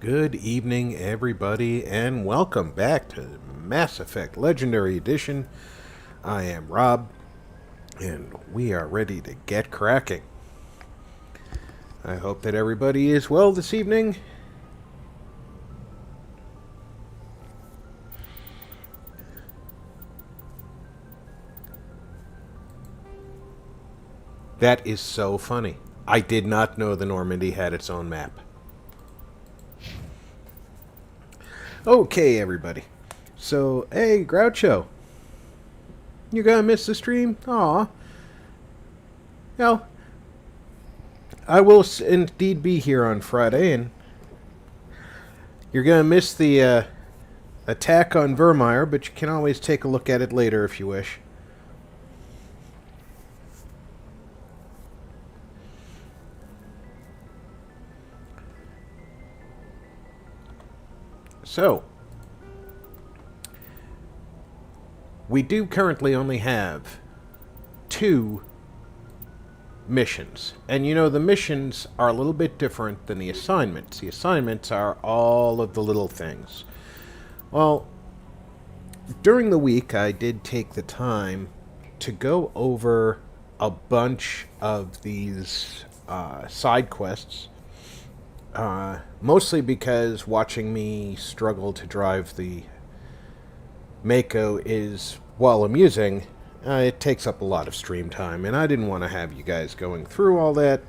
Good evening, everybody, and welcome back to Mass Effect Legendary Edition. I am Rob, and we are ready to get cracking. I hope that everybody is well this evening. That is so funny. I did not know the Normandy had its own map. Okay, everybody. So, hey, Groucho. You gonna miss the stream? Aw. Well, I will indeed be here on Friday, and you're gonna miss the attack on Vermire, but you can always take a look at it later if you wish. So, we do currently only have 2 missions. And you know, the missions are a little bit different than the assignments. The assignments are all of the little things. Well, during the week, I did take the time to go over a bunch of these side quests. Mostly because watching me struggle to drive the Mako is, while amusing, it takes up a lot of stream time, and I didn't want to have you guys going through all that,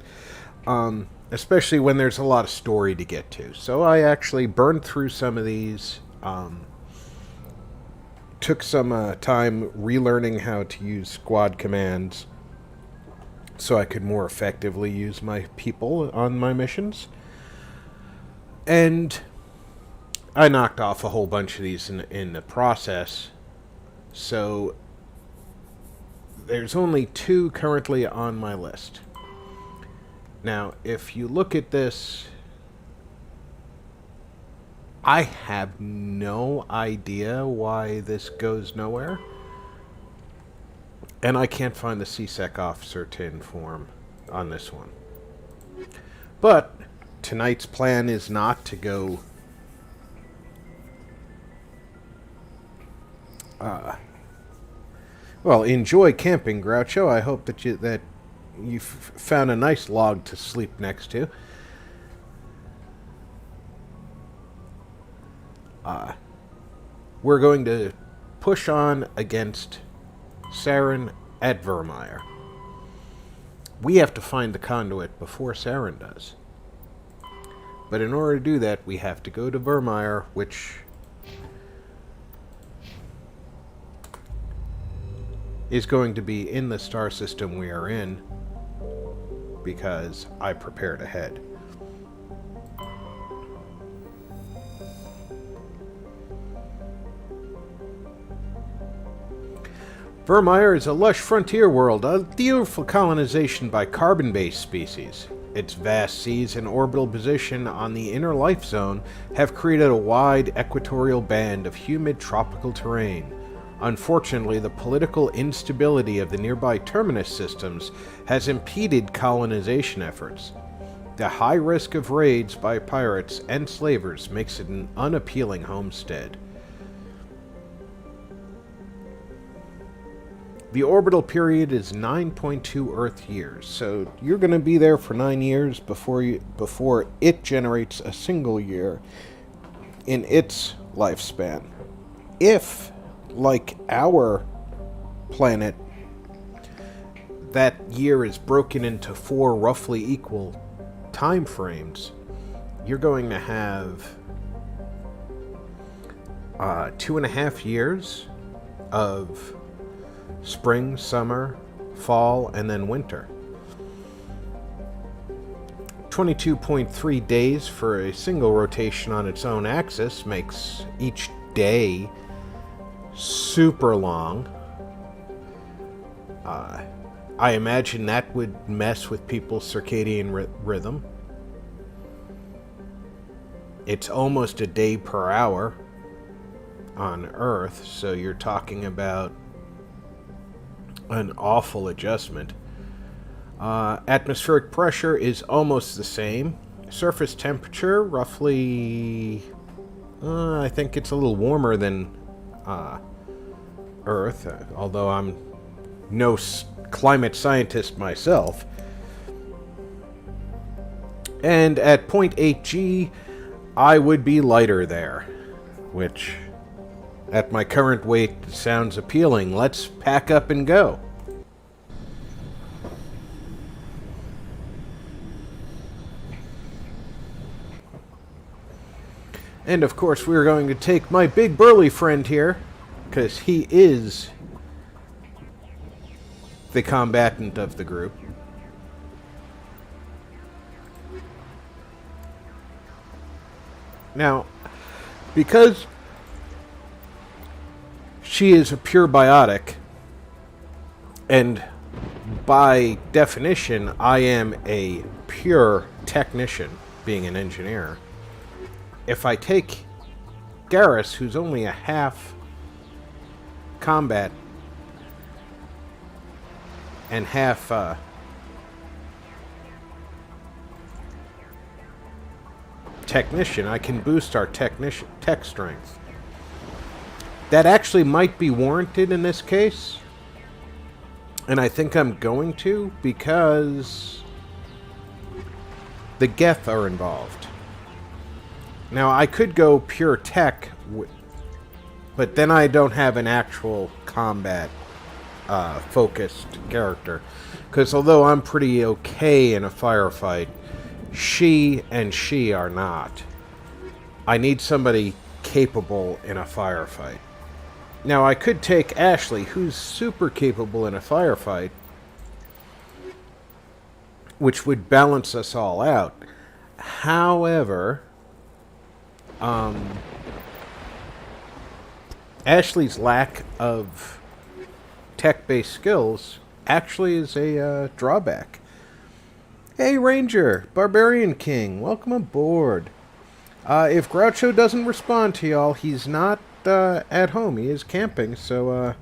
especially when there's a lot of story to get to. So I actually burned through some of these, took some time relearning how to use squad commands so I could more effectively use my people on my missions. And I knocked off a whole bunch of these in the process. So there's only 2 currently on my list. Now, if you look at this, I have no idea why this goes nowhere. And I can't find the CSEC officer to inform on this one. But tonight's plan is not to go well, enjoy camping, Groucho. I hope that you found a nice log to sleep next to. We're going to push on against Saren at Vermire. We have to find the conduit before Saren does. But in order to do that, we have to go to Vermire, which is going to be in the star system we are in, because I prepared ahead. Vermire is a lush frontier world, ideal for colonization by carbon-based species. Its vast seas and orbital position on the inner life zone have created a wide equatorial band of humid tropical terrain. Unfortunately, the political instability of the nearby terminus systems has impeded colonization efforts. The high risk of raids by pirates and slavers makes it an unappealing homestead. The orbital period is 9.2 Earth years, so you're going to be there for 9 years before it generates a single year in its lifespan. If, like our planet, that year is broken into 4 roughly equal time frames, you're going to have 2.5 years of spring, summer, fall, and then winter. 22.3 days for a single rotation on its own axis makes each day super long. I imagine that would mess with people's circadian rhythm. It's almost a day per hour on Earth, so you're talking about an awful adjustment. Atmospheric pressure is almost the same. Surface temperature, roughly... I think it's a little warmer than Earth, although I'm no climate scientist myself. And at 0.8 G, I would be lighter there, which, at my current weight, sounds appealing. Let's pack up and go. And of course, we're going to take my big burly friend here, because he is the combatant of the group. Now, because she is a pure biotic, and by definition, I am a pure technician, being an engineer. If I take Garrus, who's only a half combat and half technician, I can boost our tech strength. That actually might be warranted in this case, and I think I'm going to, because the Geth are involved. Now, I could go pure tech, but then I don't have an actual combat focused character. Because although I'm pretty okay in a firefight, she are not. I need somebody capable in a firefight. Now, I could take Ashley, who's super capable in a firefight, which would balance us all out. However, Ashley's lack of tech-based skills actually is a drawback. Hey, Ranger, Barbarian King, welcome aboard. If Groucho doesn't respond to y'all, he's not at home. He is camping, so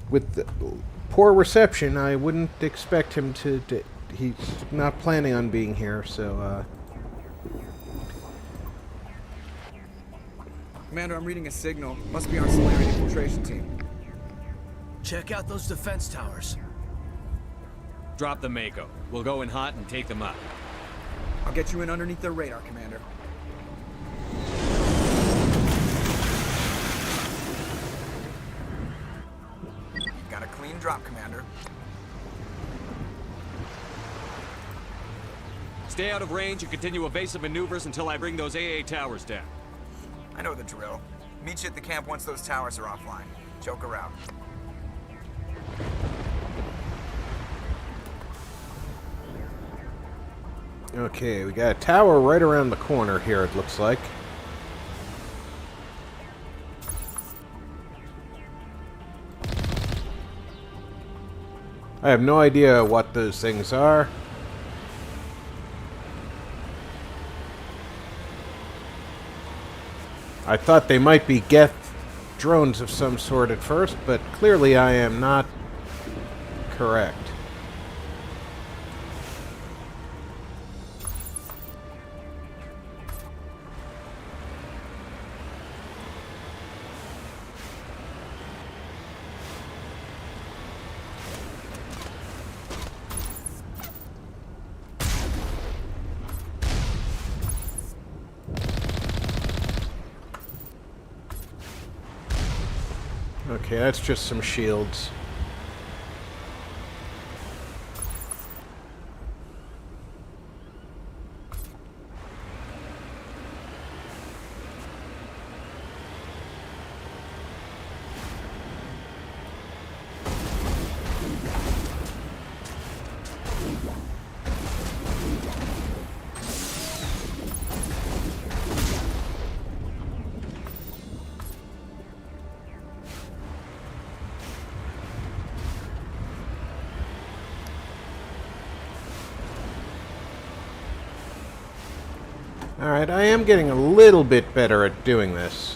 with the poor reception, I wouldn't expect him to he's not planning on being here, so... Commander, I'm reading a signal. Must be our Solarian infiltration team. Check out those defense towers. Drop the Mako. We'll go in hot and take them out. I'll get you in underneath their radar, Commander. Got a clean drop, Commander. Stay out of range and continue evasive maneuvers until I bring those AA towers down. I know the drill. Meet you at the camp once those towers are offline. Joke around. Okay, we got a tower right around the corner here, it looks like. I have no idea what those things are. I thought they might be Geth drones of some sort at first, but clearly I am not correct. Okay, that's just some shields. Alright, I am getting a little bit better at doing this.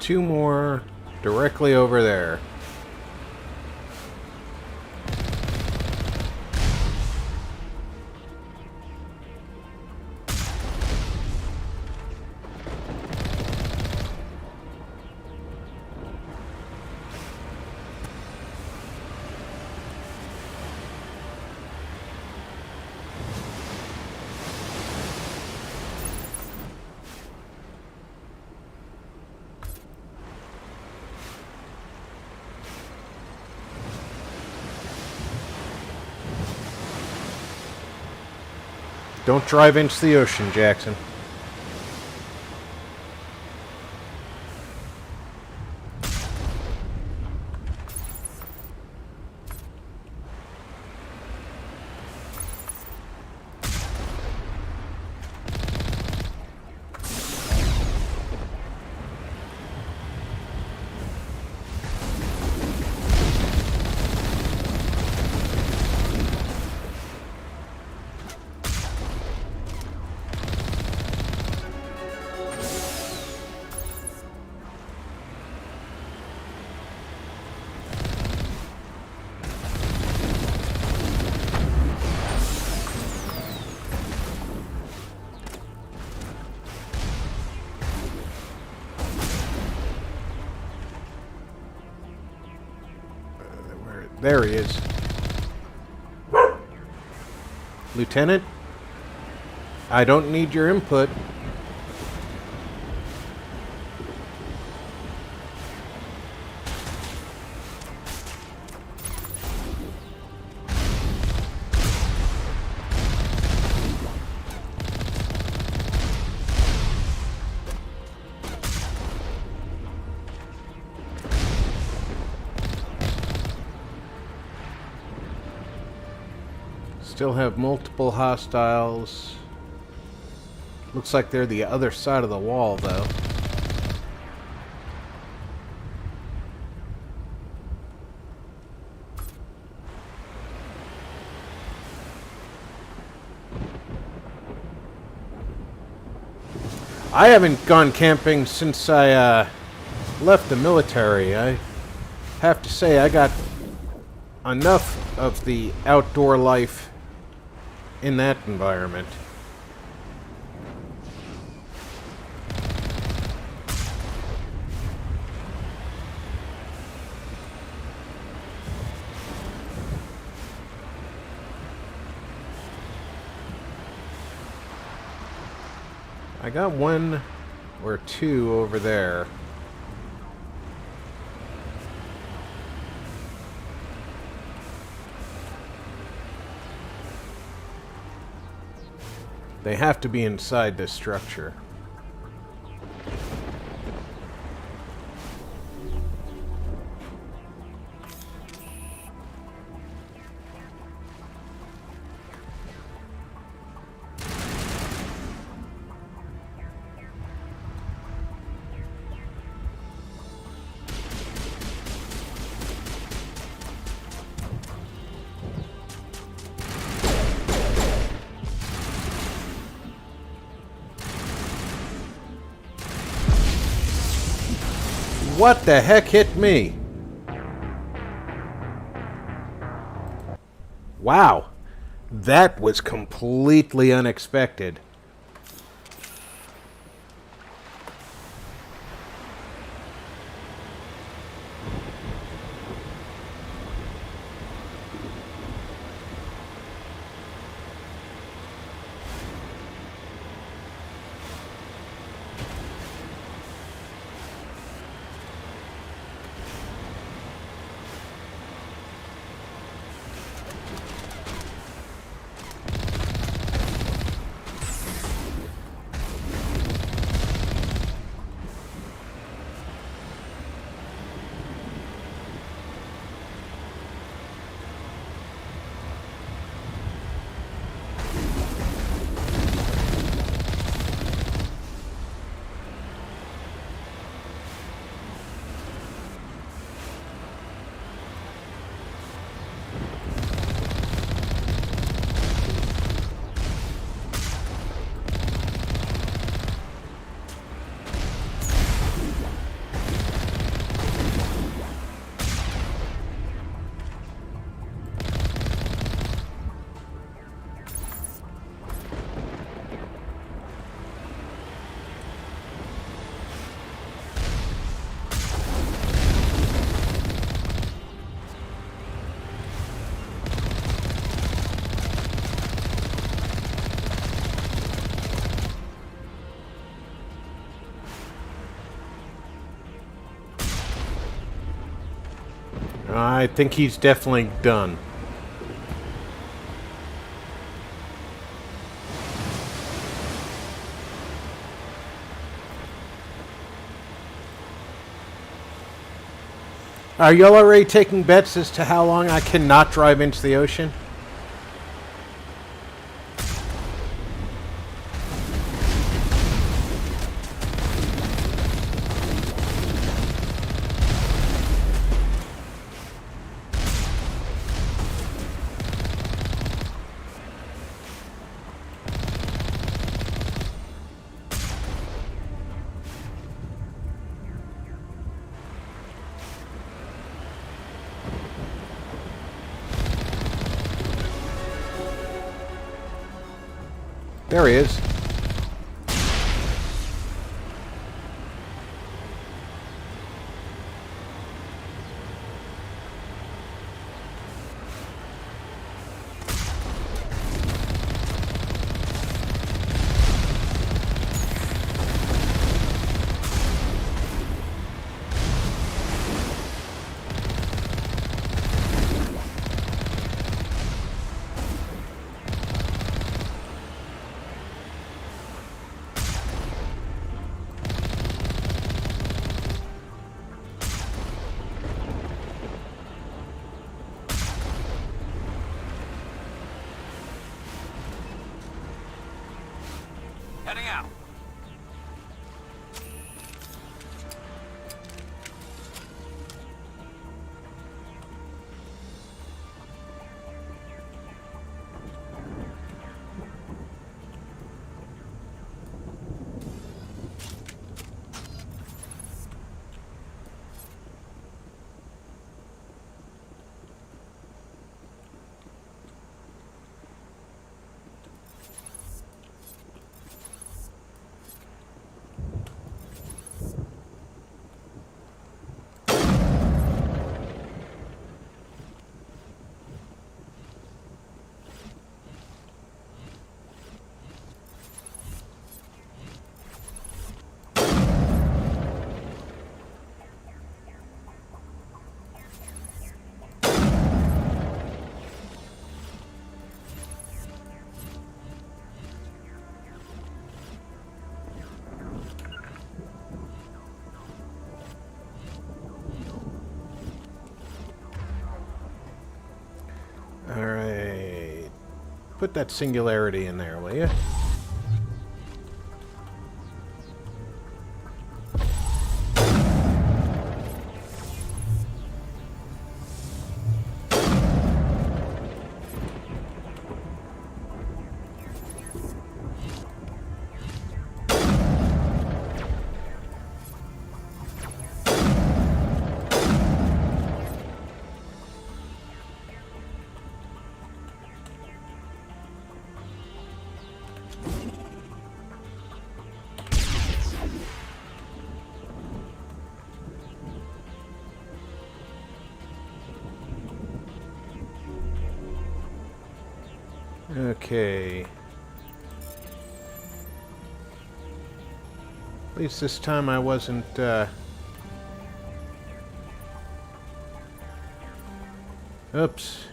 2 more directly over there. Don't drive into the ocean, Jackson. There he is. Lieutenant? I don't need your input. Still have multiple hostiles. Looks like they're the other side of the wall, though. I haven't gone camping since I left the military. I have to say I got enough of the outdoor life in that environment. I got 1 or 2 over there. They have to be inside this structure. What the heck hit me? Wow. That was completely unexpected. I think he's definitely done. Are y'all already taking bets as to how long I cannot drive into the ocean? There he is. Heading out. Alright. Put that singularity in there, will you? Okay. At least this time I wasn't, Oops.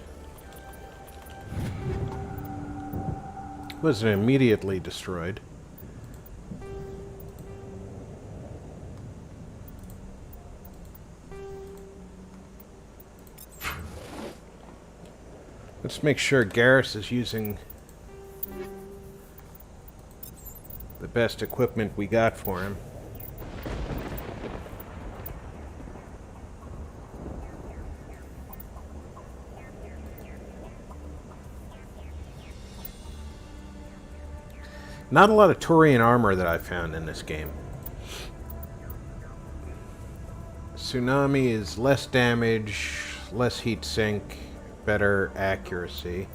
Wasn't immediately destroyed. Let's make sure Garrus is using the best equipment we got for him. Not a lot of Turian armor that I found in this game. Tsunami is less damage, less heat sink, better accuracy.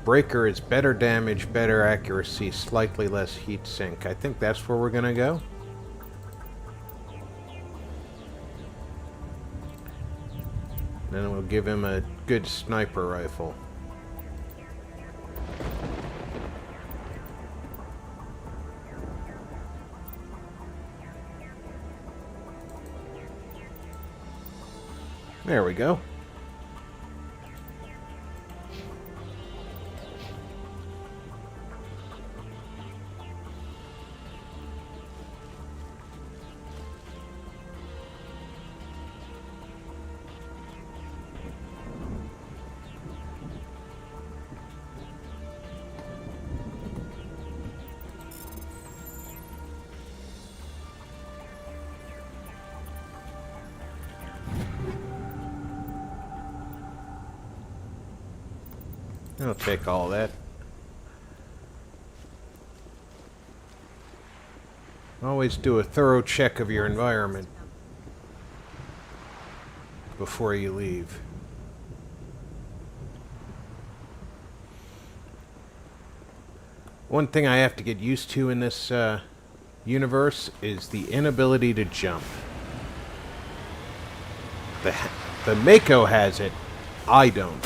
Breaker is better damage, better accuracy, slightly less heat sink. I think that's where we're gonna go. Then we'll give him a good sniper rifle. There we go. I'll take all that. Always do a thorough check of your environment before you leave. One thing I have to get used to in this universe is the inability to jump. The Mako has it, I don't.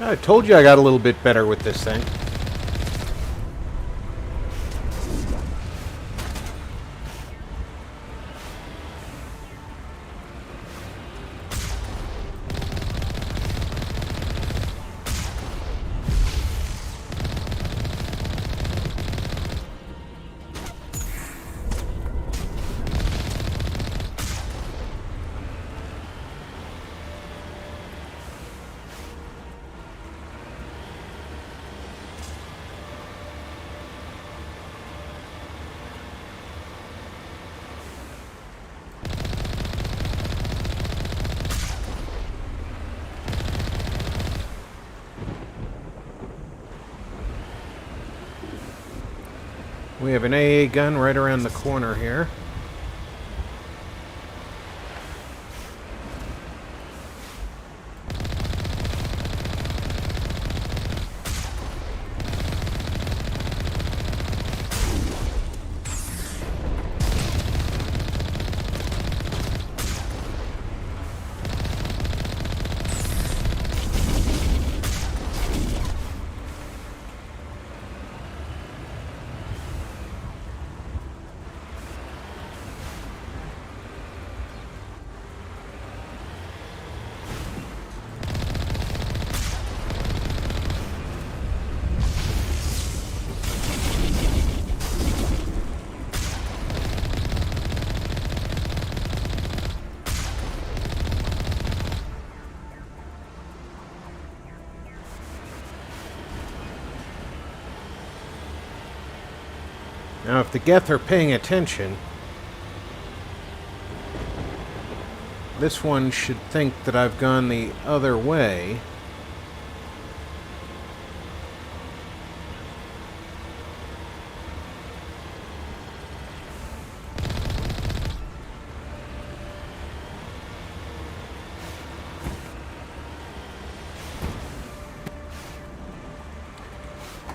I told you I got a little bit better with this thing. We have an AA gun right around the corner here. Now, if the Geth are paying attention, this one should think that I've gone the other way.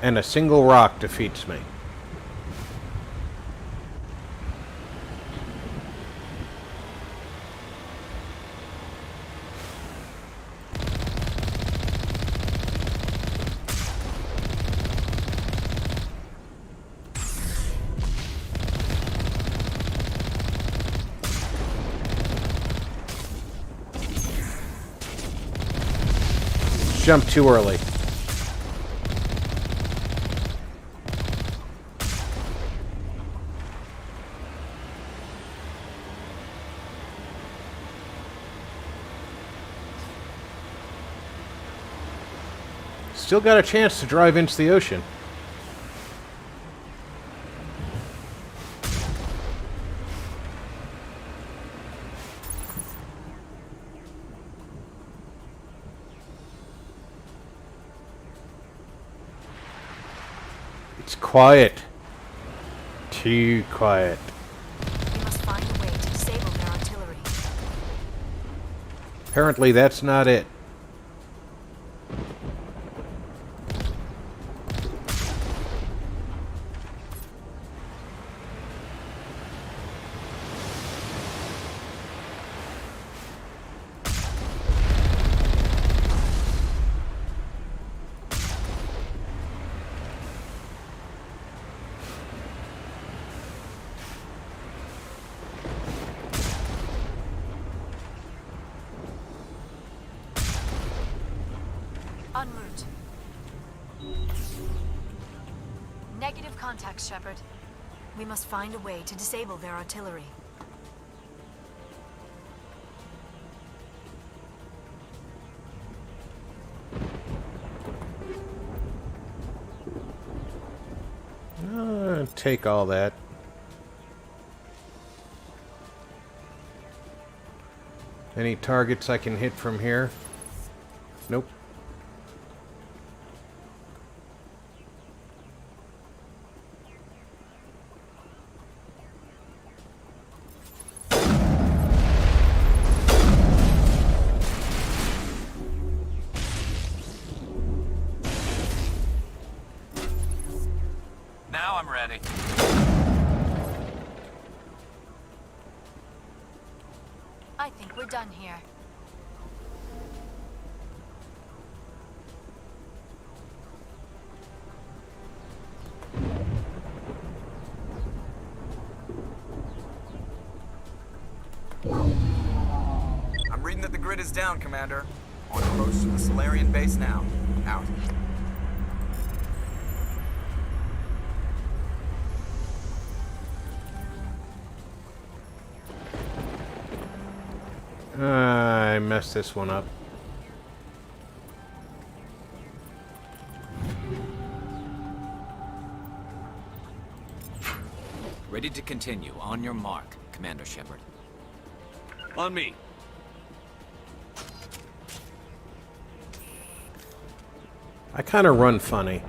And a single rock defeats me. Jumped too early. Still got a chance to drive into the ocean. It's quiet. Too quiet. We must find a way to disable their artillery. Apparently that's not it. En route. Negative contacts, Shepard. We must find a way to disable their artillery. Take all that. Any targets I can hit from here? Nope. Now I'm ready. I think we're done here. I'm reading that the grid is down, Commander. On approach to the Solarian base now. Out. I messed this one up. Ready to continue. On your mark, Commander Shepard. On me. I kind of run funny.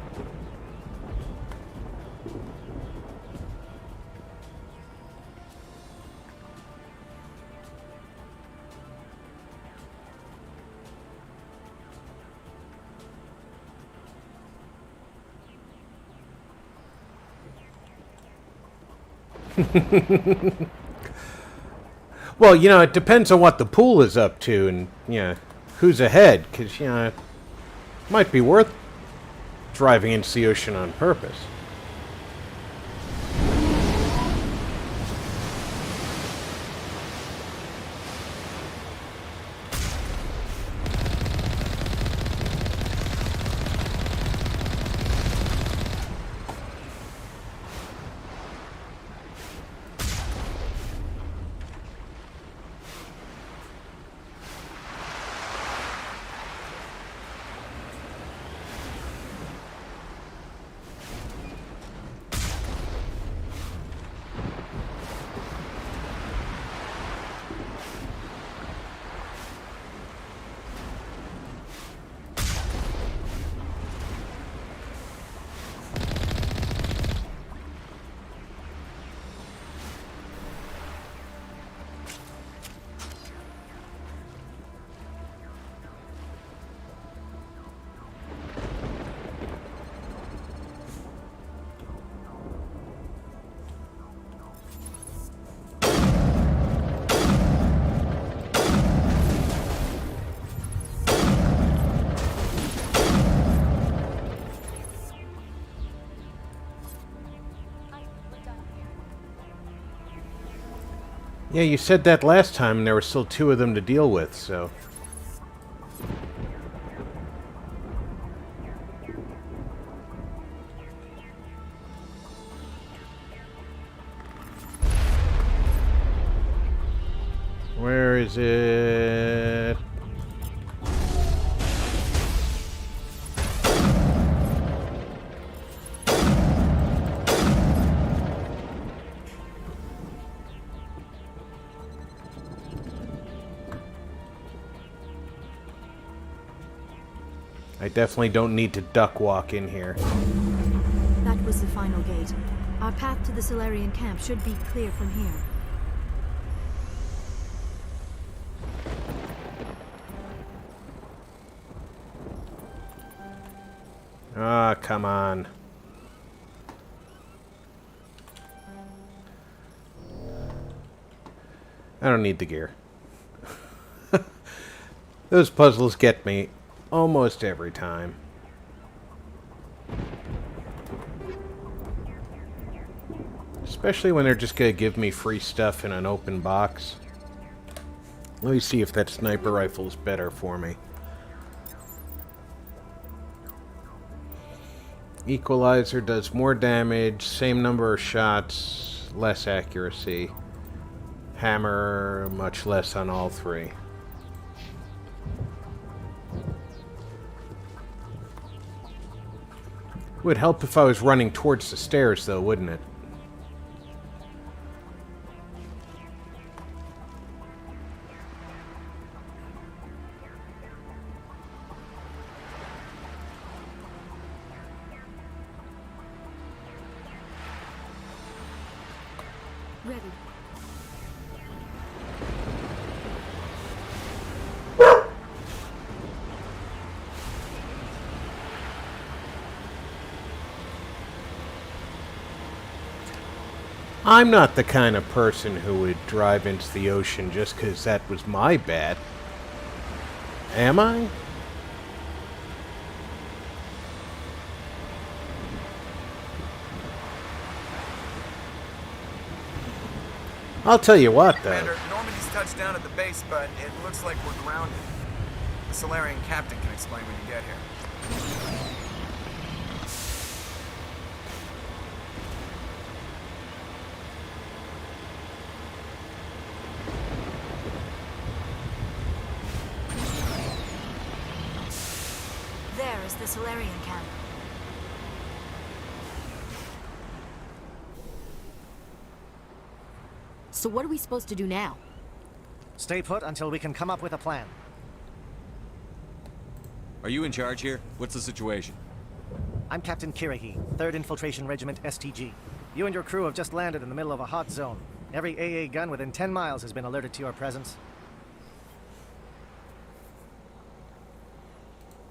Well, you know, it depends on what the pool is up to and, you know, who's ahead. Because, you know, it might be worth driving into the ocean on purpose. Yeah, you said that last time and there were still 2 of them to deal with, so... Where is it? I definitely don't need to duck walk in here. That was the final gate. Our path to the Solarian camp should be clear from here. Ah, come on. I don't need the gear. Those puzzles get me almost every time. Especially when they're just gonna give me free stuff in an open box. Let me see if that sniper rifle is better for me. Equalizer does more damage, same number of shots, less accuracy. Hammer, much less on all three. Would help if I was running towards the stairs, though, wouldn't it? Ready. I'm not the kind of person who would drive into the ocean just because that was my bet. Am I? I'll tell you what, though. Commander, Normandy's touched down at the base, but it looks like we're grounded. The Solarian captain can explain when you get here. There is the Solarian camp. So what are we supposed to do now? Stay put until we can come up with a plan. Are you in charge here? What's the situation? I'm Captain Kirahi, 3rd Infiltration Regiment STG. You and your crew have just landed in the middle of a hot zone. Every AA gun within 10 miles has been alerted to your presence.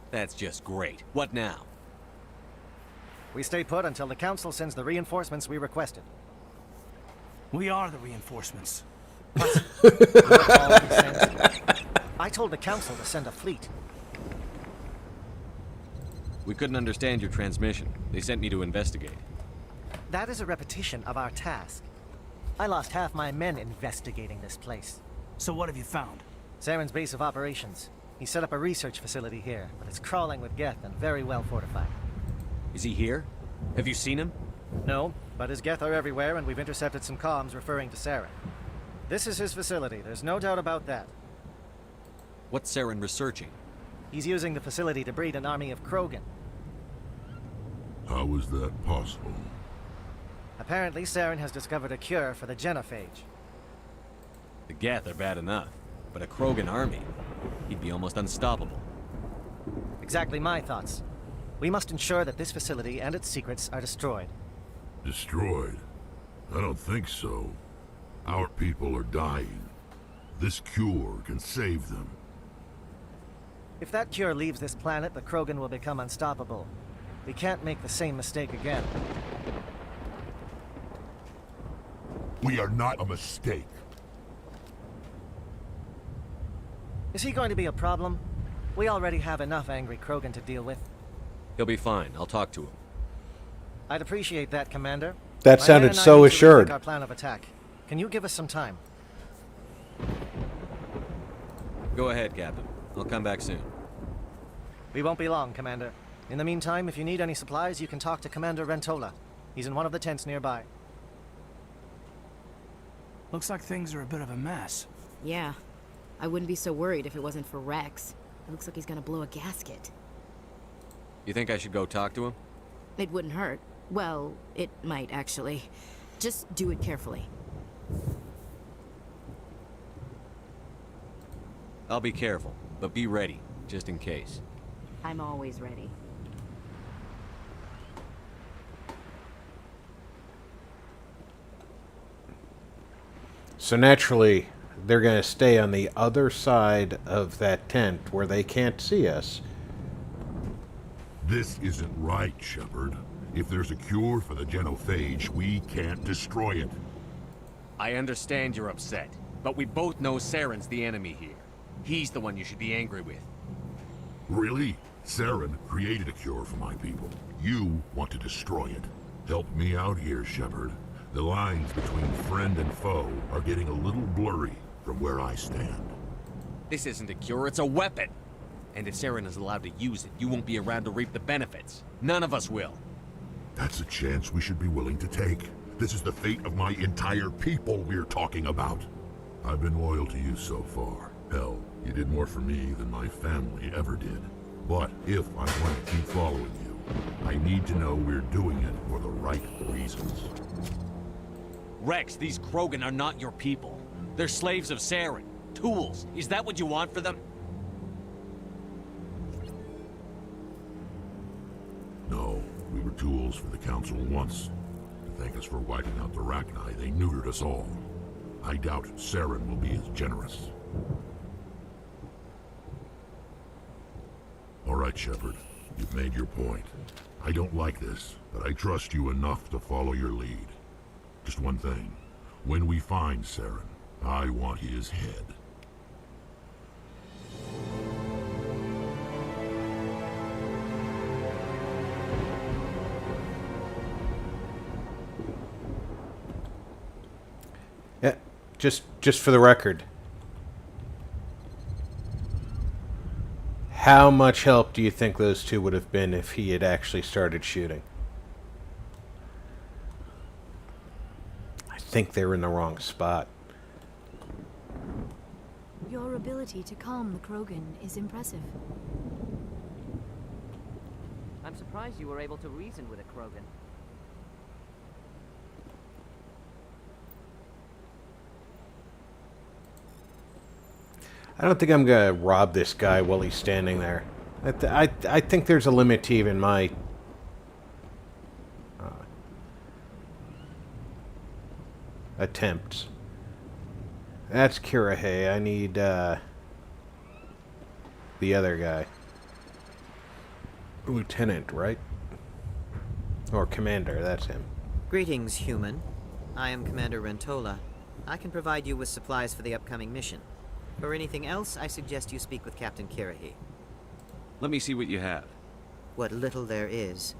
That's just great. What now? We stay put until the Council sends the reinforcements we requested. We are the reinforcements. I told the Council to send a fleet. We couldn't understand your transmission. They sent me to investigate. That is a repetition of our task. I lost half my men investigating this place. So what have you found? Saren's base of operations. He set up a research facility here, but it's crawling with Geth and very well fortified. Is he here? Have you seen him? No, but his Geth are everywhere, and we've intercepted some comms referring to Saren. This is his facility, there's no doubt about that. What's Saren researching? He's using the facility to breed an army of Krogan. How is that possible? Apparently, Saren has discovered a cure for the genophage. The Geth are bad enough, but a Krogan army? He'd be almost unstoppable. Exactly my thoughts. We must ensure that this facility and its secrets are destroyed. Destroyed? I don't think so. Our people are dying. This cure can save them. If that cure leaves this planet, the Krogan will become unstoppable. We can't make the same mistake again. We are not a mistake. Is he going to be a problem? We already have enough angry Krogan to deal with. He'll be fine. I'll talk to him. I'd appreciate that, Commander. That My sounded men and I so need to assured. rethink our plan of attack. Can you give us some time? Go ahead, Captain. I'll come back soon. We won't be long, Commander. In the meantime, if you need any supplies, you can talk to Commander Rentola. He's in one of the tents nearby. Looks like things are a bit of a mess. Yeah. I wouldn't be so worried if it wasn't for Rex. It looks like he's gonna blow a gasket. You think I should go talk to him? It wouldn't hurt. Well, it might, actually. Just do it carefully. I'll be careful, but be ready, just in case. I'm always ready. So naturally, they're going to stay on the other side of that tent where they can't see us. This isn't right, Shepard. If there's a cure for the genophage, we can't destroy it. I understand you're upset, but we both know Saren's the enemy here. He's the one you should be angry with. Really? Saren created a cure for my people. You want to destroy it. Help me out here, Shepard. The lines between friend and foe are getting a little blurry from where I stand. This isn't a cure, it's a weapon! And if Saren is allowed to use it, you won't be around to reap the benefits. None of us will. That's a chance we should be willing to take. This is the fate of my entire people we're talking about. I've been loyal to you so far. Hell, you did more for me than my family ever did. But if I want to keep following you, I need to know we're doing it for the right reasons. Rex, these Krogan are not your people. They're slaves of Saren. Tools. Is that what you want for them? No, we were tools for the Council once. To thank us for wiping out the Rachni, they neutered us all. I doubt Saren will be as generous. All right, Shepard. You've made your point. I don't like this, but I trust you enough to follow your lead. Just one thing. When we find Saren, I want his head. Yeah, just for the record. How much help do you think those two would have been if he had actually started shooting? I think they were in the wrong spot. Your ability to calm the Krogan is impressive. I'm surprised you were able to reason with a Krogan. I don't think I'm gonna rob this guy while he's standing there. I think there's a limit to even my attempts. That's Kirahe. I need the other guy. Lieutenant, right? Or Commander, that's him. Greetings, human. I am Commander Rentola. I can provide you with supplies for the upcoming mission. For anything else, I suggest you speak with Captain Kirahi. Let me see what you have. What little there is.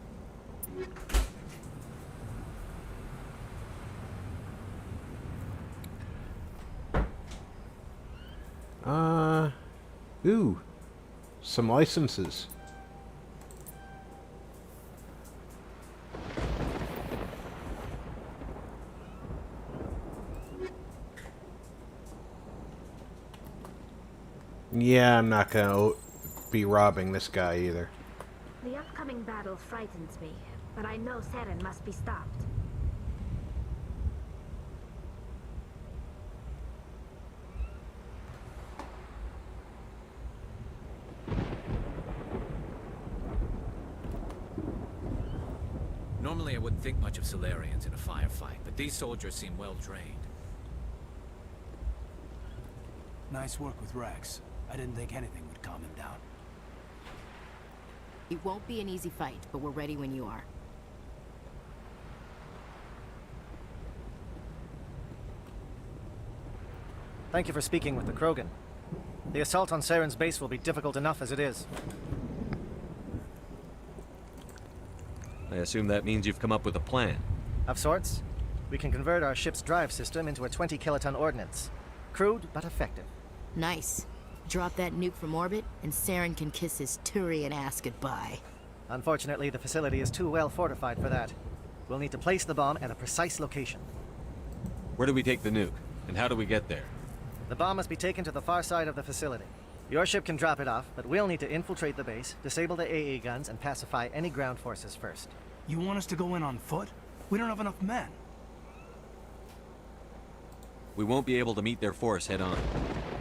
Ooh. Some licenses. Yeah, I'm not gonna be robbing this guy either. The upcoming battle frightens me, but I know Saren must be stopped. Normally I wouldn't think much of Solarians in a firefight, but these soldiers seem well trained. Nice work with Rex. I didn't think anything would calm him down. It won't be an easy fight, but we're ready when you are. Thank you for speaking with the Krogan. The assault on Saren's base will be difficult enough as it is. I assume that means you've come up with a plan. Of sorts. We can convert our ship's drive system into a 20-kiloton ordnance. Crude, but effective. Nice. Drop that nuke from orbit, and Saren can kiss his Turian ass goodbye. Unfortunately, the facility is too well fortified for that. We'll need to place the bomb at a precise location. Where do we take the nuke? And how do we get there? The bomb must be taken to the far side of the facility. Your ship can drop it off, but we'll need to infiltrate the base, disable the AA guns, and pacify any ground forces first. You want us to go in on foot? We don't have enough men. We won't be able to meet their force head on.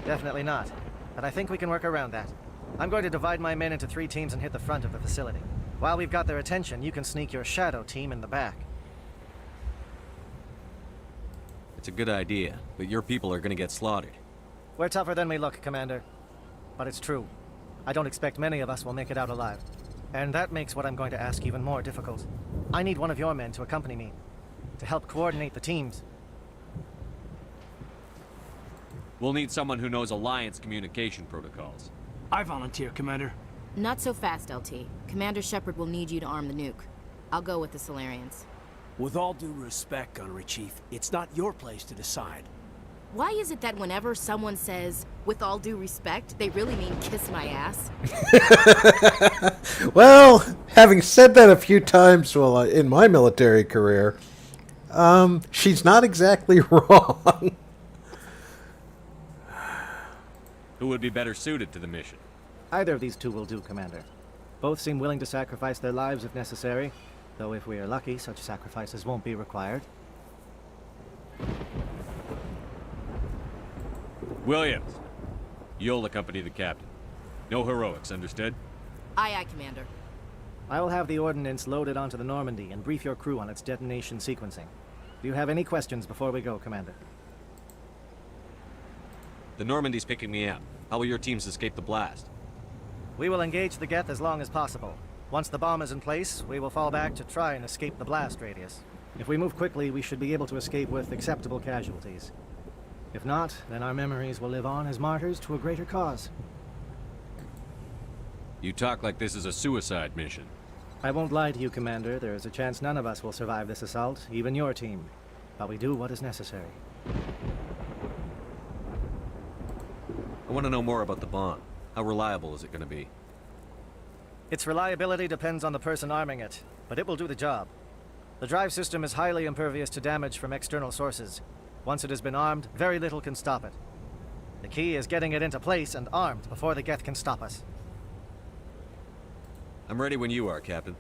Definitely not. But I think we can work around that. I'm going to divide my men into 3 teams and hit the front of the facility. While we've got their attention, you can sneak your shadow team in the back. It's a good idea, but your people are gonna get slaughtered. We're tougher than we look, Commander. But it's true. I don't expect many of us will make it out alive. And that makes what I'm going to ask even more difficult. I need one of your men to accompany me, to help coordinate the teams. We'll need someone who knows Alliance communication protocols. I volunteer, Commander. Not so fast, LT. Commander Shepard will need you to arm the nuke. I'll go with the Solarians. With all due respect, Gunnery Chief, it's not your place to decide. Why is it that whenever someone says, with all due respect, they really mean kiss my ass? Well, having said that a few times in my military career, she's not exactly wrong. Who would be better suited to the mission? Either of these two will do, Commander. Both seem willing to sacrifice their lives if necessary, though if we are lucky, such sacrifices won't be required. Williams, you'll accompany the captain. No heroics, understood? Aye, aye, Commander. I will have the ordnance loaded onto the Normandy and brief your crew on its detonation sequencing. Do you have any questions before we go, Commander? The Normandy's picking me up. How will your teams escape the blast? We will engage the Geth as long as possible. Once the bomb is in place, we will fall back to try and escape the blast radius. If we move quickly, we should be able to escape with acceptable casualties. If not, then our memories will live on as martyrs to a greater cause. You talk like this is a suicide mission. I won't lie to you, Commander. There is a chance none of us will survive this assault, even your team. But we do what is necessary. I want to know more about the bomb. How reliable is it going to be? Its reliability depends on the person arming it, but it will do the job. The drive system is highly impervious to damage from external sources. Once it has been armed, very little can stop it. The key is getting it into place and armed before the Geth can stop us. I'm ready when you are, Captain.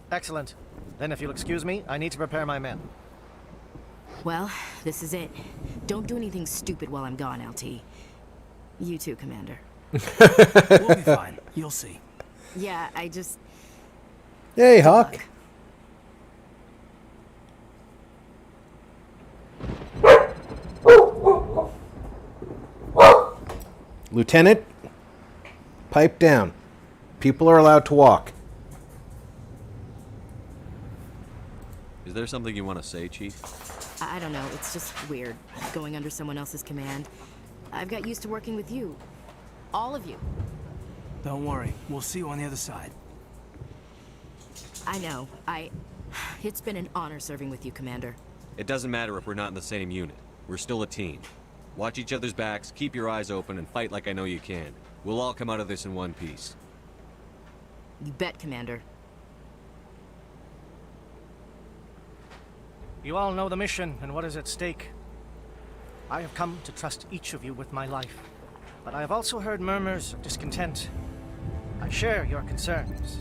Excellent. Then if you'll excuse me, I need to prepare my men. Well, this is it. Don't do anything stupid while I'm gone, LT. You too, Commander. We'll be fine. You'll see. Yeah, I just... Hey, Hawk. Lieutenant, pipe down. People are allowed to walk. Is there something you want to say, Chief? I don't know, it's just weird, going under someone else's command. I've got used to working with you. All of you. Don't worry. We'll see you on the other side. I know. It's been an honor serving with you, Commander. It doesn't matter if we're not in the same unit. We're still a team. Watch each other's backs, keep your eyes open, and fight like I know you can. We'll all come out of this in one piece. You bet, Commander. You all know the mission and what is at stake. I have come to trust each of you with my life, but I have also heard murmurs of discontent. I share your concerns.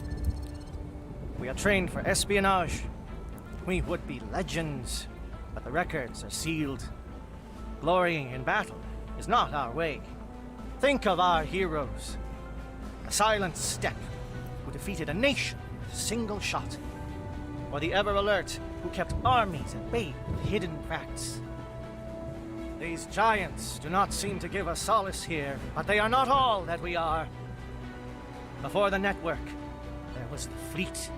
We are trained for espionage. We would be legends, but the records are sealed. Glorying in battle is not our way. Think of our heroes. A silent step who defeated a nation with a single shot. Or the ever-alert who kept armies at bay with hidden facts. These giants do not seem to give us solace here, but they are not all that we are. Before the network, there was the fleet.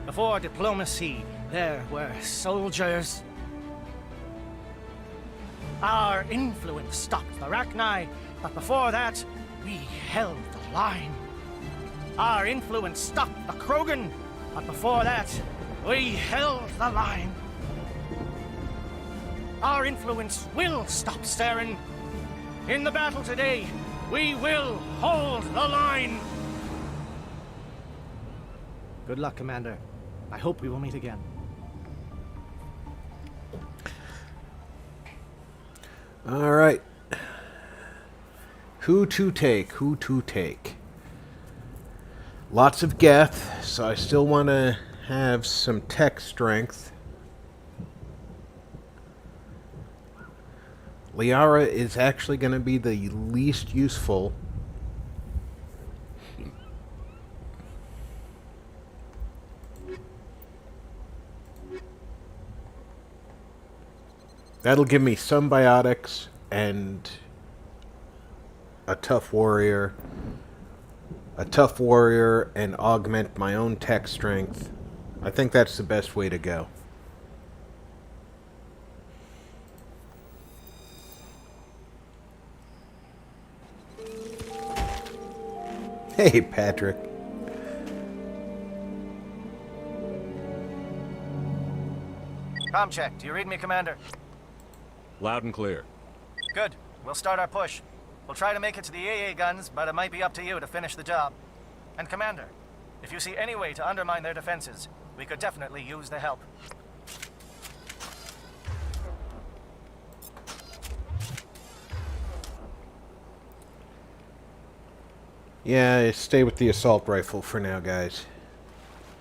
Before diplomacy, there were soldiers. Our influence stopped the Rachni, but before that, we held the line. Our influence stopped the Krogan, but before that, we held the line. Our influence will stop Saren. In the battle today, we will hold the line. Good luck, Commander. I hope we will meet again. All right. Who to take? Who to take? Lots of Geth, so I still want to have some tech strength. Liara is actually going to be the least useful. That'll give me some biotics and a tough warrior. A tough warrior and augment my own tech strength. I think that's the best way to go. Hey, Patrick. Comm check. Do you read me, Commander? Loud and clear. Good. We'll start our push. We'll try to make it to the AA guns, but it might be up to you to finish the job. And Commander, if you see any way to undermine their defenses, we could definitely use the help. Yeah, stay with the assault rifle for now, guys.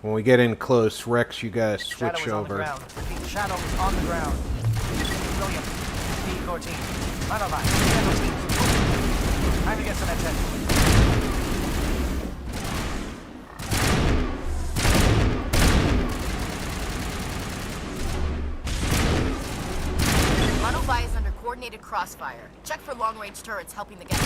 When we get in close, Rex, you guys switch Shadow is over. On the ground. Repeat, Shadow is on the ground. William, D-14. Manova, D-14. Time to get some attention. Manova is under coordinated crossfire. Check for long-range turrets helping the gas.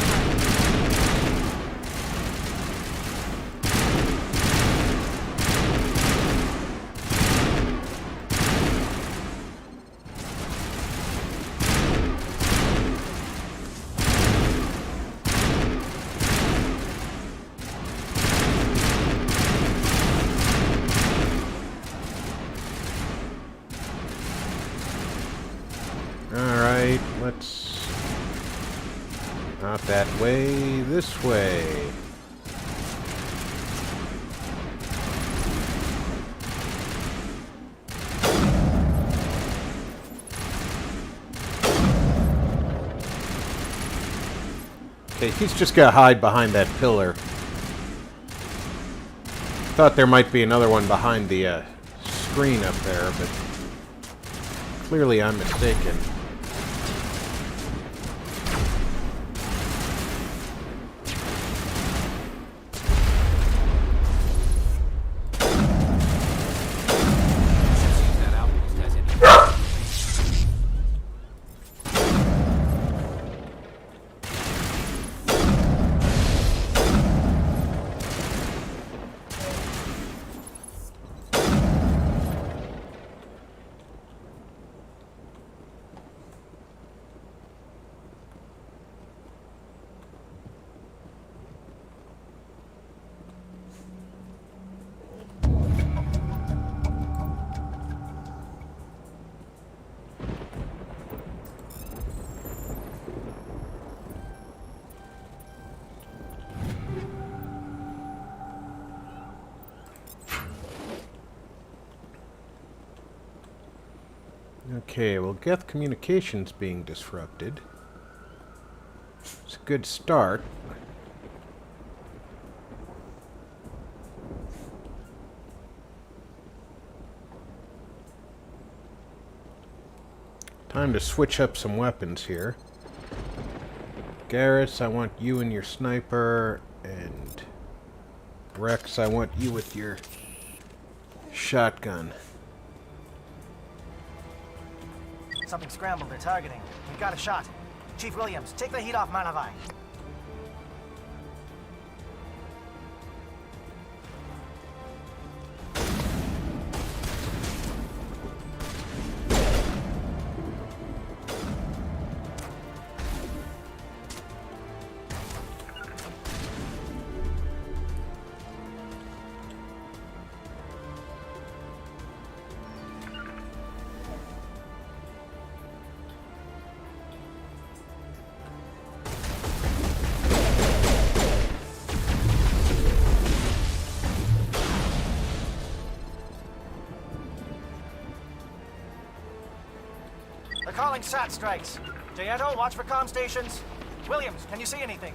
Alright, let's... Not that way, this way. Okay, he's just gotta hide behind that pillar. Thought there might be another one behind the screen up there, but clearly I'm mistaken. Okay, well, Geth communications being disrupted. It's a good start. Time to switch up some weapons here. Garrus, I want you and your sniper, and Rex, I want you with your shotgun. Something scrambled. They're targeting. We got a shot. Chief Williams, take the heat off Manavai. They're calling SAT strikes. Jayeto, watch for comm stations. Williams, can you see anything?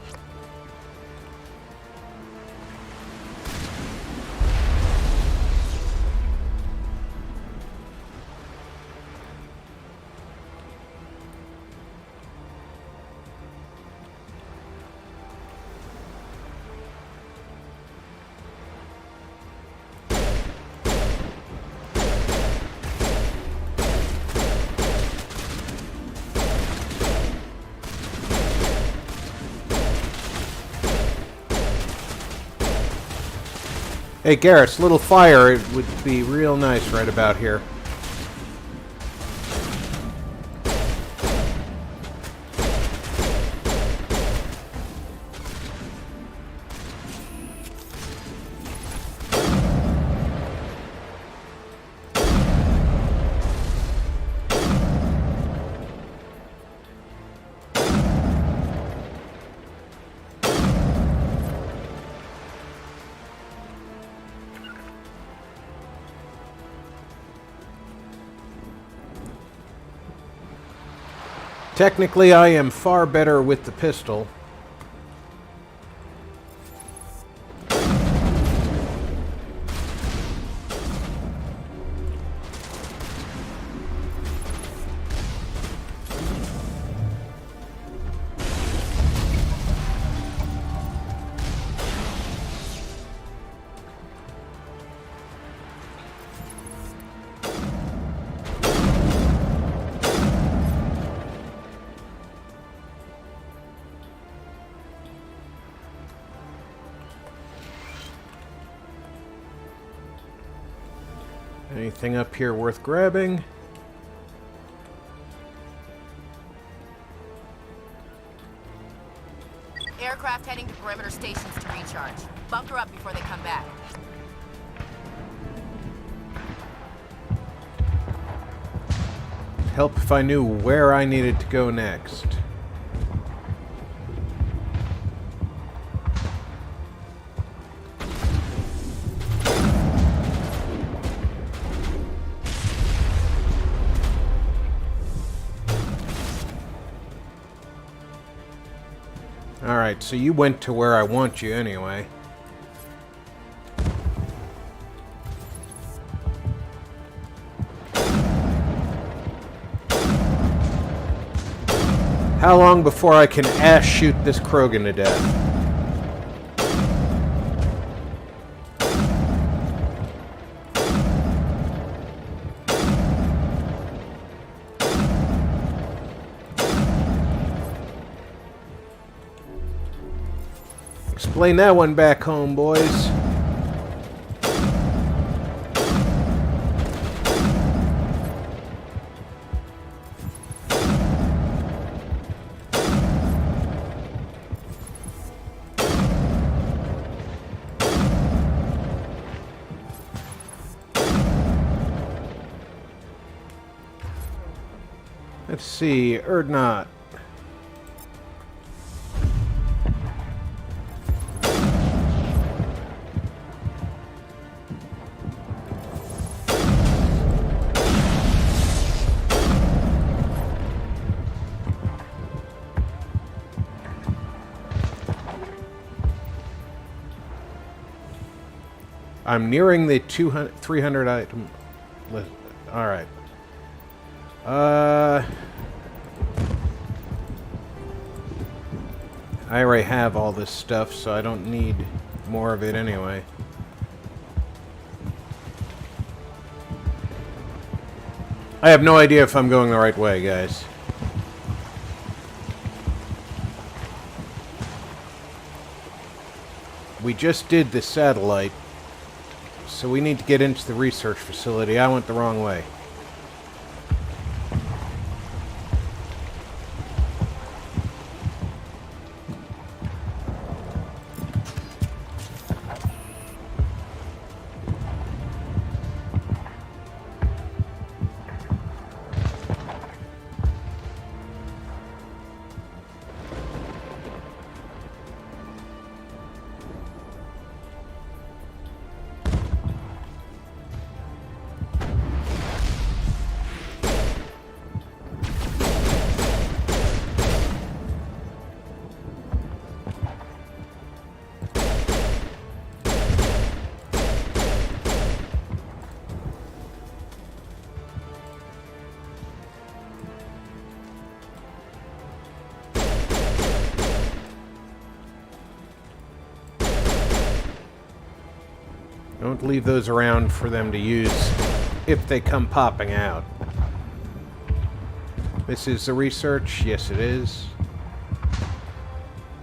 Hey, Garrus, little fire, it would be real nice right about here. Technically, I am far better with the pistol. Anything up here worth grabbing? Aircraft heading to perimeter stations to recharge. Bunker up before they come back. Help if I knew where I needed to go next. Alright, so you went to where I want you anyway. How long before I can ass shoot this Krogan to death? Explain that one back home, boys. Let's see, Erdnot. I'm nearing the 300 item list. Alright. I already have all this stuff, so I don't need more of it anyway. I have no idea if I'm going the right way, guys. We just did the satellite, so we need to get into the research facility. I went the wrong way. Don't leave those around for them to use if they come popping out. This is the research? Yes, it is.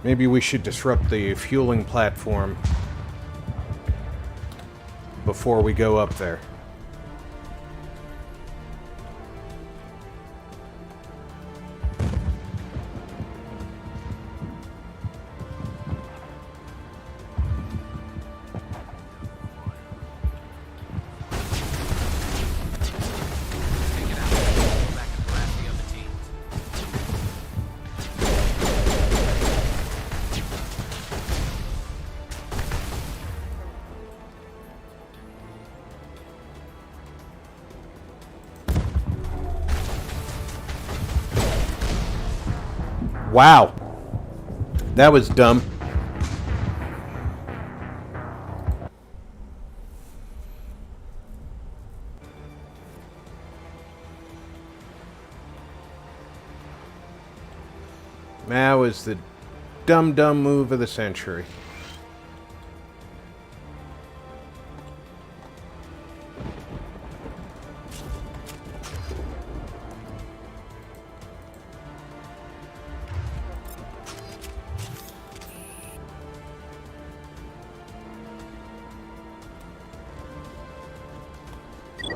Maybe we should disrupt the fueling platform. before we go up there. Wow. That was dumb. That was the dumb move of the century.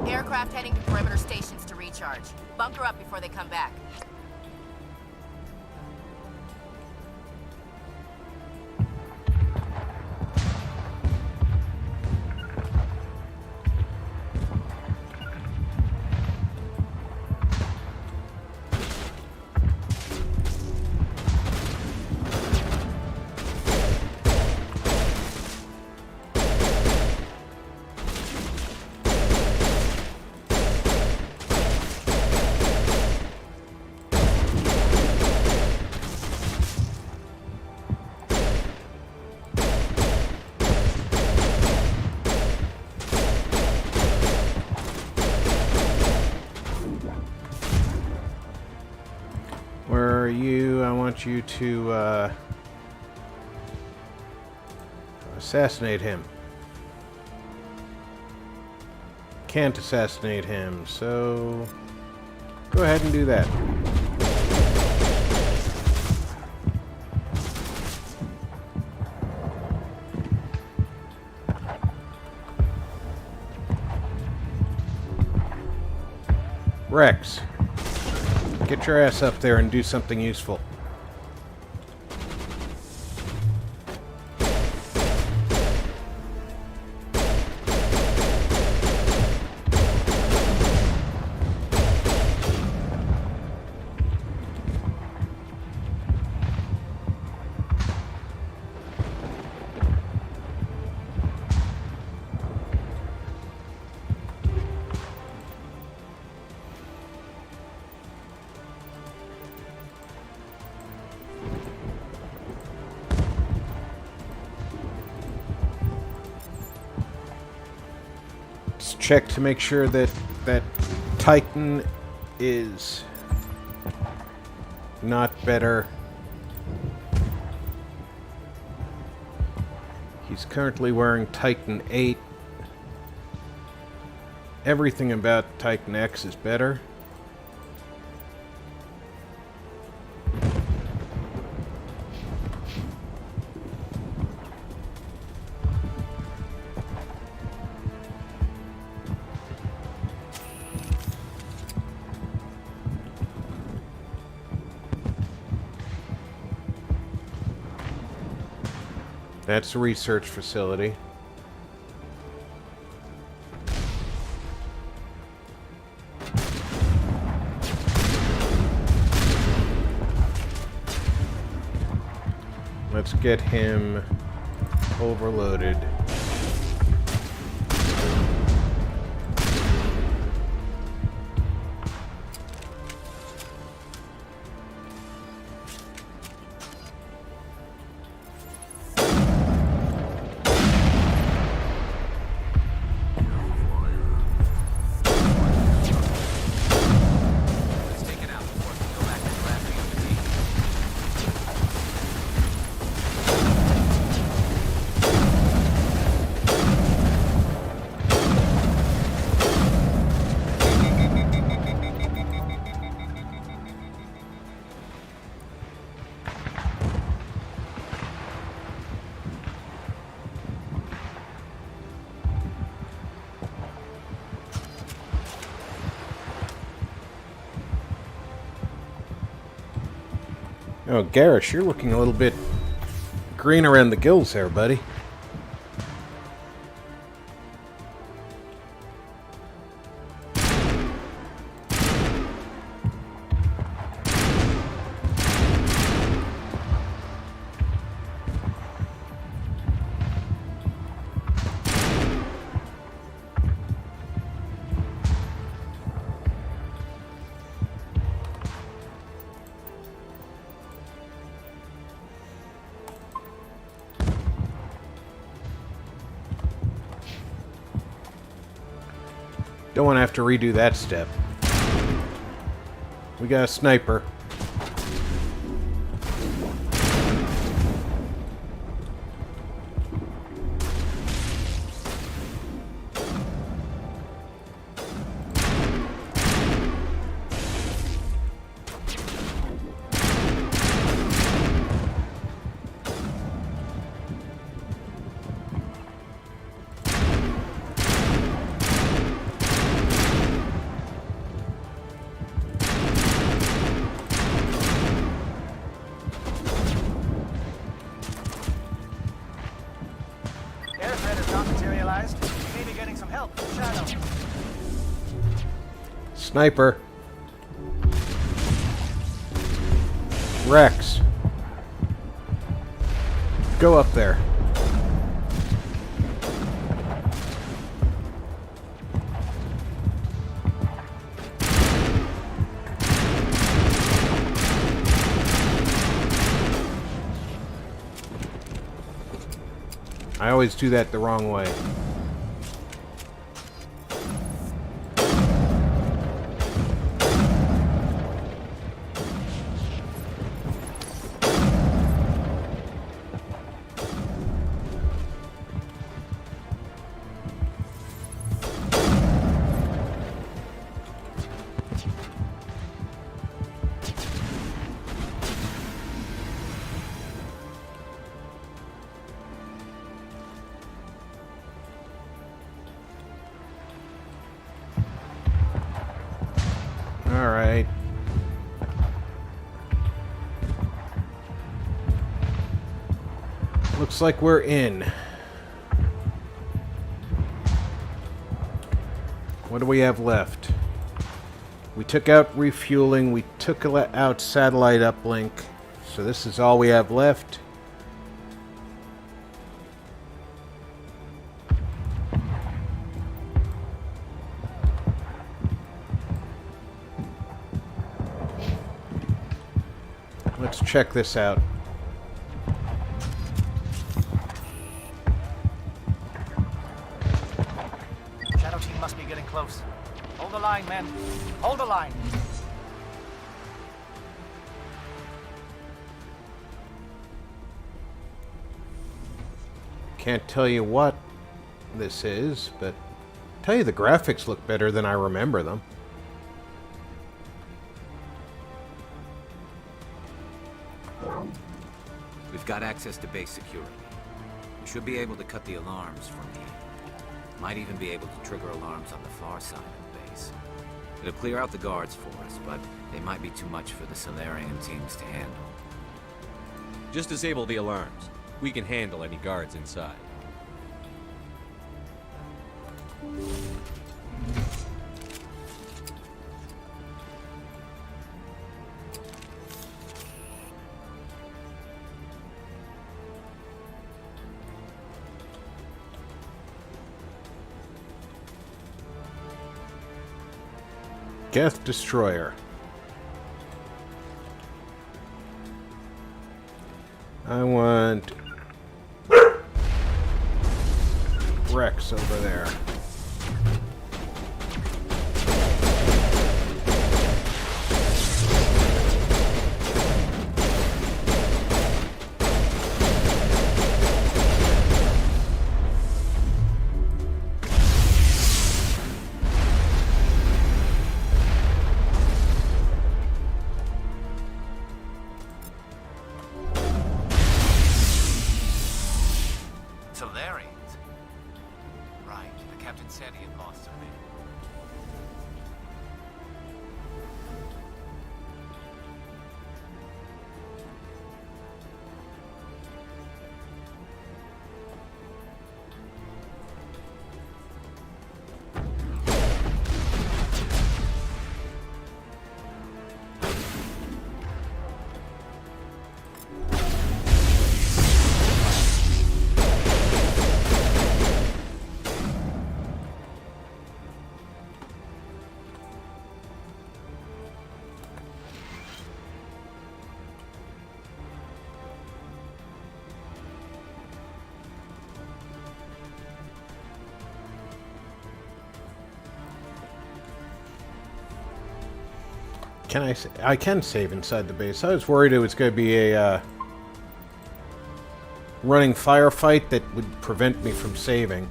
Aircraft heading to perimeter stations to recharge. Bunker up before they come back. Where are you? I want you to assassinate him. Can't assassinate him, so go ahead and do that. Rex, get your ass up there and do something useful. Check to make sure that Titan is not better. He's currently wearing Titan 8. Everything about Titan X is better. That's the research facility. Let's get him overloaded. Oh, Garrish, you're looking a little bit green around the gills there, buddy. Don't want to have to redo that step. We got a sniper. Airthreat has not materialized. We may be getting some help from Shadow. Sniper. Rex. Go up there. I always do that the wrong way. Alright. Looks like we're in. What do we have left? We took out refueling, we took out satellite uplink, so this is all we have left. Let's check this out. Shadow team must be getting close. Hold the line, men. Hold the line. Can't tell you what this is, but tell you the graphics look better than I remember them. We've got access to base security. We should be able to cut the alarms from here. Might even be able to trigger alarms on the far side of the base. It'll clear out the guards for us, but they might be too much for the Solarian teams to handle. Just disable the alarms. We can handle any guards inside. Geth Destroyer. I want Rex over there. Can I can save inside the base. I was worried it was going to be a running firefight that would prevent me from saving.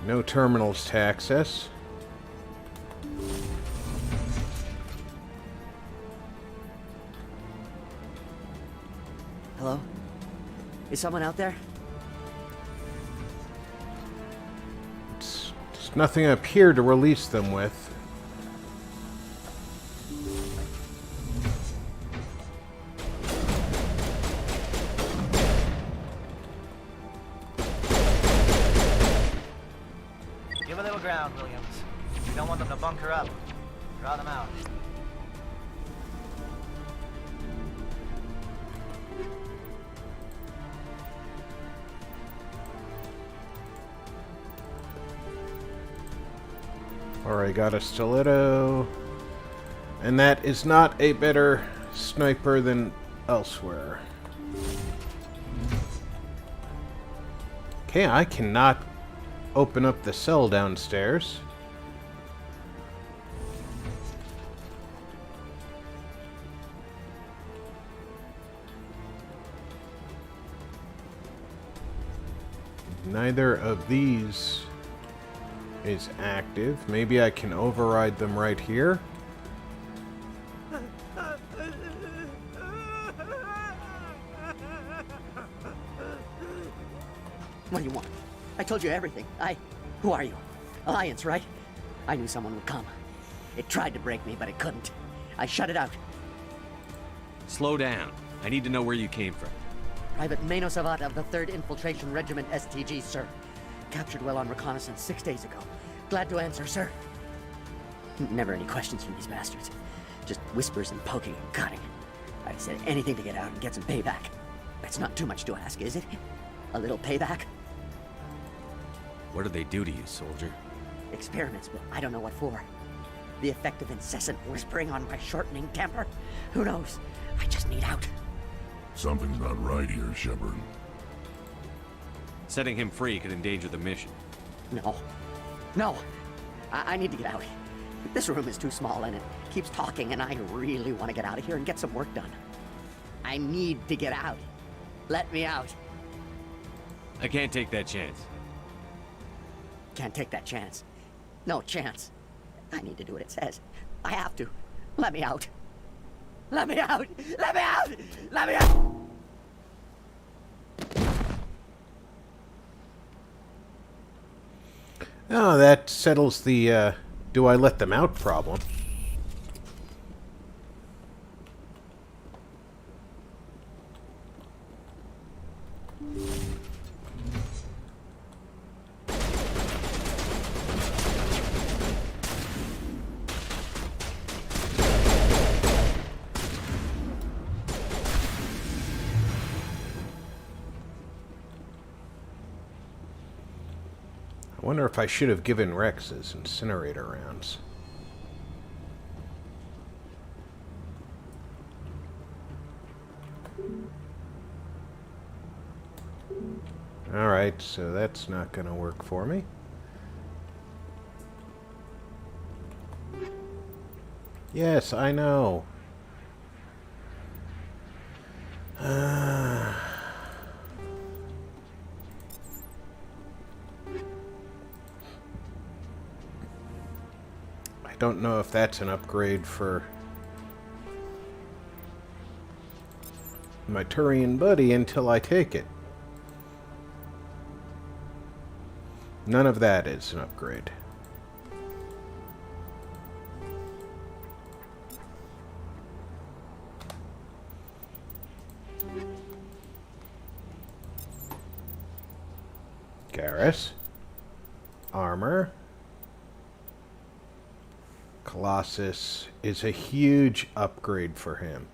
No terminals to access. Hello? Is someone out there? There's nothing up here to release them with. Give a little ground, Williams. We don't want them to bunker up. Draw them out. Alright, got a stiletto. And that is not a better sniper than elsewhere. Okay, I cannot open up the cell downstairs. Neither of these is active. Maybe I can override them right here. What do you want? I told you everything. Who are you? Alliance, right? I knew someone would come. It tried to break me, but it couldn't. I shut it out. Slow down. I need to know where you came from. Private Mano Savat of the 3rd Infiltration Regiment STG, sir. Captured well on reconnaissance 6 days ago. Glad to answer, sir. Never any questions from these bastards. Just whispers and poking and cutting. I'd said anything to get out and get some payback. That's not too much to ask, is it? A little payback? What did they do to you, soldier? Experiments, but I don't know what for. The effect of incessant whispering on my shortening temper? Who knows? I just need out. Something's not right here, Shepard. Setting him free could endanger the mission. No. No! I need to get out. This room is too small and it keeps talking and I really want to get out of here and get some work done. I need to get out. Let me out. I can't take that chance. Can't take that chance. No chance. I need to do what it says. I have to. Let me out. Let me out! Let me out! Let me out! Oh, that settles the, do I let them out problem. I wonder if I should have given Rex his incinerator rounds. Alright, so that's not going to work for me. Yes, I know. I don't know if that's an upgrade for my Turian buddy until I take it. None of that is an upgrade. Garrus. Armor. Colossus is a huge upgrade for him.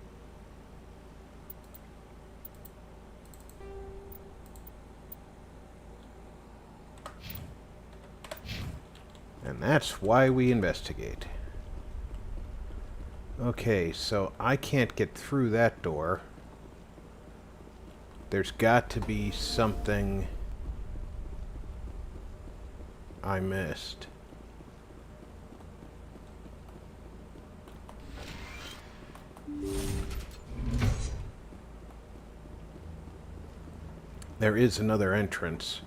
And that's why we investigate. Okay, so I can't get through that door. There's got to be something I missed. There is another entrance.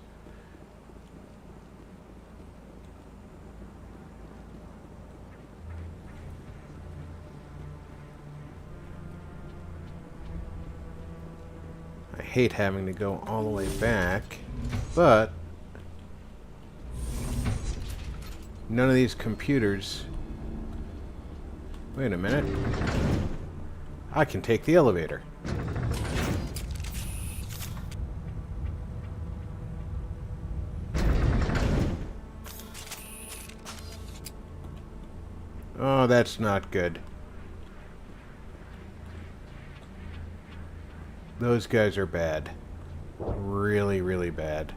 I hate having to go all the way back, but none of these computers... Wait a minute. I can take the elevator. Oh, that's not good. Those guys are bad. Really, really bad.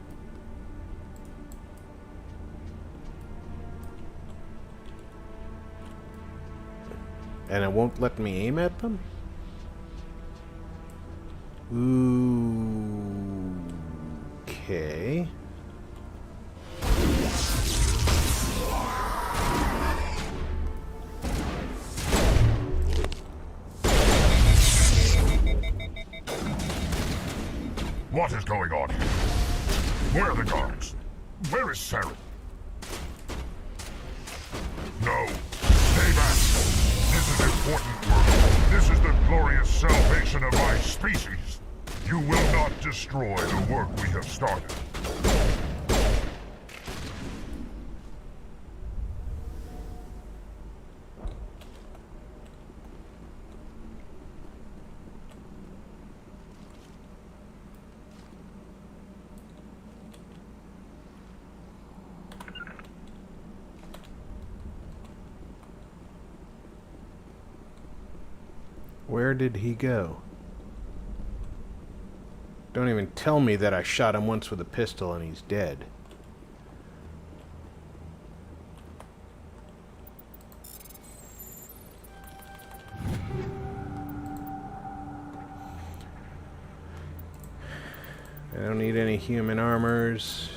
And it won't let me aim at them? Ooh. Okay. What is going on here? Where are the guards? Where is Saren? No. Stay back. This is important work. This is the glorious salvation of my species. You will not destroy the work we have started. Where did he go? Don't even tell me that I shot him once with a pistol and he's dead. I don't need any human armors.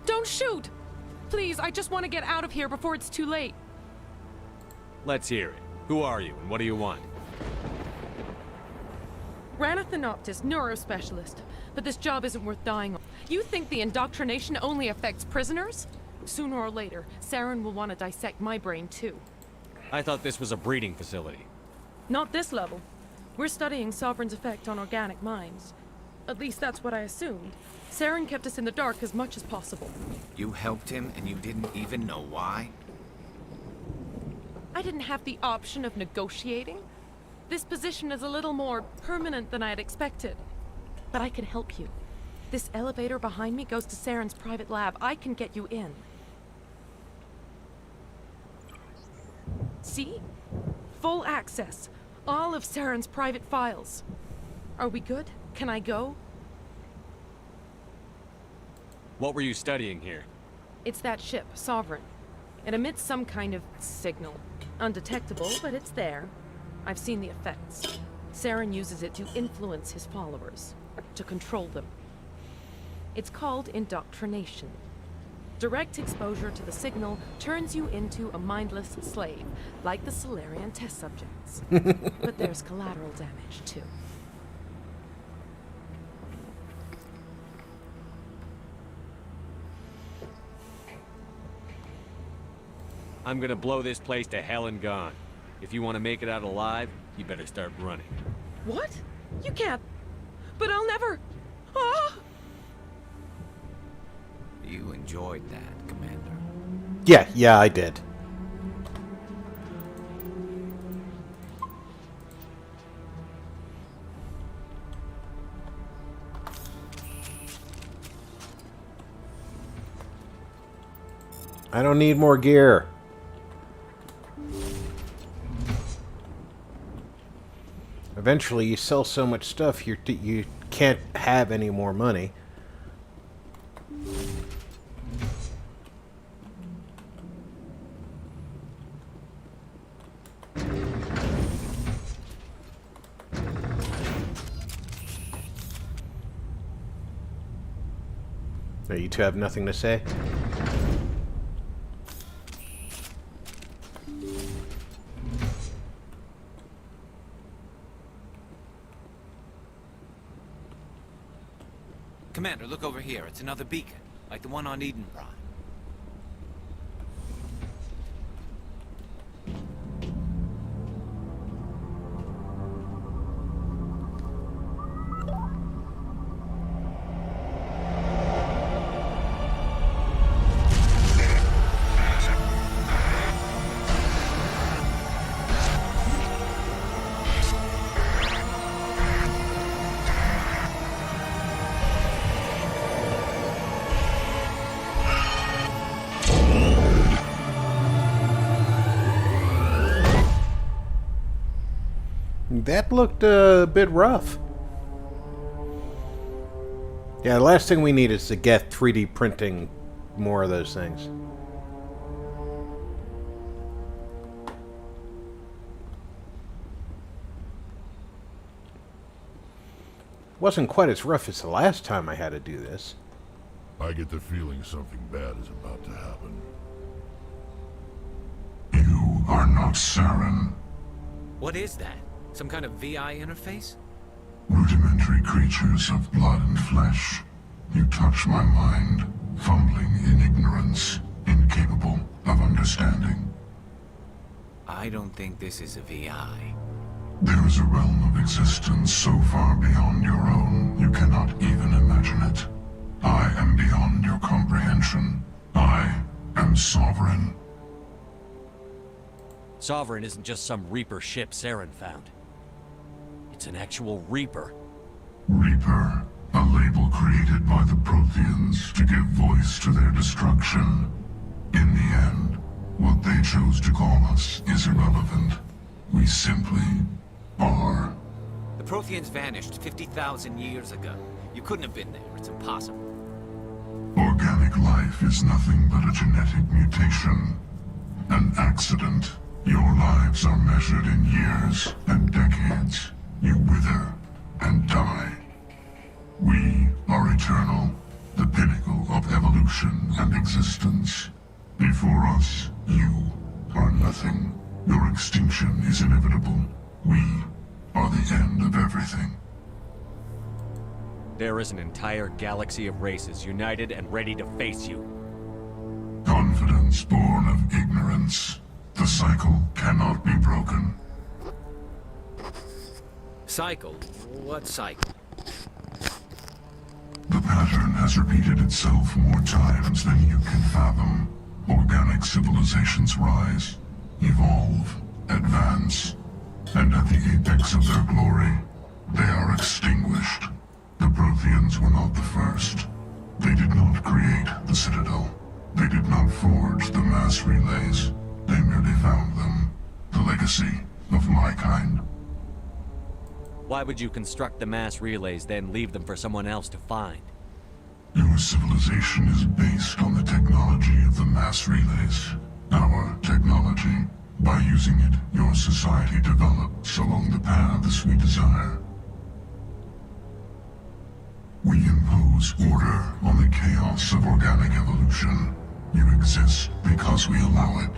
Don't shoot! Please, I just want to get out of here before it's too late. Let's hear it. Who are you and what do you want? Ranathanoptis, neurospecialist. But this job isn't worth dying on. You think the indoctrination only affects prisoners? Sooner or later, Saren will want to dissect my brain too. I thought this was a breeding facility. Not this level. We're studying Sovereign's effect on organic minds. At least that's what I assumed. Saren kept us in the dark as much as possible. You helped him and you didn't even know why? I didn't have the option of negotiating. This position is a little more permanent than I had expected. But I can help you. This elevator behind me goes to Saren's private lab. I can get you in. See? Full access. All of Saren's private files. Are we good? Can I go? What were you studying here? It's that ship, Sovereign. It emits some kind of signal. Undetectable, but it's there. I've seen the effects. Saren uses it to influence his followers, to control them. It's called indoctrination. Direct exposure to the signal turns you into a mindless slave, like the Solarian test subjects. But there's collateral damage, too. I'm gonna blow this place to hell and gone. If you want to make it out alive, you better start running. What? You can't. But I'll never. Ah! You enjoyed that, Commander. Yeah, I did. I don't need more gear. Eventually, you sell so much stuff, you can't have any more money. So you two have nothing to say? Commander, look over here. It's another beacon, like the one on Eden Prime. That looked a bit rough. Yeah, the last thing we need is to get 3D printing more of those things. Wasn't quite as rough as the last time I had to do this. I get the feeling something bad is about to happen. You are not Saren. What is that? Some kind of VI interface? Rudimentary creatures of blood and flesh. You touch my mind, fumbling in ignorance, incapable of understanding. I don't think this is a VI. There is a realm of existence so far beyond your own, you cannot even imagine it. I am beyond your comprehension. I am Sovereign. Sovereign isn't just some Reaper ship Saren found. It's an actual Reaper. Reaper, a label created by the Protheans to give voice to their destruction. In the end, what they chose to call us is irrelevant. We simply are. The Protheans vanished 50,000 years ago. You couldn't have been there. It's impossible. Organic life is nothing but a genetic mutation. An accident. Your lives are measured in years and decades. You wither and die. We are eternal, the pinnacle of evolution and existence. Before us, you are nothing. Your extinction is inevitable. We are the end of everything. There is an entire galaxy of races united and ready to face you. Confidence born of ignorance. The cycle cannot be broken. Cycle? What cycle? The pattern has repeated itself more times than you can fathom. Organic civilizations rise, evolve, advance, and at the apex of their glory, they are extinguished. The Protheans were not the first. They did not create the Citadel. They did not forge the mass relays. They merely found them. The legacy of my kind. Why would you construct the mass relays, then leave them for someone else to find? Your civilization is based on the technology of the mass relays. Our technology. By using it, your society develops along the paths we desire. We impose order on the chaos of organic evolution. You exist because we allow it,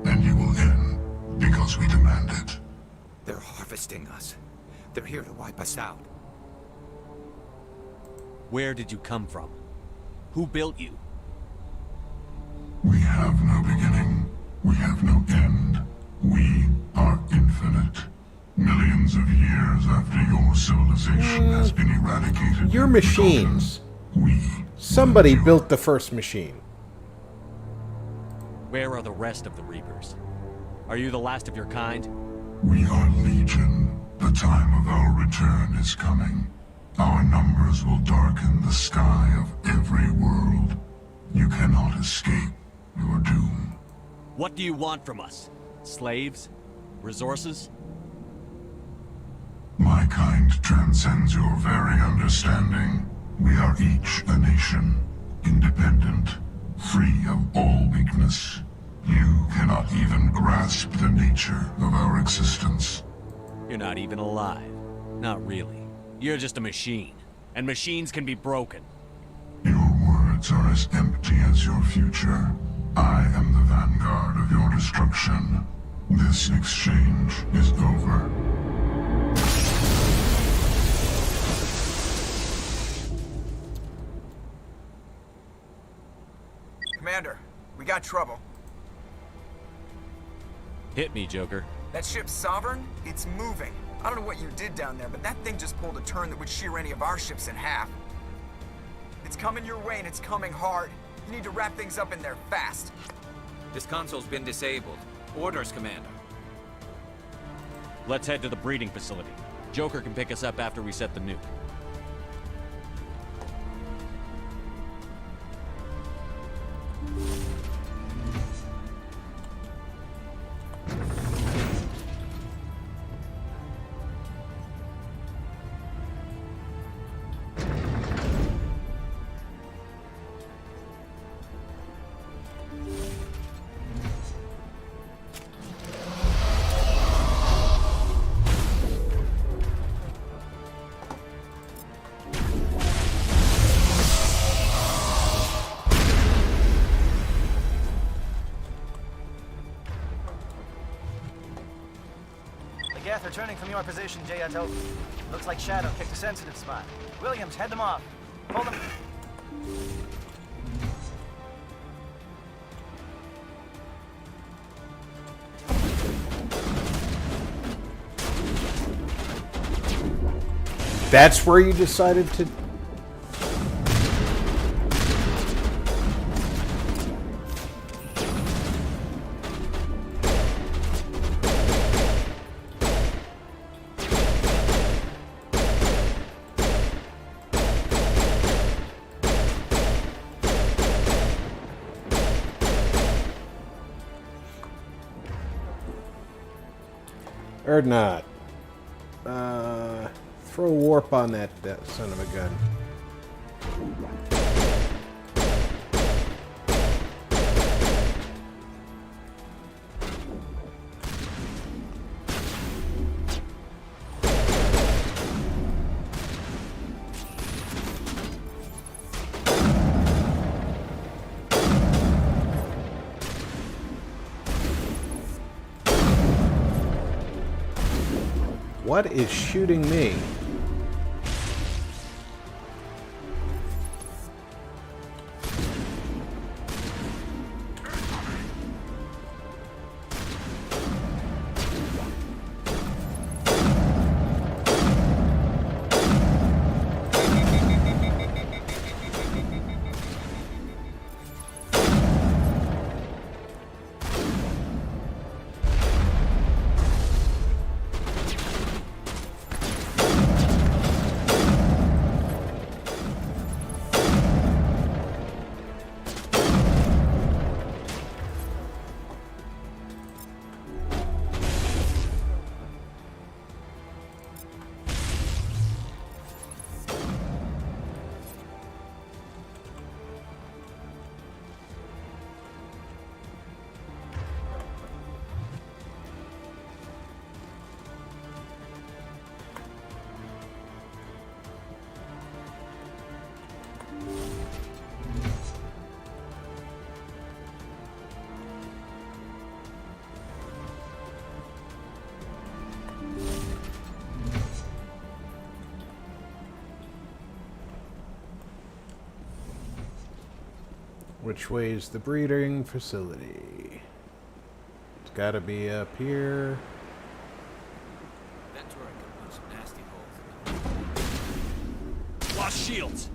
and you will end because we demand it. They're harvesting us. They're here to wipe us out. Where did you come from? Who built you? We have no beginning. We have no end. We are infinite. Millions of years after your civilization has been eradicated. You're machines. We Somebody built the first machine. Where are the rest of the Reapers? Are you the last of your kind? We are Legion. The time of our return is coming. Our numbers will darken the sky of every world. You cannot escape your doom. What do you want from us? Slaves? Resources? My kind transcends your very understanding. We are each a nation, independent, free of all weakness. You cannot even grasp the nature of our existence. You're not even alive. Not really. You're just a machine. And machines can be broken. Your words are as empty as your future. I am the vanguard of your destruction. This exchange is over. Commander, we got trouble. Hit me, Joker. That ship's Sovereign? It's moving. I don't know what you did down there, but that thing just pulled a turn that would shear any of our ships in half. It's coming your way and it's coming hard. You need to wrap things up in there fast. This console's been disabled. Orders, Commander. Let's head to the breeding facility. Joker can pick us up after we set the nuke. Geth returning from your position, Jayato. Looks like Shadow picked a sensitive spot. Williams, head them off. Pull them. That's where you decided to... Or not. Throw warp on that son of a gun. What is shooting me? Which way is the breeding facility? It's gotta be up here. That turret could punch some nasty holes. Lost shields!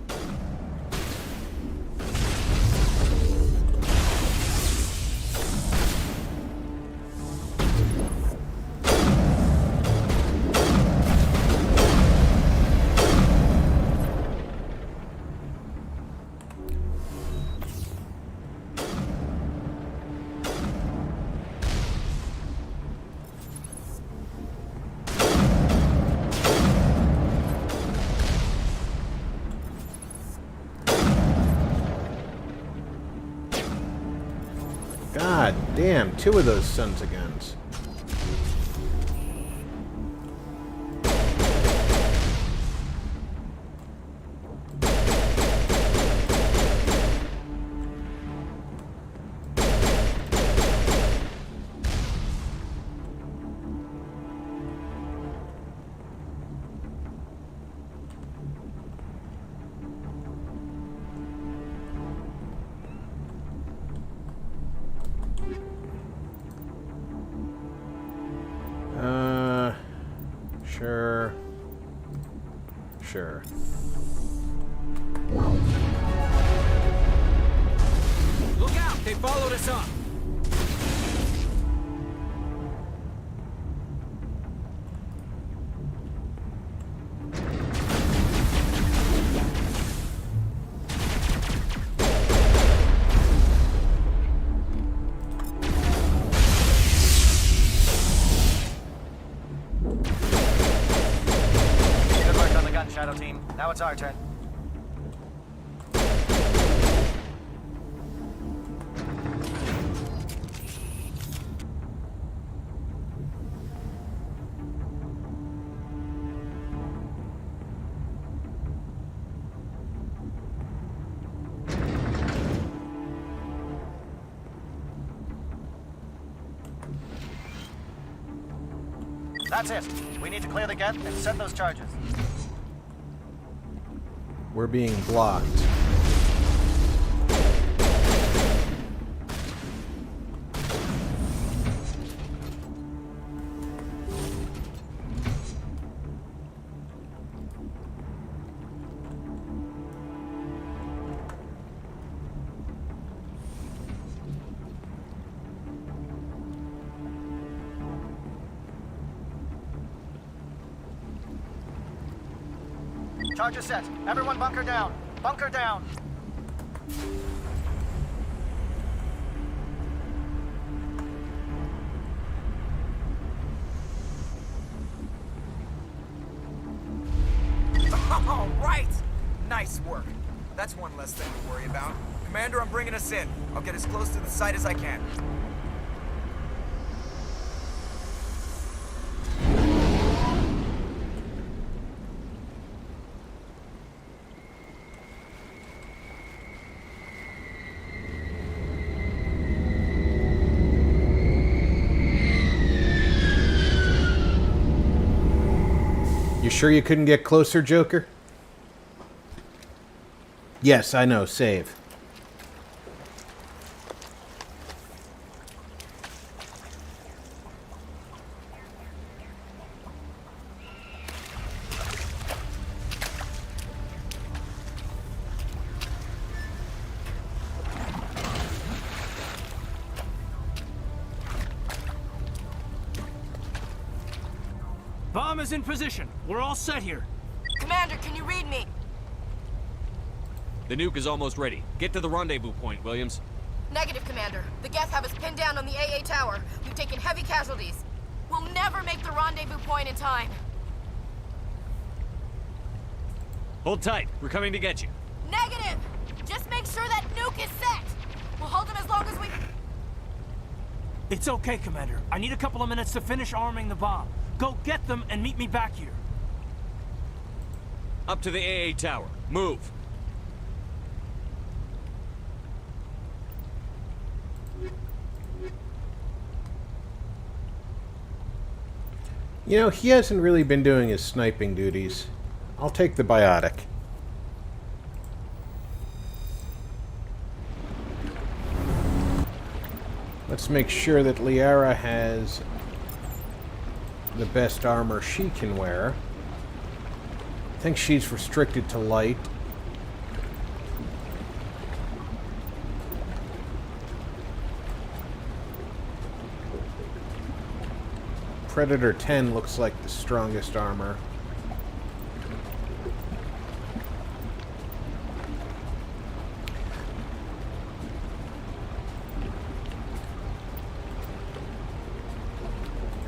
God damn, 2 of those sons of guns. Sure. Sure. Look out! They followed us up! Good work on the gun, Shadow Team. Now it's our turn. That's it. We need to clear the gate and set those charges. We're being blocked. Charges set. Everyone bunker down. Bunker down. All right! Nice work. That's one less thing to worry about. Commander, I'm bringing us in. I'll get as close to the site as I can. You sure you couldn't get closer, Joker? Yes, I know. Save. Bomb is in position. We're all set here. Commander, can you read me? The nuke is almost ready. Get to the rendezvous point, Williams. Negative, Commander. The Geth have us pinned down on the AA tower. We've taken heavy casualties. We'll never make the rendezvous point in time. Hold tight. We're coming to get you. Negative! Just make sure that nuke is set! We'll hold them as long as we... It's okay, Commander. I need a couple of minutes to finish arming the bomb. Go get them and meet me back here. Up to the AA tower. Move. You know, he hasn't really been doing his sniping duties. I'll take the biotic. Let's make sure that Liara has the best armor she can wear. I think she's restricted to light. Predator 10 looks like the strongest armor.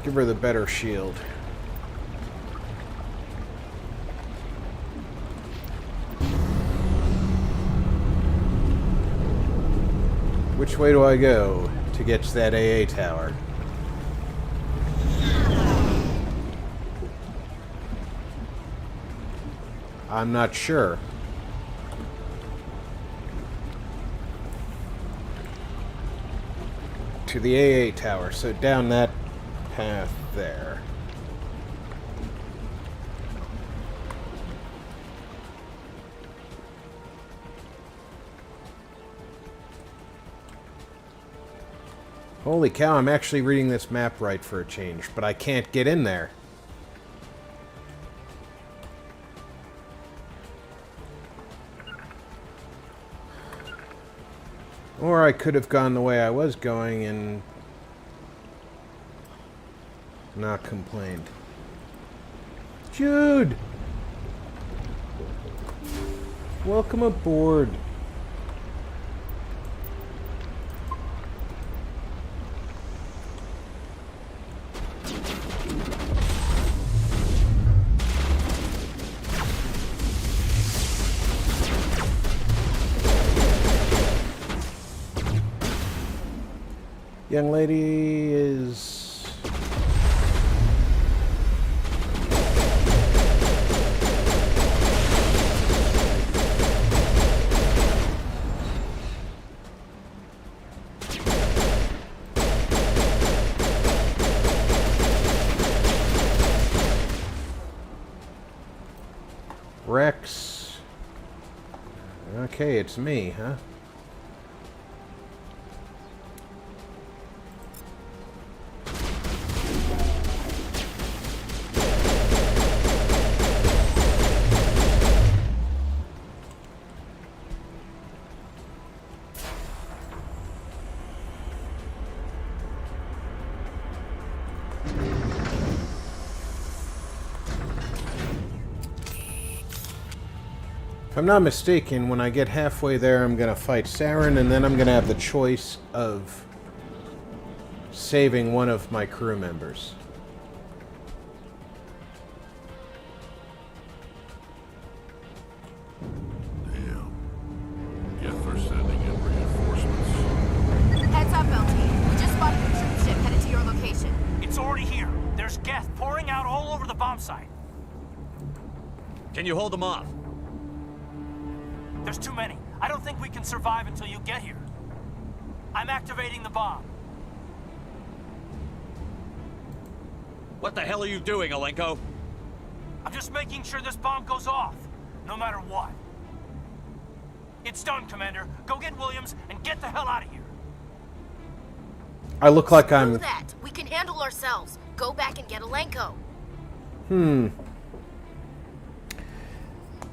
Give her the better shield. Which way do I go? to get to that AA tower. I'm not sure. To the AA tower, so down that path there. Holy cow, I'm actually reading this map right for a change, but I can't get in there. Or I could have gone the way I was going and not complained. Jude! Welcome aboard. Young lady is... Rex. Okay, it's me, huh? If I'm not mistaken, when I get halfway there, I'm going to fight Saren, and then I'm going to have the choice of saving one of my crew members. Damn. Guess they're sending in reinforcements. Heads up, LT. We just spotted a troop ship headed to your location. It's already here. There's gas pouring out all over the bomb site. Can you hold them off? There's too many. I don't think we can survive until you get here. I'm activating the bomb. What the hell are you doing, Alenko? I'm just making sure this bomb goes off, no matter what. It's done, Commander. Go get Williams and get the hell out of here. I look like I'm... Do that. We can handle ourselves. Go back and get Alenko.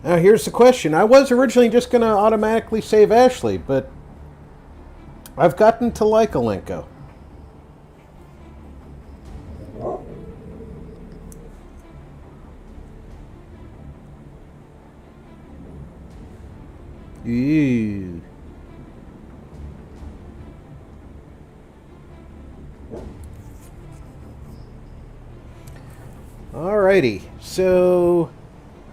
Now here's the question. I was originally just going to automatically save Ashley, but I've gotten to like Alenko. Ew. Alrighty, so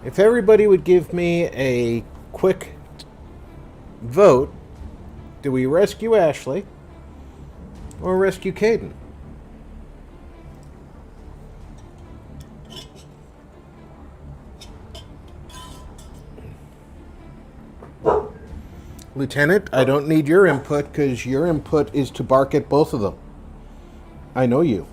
if everybody would give me a quick vote, do we rescue Ashley or rescue Caden? Lieutenant, I don't need your input because your input is to bark at both of them. I know you.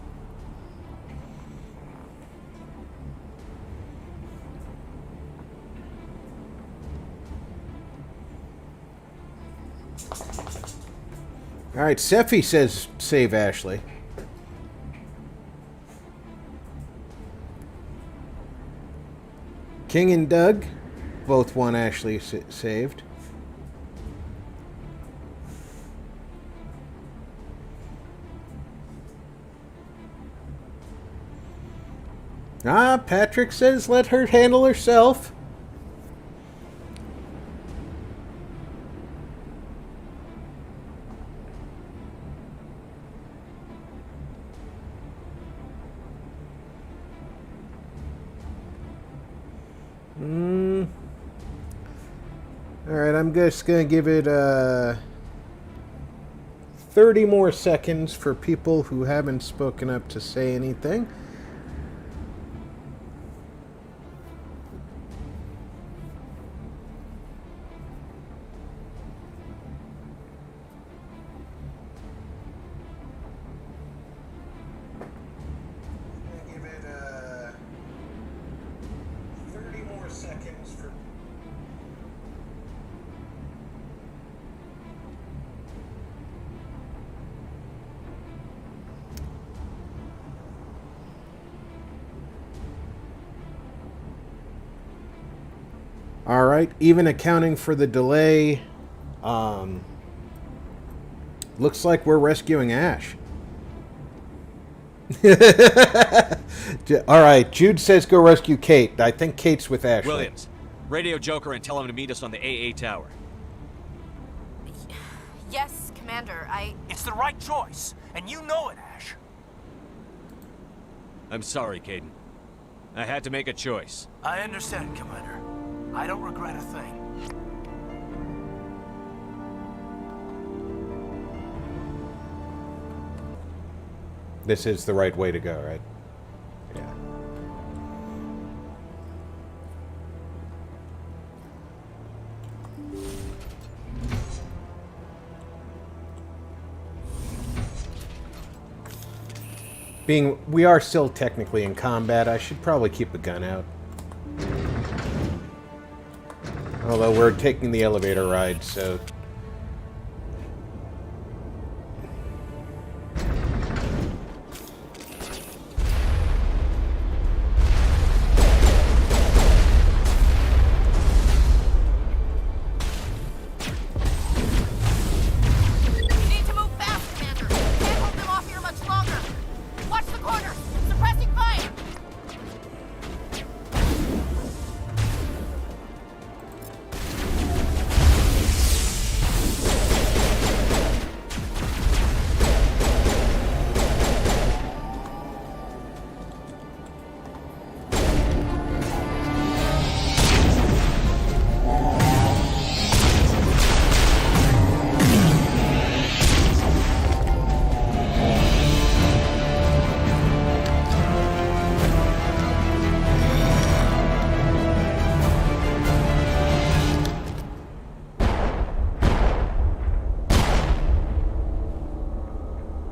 All right, Sephi says save Ashley. King and Doug both want Ashley saved. Patrick says let her handle herself. Alright, I'm just going to give it a 30 more seconds for people who haven't spoken up to say anything. Give it 30 more seconds for... All right, even accounting for the delay, looks like we're rescuing Ash. All right, Jude says go rescue Kate. I think Kate's with Ashley. Williams, radio Joker and tell him to meet us on the AA tower. Yes, Commander, It's the right choice, and you know it, Ash. I'm sorry, Caden. I had to make a choice. I understand, Commander. I don't regret a thing. This is the right way to go, right? Yeah. We are still technically in combat, I should probably keep the gun out. Although we're taking the elevator ride, so...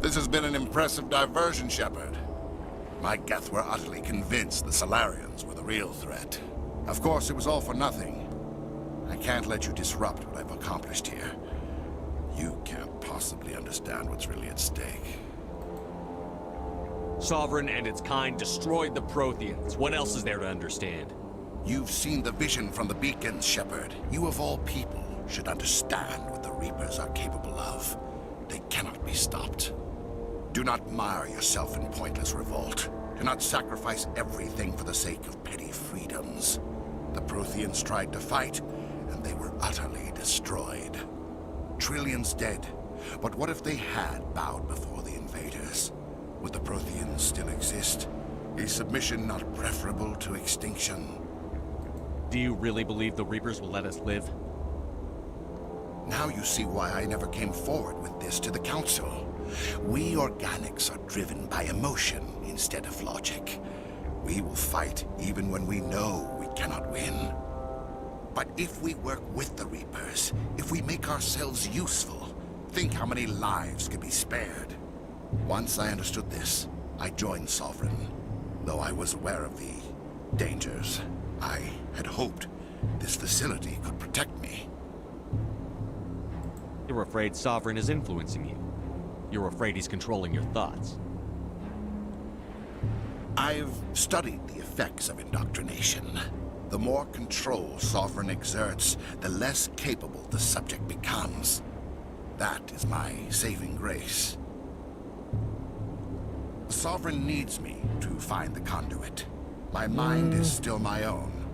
This has been an impressive diversion, Shepard. My Geth were utterly convinced the Solarians were the real threat. Of course, it was all for nothing. I can't let you disrupt what I've accomplished here. You can't possibly understand what's really at stake. Sovereign and its kind destroyed the Protheans. What else is there to understand? You've seen the vision from the beacons, Shepard. You of all people should understand what the Reapers are capable of. They cannot be stopped. Do not mire yourself in pointless revolt. Do not sacrifice everything for the sake of petty freedoms. The Protheans tried to fight, and they were utterly destroyed. Trillions dead, but what if they had bowed before the invaders? Would the Protheans still exist? Is submission not preferable to extinction? Do you really believe the Reapers will let us live? Now you see why I never came forward with this to the Council. We organics are driven by emotion instead of logic. We will fight even when we know we cannot win. But if we work with the Reapers, if we make ourselves useful, think how many lives could be spared. Once I understood this, I joined Sovereign. Though I was aware of the dangers, I had hoped this facility could protect me. You're afraid Sovereign is influencing you. You're afraid he's controlling your thoughts. I've studied the effects of indoctrination. The more control Sovereign exerts, the less capable the subject becomes. That is my saving grace. Sovereign needs me to find the conduit. My mind is still my own,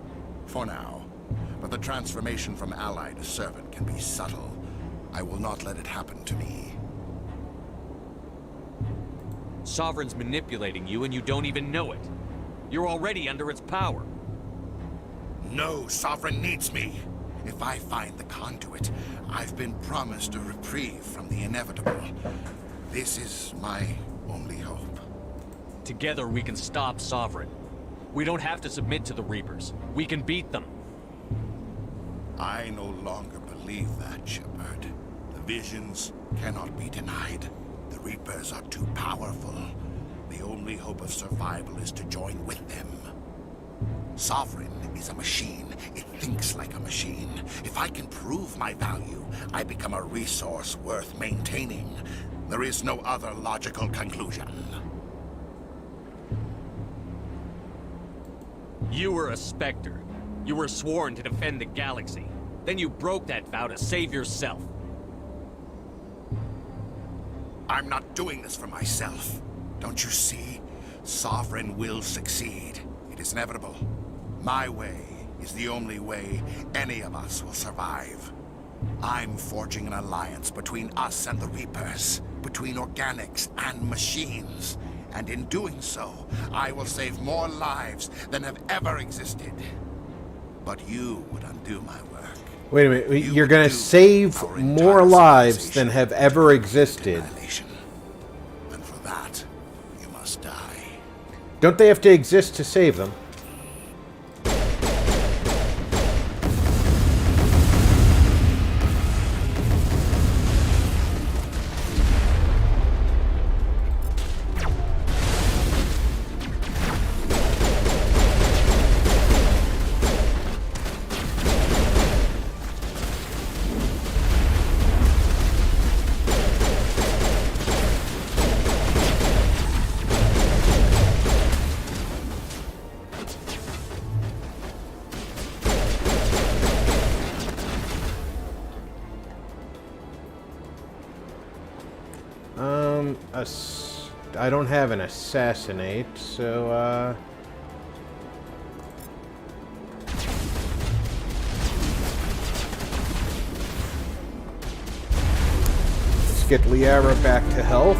for now. But the transformation from ally to servant can be subtle. I will not let it happen to me. Sovereign's manipulating you and you don't even know it. You're already under its power. No, Sovereign needs me. If I find the conduit, I've been promised a reprieve from the inevitable. This is my only hope. Together we can stop Sovereign. We don't have to submit to the Reapers. We can beat them. I no longer believe that, Shepard. The visions cannot be denied. The Reapers are too powerful. The only hope of survival is to join with them. Sovereign is a machine. It thinks like a machine. If I can prove my value, I become a resource worth maintaining. There is no other logical conclusion. You were a Spectre. You were sworn to defend the galaxy. Then you broke that vow to save yourself. I'm not doing this for myself. Don't you see? Sovereign will succeed. It is inevitable. My way is the only way any of us will survive. I'm forging an alliance between us and the Reapers, between organics and machines. And in doing so, I will save more lives than have ever existed. But you would undo my work. Wait a minute, you're gonna save more lives than have ever existed. And for that, you must die. Don't they have to exist to save them? I don't have an assassinate, so, let's get Liara back to health.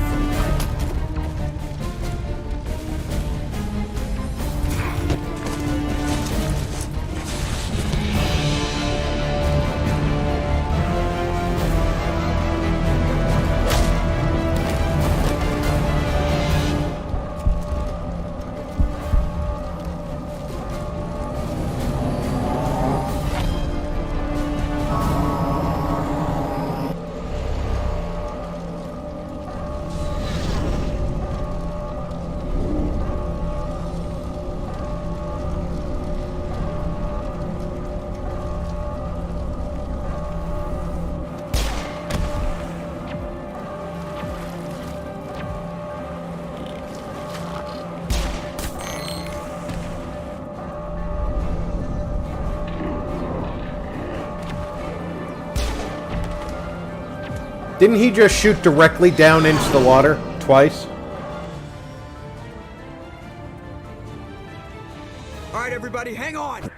Didn't he just shoot directly down into the water twice? All right, everybody, hang on.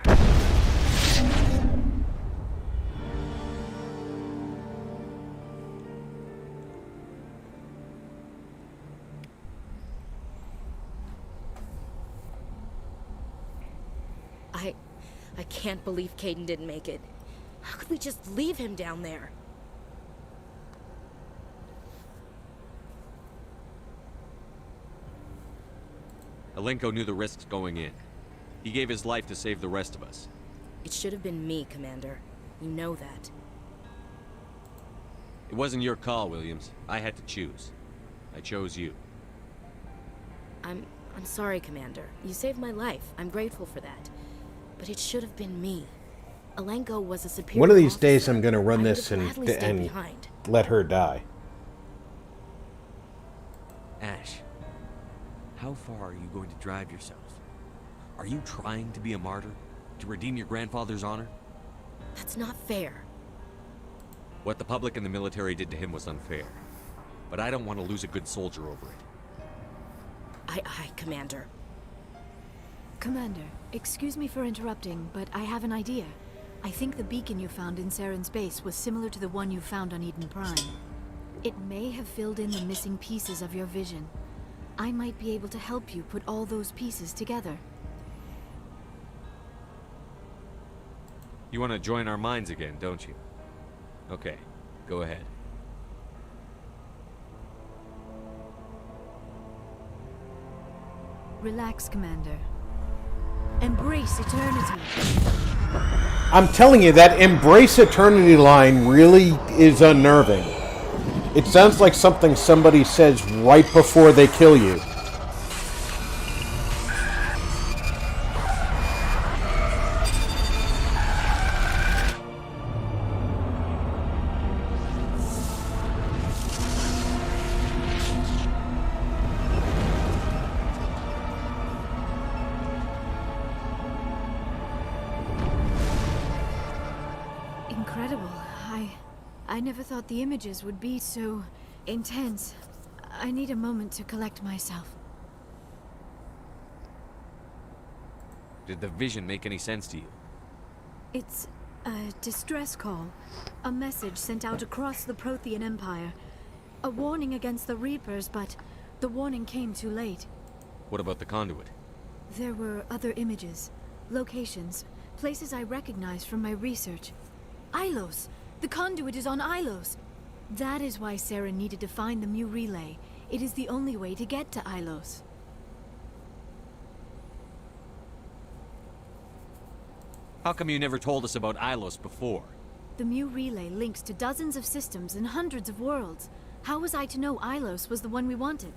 I can't believe Caden didn't make it. How could we just leave him down there? Alenko knew the risks going in. He gave his life to save the rest of us. It should have been me, Commander. You know that. It wasn't your call, Williams. I had to choose. I chose you. I'm sorry, Commander. You saved my life. I'm grateful for that. But it should have been me. Alenko was a superior One of these officer. days I'm gonna run I this would have gladly stayed and behind. let her die. Ash, how far are you going to drive yourself? Are you trying to be a martyr? To redeem your grandfather's honor? That's not fair. What the public and the military did to him was unfair. But I don't want to lose a good soldier over it. Aye, Commander. Commander, excuse me for interrupting, but I have an idea. I think the beacon you found in Saren's base was similar to the one you found on Eden Prime. It may have filled in the missing pieces of your vision. I might be able to help you put all those pieces together. You want to join our minds again, don't you? Okay, go ahead. Relax, Commander. Embrace eternity. I'm telling you, that embrace eternity line really is unnerving. It sounds like something somebody says right before they kill you. Incredible. I never thought the images would be so intense. I need a moment to collect myself. Did the vision make any sense to you? It's a distress call. A message sent out across the Prothean Empire. A warning against the Reapers, but the warning came too late. What about the conduit? There were other images, locations, places I recognized from my research. Ilos! The conduit is on Ilos! That is why Saren needed to find the Mu relay. It is the only way to get to Ilos. How come you never told us about Ilos before? The Mu relay links to dozens of systems and hundreds of worlds. How was I to know Ilos was the one we wanted?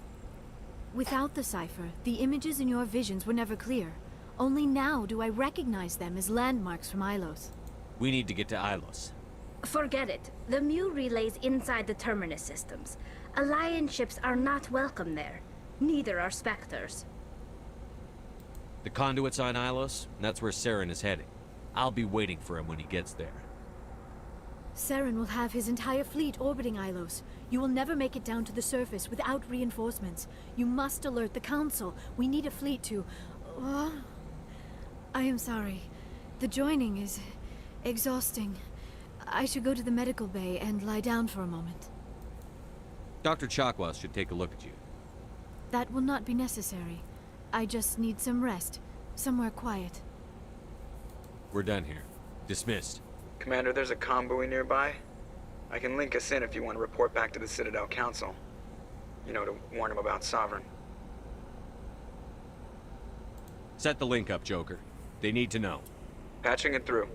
Without the cipher, the images in your visions were never clear. Only now do I recognize them as landmarks from Ilos. We need to get to Ilos. Forget it. The Mu relay's inside the Terminus systems. Alliance ships are not welcome there. Neither are Spectres. The conduit's on Ilos, and that's where Saren is heading. I'll be waiting for him when he gets there. Saren will have his entire fleet orbiting Ilos. You will never make it down to the surface without reinforcements. You must alert the Council. We need a fleet to... I am sorry. The joining is exhausting. I should go to the medical bay and lie down for a moment. Dr. Chakwas should take a look at you. That will not be necessary. I just need some rest. Somewhere quiet. We're done here. Dismissed. Commander, there's a convoy nearby. I can link us in if you want to report back to the Citadel Council. You know, to warn them about Sovereign. Set the link up, Joker. They need to know. Patching it through.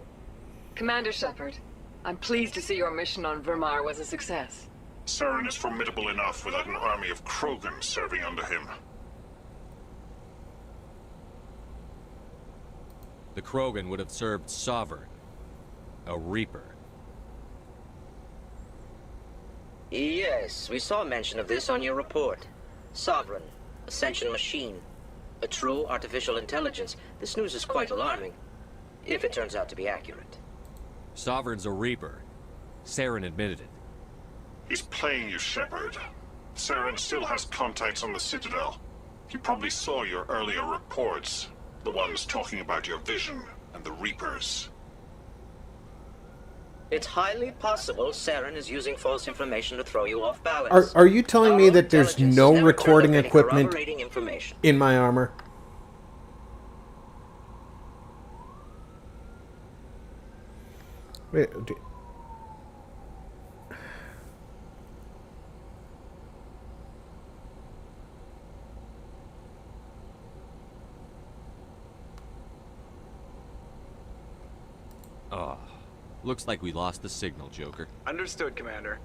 Commander Shepard, I'm pleased to see your mission on Vermire was a success. Saren is formidable enough without an army of Krogan serving under him. The Krogan would have served Sovereign. A Reaper. Yes, we saw mention of this on your report. Sovereign, Ascension machine. A true artificial intelligence. This news is quite alarming, if it turns out to be accurate. Sovereign's a Reaper. Saren admitted it. He's playing you, Shepard. Saren still has contacts on the Citadel. He probably saw your earlier reports. The ones talking about your vision and the Reapers. It's highly possible Saren is using false information to throw you off balance. Are you telling me that there's no recording equipment in my armor? Wait, Oh, looks like we lost the signal, Joker. Understood, Commander.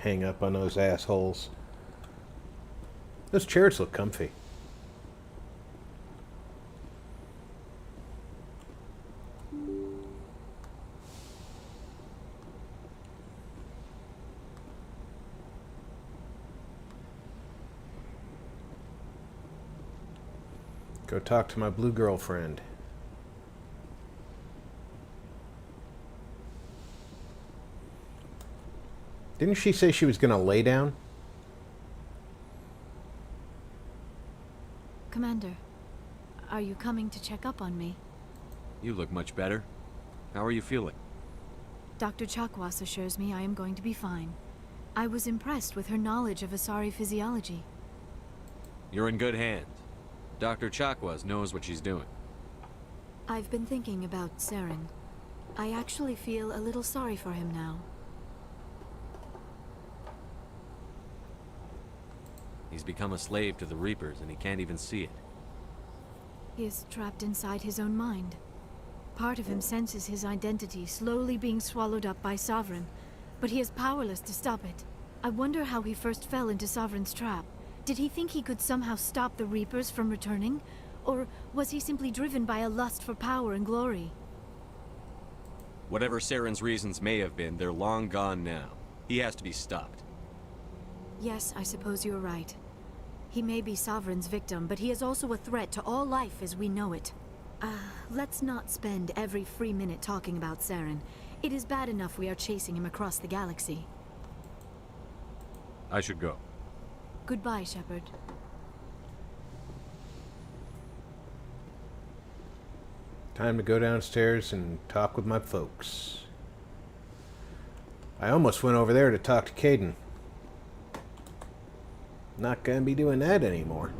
hang up on those assholes. Those chairs look comfy. Go talk to my blue girlfriend. Didn't she say she was going to lay down? Commander, are you coming to check up on me? You look much better. How are you feeling? Dr. Chakwas assures me I am going to be fine. I was impressed with her knowledge of Asari physiology. You're in good hands. Dr. Chakwas knows what she's doing. I've been thinking about Saren. I actually feel a little sorry for him now. He's become a slave to the Reapers, and he can't even see it. He is trapped inside his own mind. Part of him senses his identity slowly being swallowed up by Sovereign, but he is powerless to stop it. I wonder how he first fell into Sovereign's trap. Did he think he could somehow stop the Reapers from returning? Or was he simply driven by a lust for power and glory? Whatever Saren's reasons may have been, they're long gone now. He has to be stopped. Yes, I suppose you're right. He may be Sovereign's victim, but he is also a threat to all life as we know it. Let's not spend every free minute talking about Saren. It is bad enough we are chasing him across the galaxy. I should go. Goodbye, Shepard. Time to go downstairs and talk with my folks. I almost went over there to talk to Kaidan. Not gonna be doing that anymore.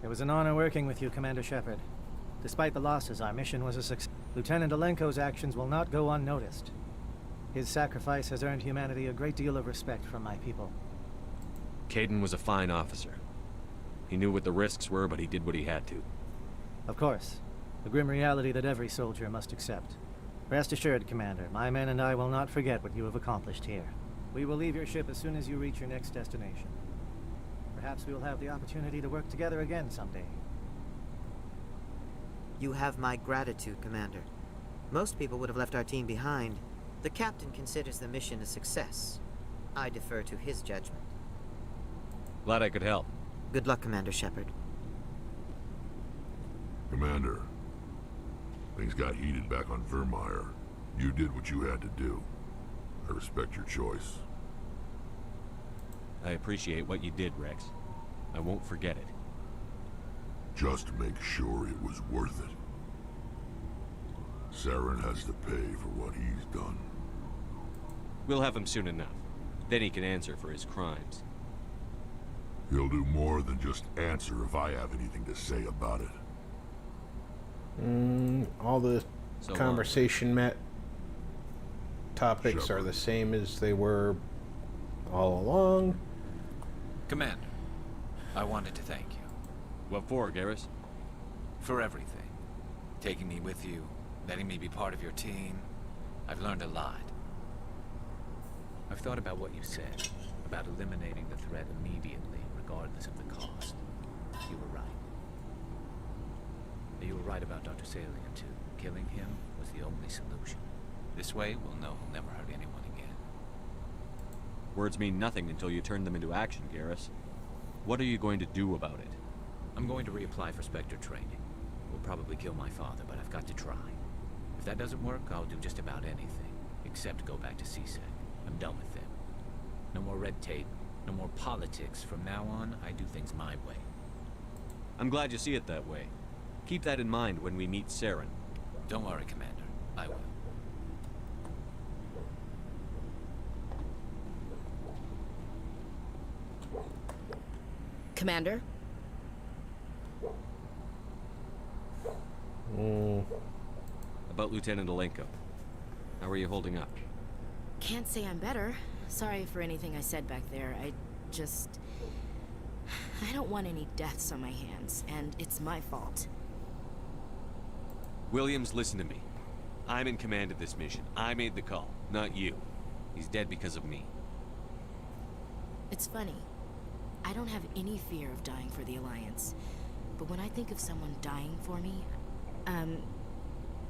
It was an honor working with you, Commander Shepard. Despite the losses, our mission was a success. Lieutenant Alenko's actions will not go unnoticed. His sacrifice has earned humanity a great deal of respect from my people. Kaidan was a fine officer. He knew what the risks were, but he did what he had to. Of course. The grim reality that every soldier must accept. Rest assured, Commander, my men and I will not forget what you have accomplished here. We will leave your ship as soon as you reach your next destination. Perhaps we will have the opportunity to work together again someday. You have my gratitude, Commander. Most people would have left our team behind. The captain considers the mission a success. I defer to his judgment. Glad I could help. Good luck, Commander Shepard. Commander, things got heated back on Vermire. You did what you had to do. I respect your choice. I appreciate what you did, Rex. I won't forget it. Just make sure it was worth it. Saren has to pay for what he's done. We'll have him soon enough. Then he can answer for his crimes. He'll do more than just answer if I have anything to say about it. All the So conversation topics Shepard. are the same as they were all along. Commander, I wanted to thank you. What for, Garrus? For everything. Taking me with you, letting me be part of your team. I've learned a lot. I've thought about what you said, about eliminating the threat immediately, regardless of the cost. You were right. You were right about Dr. Salian, too. Killing him was the only solution. This way, we'll know he'll never hurt anyone again. Words mean nothing until you turn them into action, Garrus. What are you going to do about it? I'm going to reapply for Spectre training. Will probably kill my father, but I've got to try. If that doesn't work, I'll do just about anything, except go back to CSEC. I'm done with them. No more red tape, no more politics. From now on, I do things my way. I'm glad you see it that way. Keep that in mind when we meet Saren. Don't worry, Commander. I will. Commander? About Lieutenant Alenko. How are you holding up? Can't say I'm better. Sorry for anything I said back there. I don't want any deaths on my hands, and it's my fault. Williams, listen to me. I'm in command of this mission. I made the call, not you. He's dead because of me. It's funny. I don't have any fear of dying for the Alliance. But when I think of someone dying for me,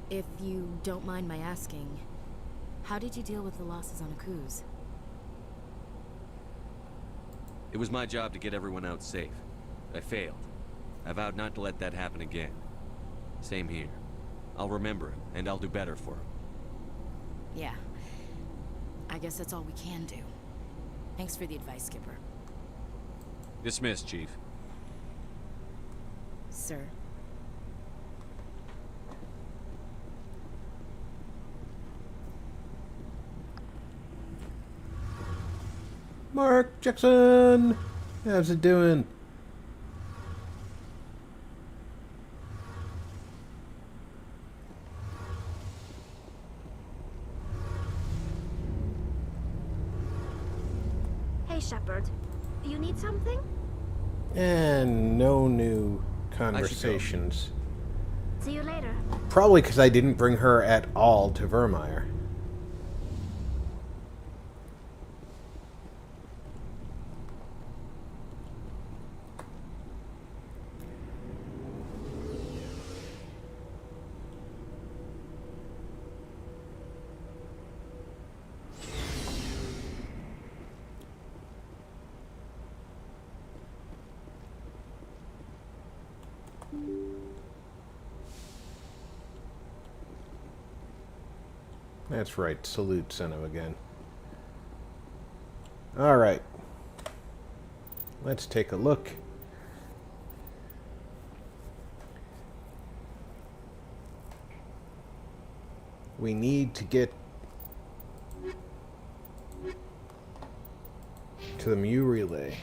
if you don't mind my asking, how did you deal with the losses on Akuz? It was my job to get everyone out safe. I failed. I vowed not to let that happen again. Same here. I'll remember him, and I'll do better for him. Yeah. I guess that's all we can do. Thanks for the advice, Skipper. Dismissed, Chief. Sir. Mark Jackson! How's it doing? Hey, Shepard. You need something? And no new conversations. See you later. Probably because I didn't bring her at all to Vermire. That's right, salute son of again. Alright. Let's take a look. We need to get to the Mu relay.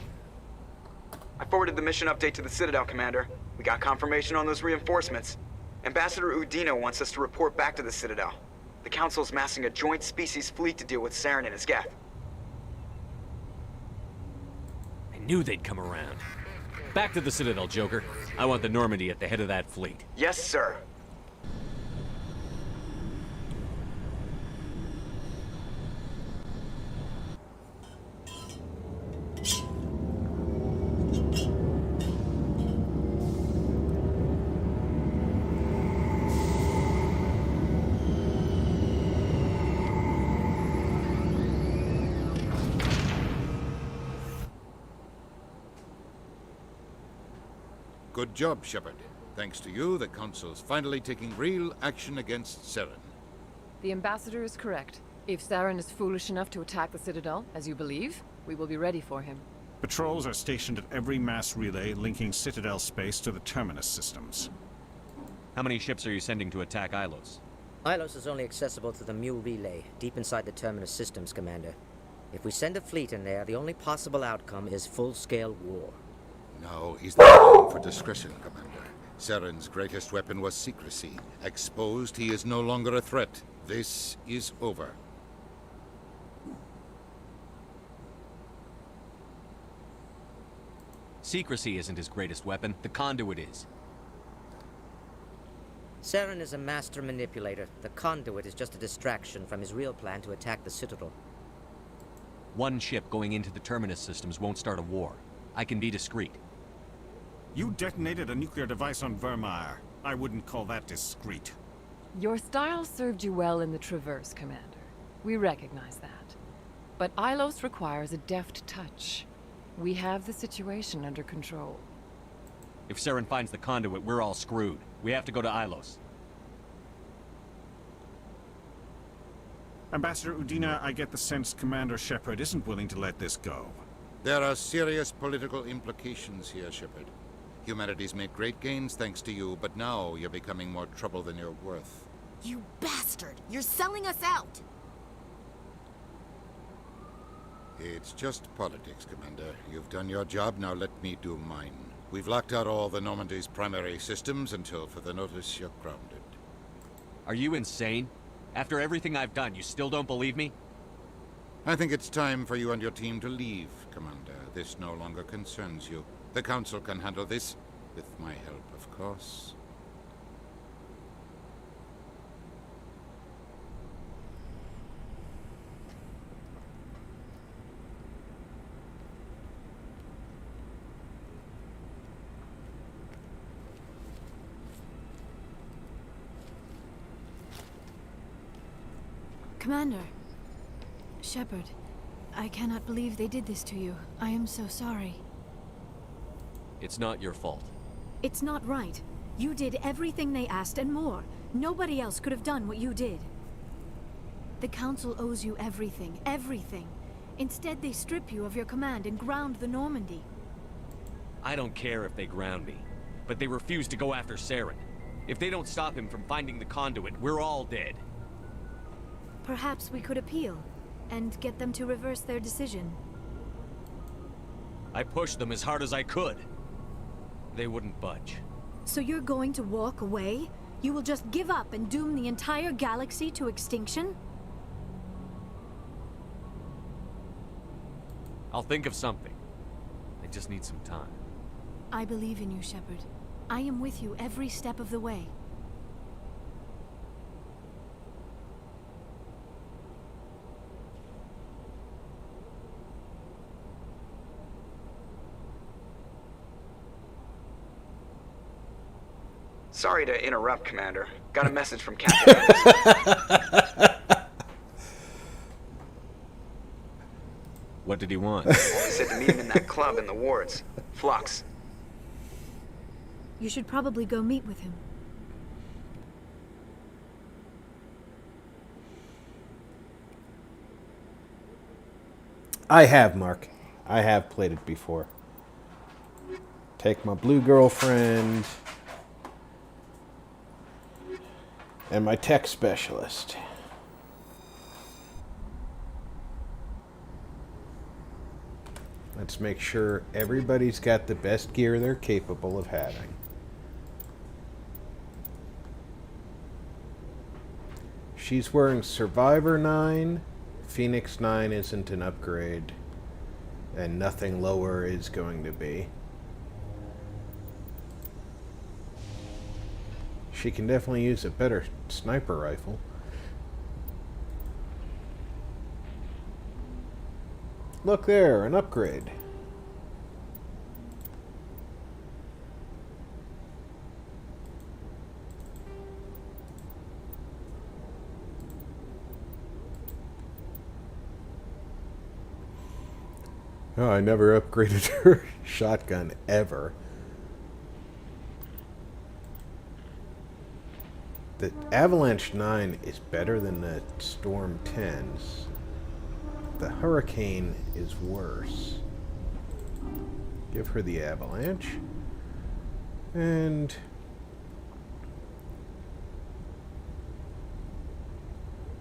I forwarded the mission update to the Citadel, Commander. We got confirmation on those reinforcements. Ambassador Udina wants us to report back to the Citadel. The Council's massing a joint species fleet to deal with Saren and his Geth. I knew they'd come around. Back to the Citadel, Joker. I want the Normandy at the head of that fleet. Yes, sir. Good job, Shepard. Thanks to you, the Council's finally taking real action against Saren. The Ambassador is correct. If Saren is foolish enough to attack the Citadel, as you believe, we will be ready for him. Patrols are stationed at every mass relay linking Citadel space to the Terminus systems. How many ships are you sending to attack Ilos? Ilos is only accessible to the Mu relay, deep inside the Terminus systems, Commander. If we send a fleet in there, the only possible outcome is full-scale war. Now is the time for discretion, Commander. Saren's greatest weapon was secrecy. Exposed, he is no longer a threat. This is over. Secrecy isn't his greatest weapon. The conduit is. Saren is a master manipulator. The conduit is just a distraction from his real plan to attack the Citadel. One ship going into the Terminus systems won't start a war. I can be discreet. You detonated a nuclear device on Vermire. I wouldn't call that discreet. Your style served you well in the Traverse, Commander. We recognize that. But Ilos requires a deft touch. We have the situation under control. If Saren finds the conduit, we're all screwed. We have to go to Ilos. Ambassador Udina, I get the sense Commander Shepard isn't willing to let this go. There are serious political implications here, Shepard. Humanity's made great gains thanks to you, but now you're becoming more trouble than you're worth. You bastard! You're selling us out! It's just politics, Commander. You've done your job, now let me do mine. We've locked out all the Normandy's primary systems until further notice you're grounded. Are you insane? After everything I've done, you still don't believe me? I think it's time for you and your team to leave, Commander. This no longer concerns you. The Council can handle this, with my help, of course. Commander. Shepard. I cannot believe they did this to you. I am so sorry. It's not your fault. It's not right. You did everything they asked and more. Nobody else could have done what you did. The Council owes you everything, everything. Instead, they strip you of your command and ground the Normandy. I don't care if they ground me, but they refuse to go after Saren. If they don't stop him from finding the conduit, we're all dead. Perhaps we could appeal, and get them to reverse their decision. I pushed them as hard as I could. They wouldn't budge. So you're going to walk away? You will just give up and doom the entire galaxy to extinction? I'll think of something. I just need some time. I believe in you, Shepard. I am with you every step of the way. Sorry to interrupt, Commander. Got a message from Captain Anderson. What did he want? He said to meet him in that club in the wards. Flux. You should probably go meet with him. I have, Mark. I have played it before. Take my blue girlfriend and my tech specialist. Let's make sure everybody's got the best gear they're capable of having. She's wearing Survivor 9. Phoenix 9 isn't an upgrade. And nothing lower is going to be. She can definitely use a better sniper rifle. Look there, an upgrade. Oh, I never upgraded her shotgun ever. The Avalanche 9 is better than the Storm 10s. The Hurricane is worse. Give her the Avalanche. And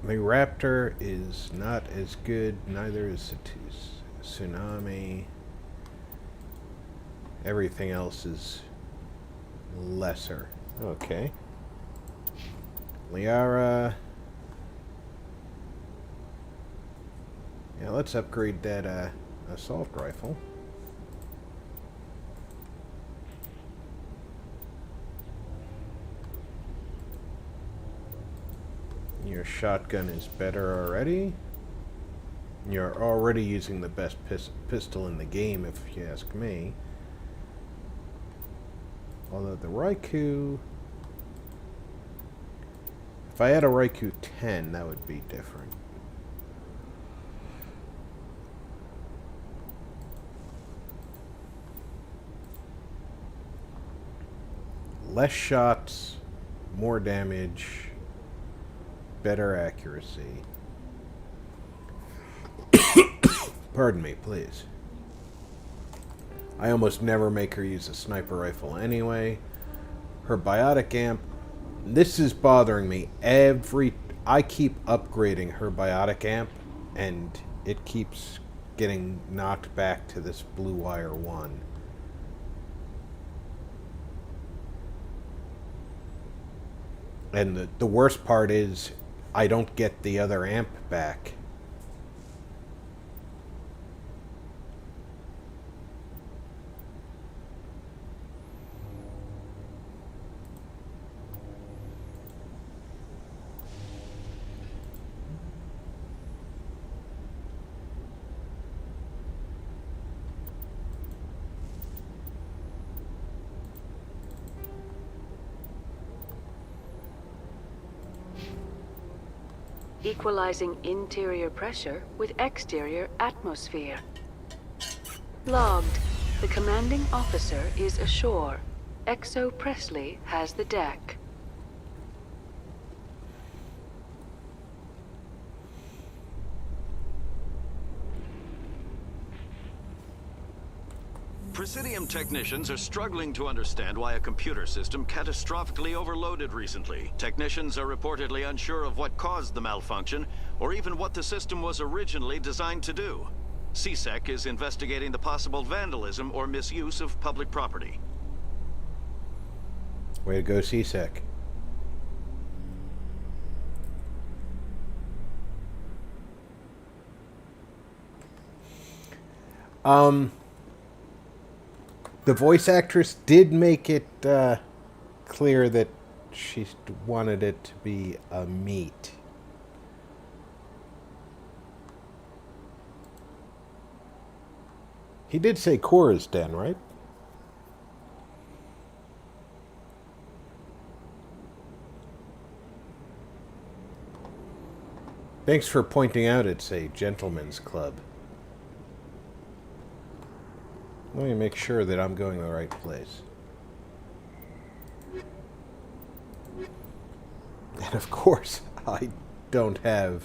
the Raptor is not as good, neither is the Tsunami. Everything else is lesser. Okay. Liara. Yeah, let's upgrade that assault rifle. Your shotgun is better already. You're already using the best pistol in the game, if you ask me. Although the Raikou... If I had a Raikou 10, that would be different. Less shots, more damage, better accuracy. Pardon me, please. I almost never make her use a sniper rifle anyway. Her biotic amp, this is bothering me. I keep upgrading her biotic amp, and it keeps getting knocked back to this Blue Wire 1. And the worst part is, I don't get the other amp back. Equalizing interior pressure with exterior atmosphere. Logged. The commanding officer is ashore. Exo Presley has the deck. Presidium technicians are struggling to understand why a computer system catastrophically overloaded recently. Technicians are reportedly unsure of what caused the malfunction, or even what the system was originally designed to do. CSEC is investigating the possible vandalism or misuse of public property. Way to go, CSEC. The voice actress did make it clear that she wanted it to be a meat. He did say Cora's Den, right? Thanks for pointing out it's a gentleman's club. Let me make sure that I'm going the right place. And of course, I don't have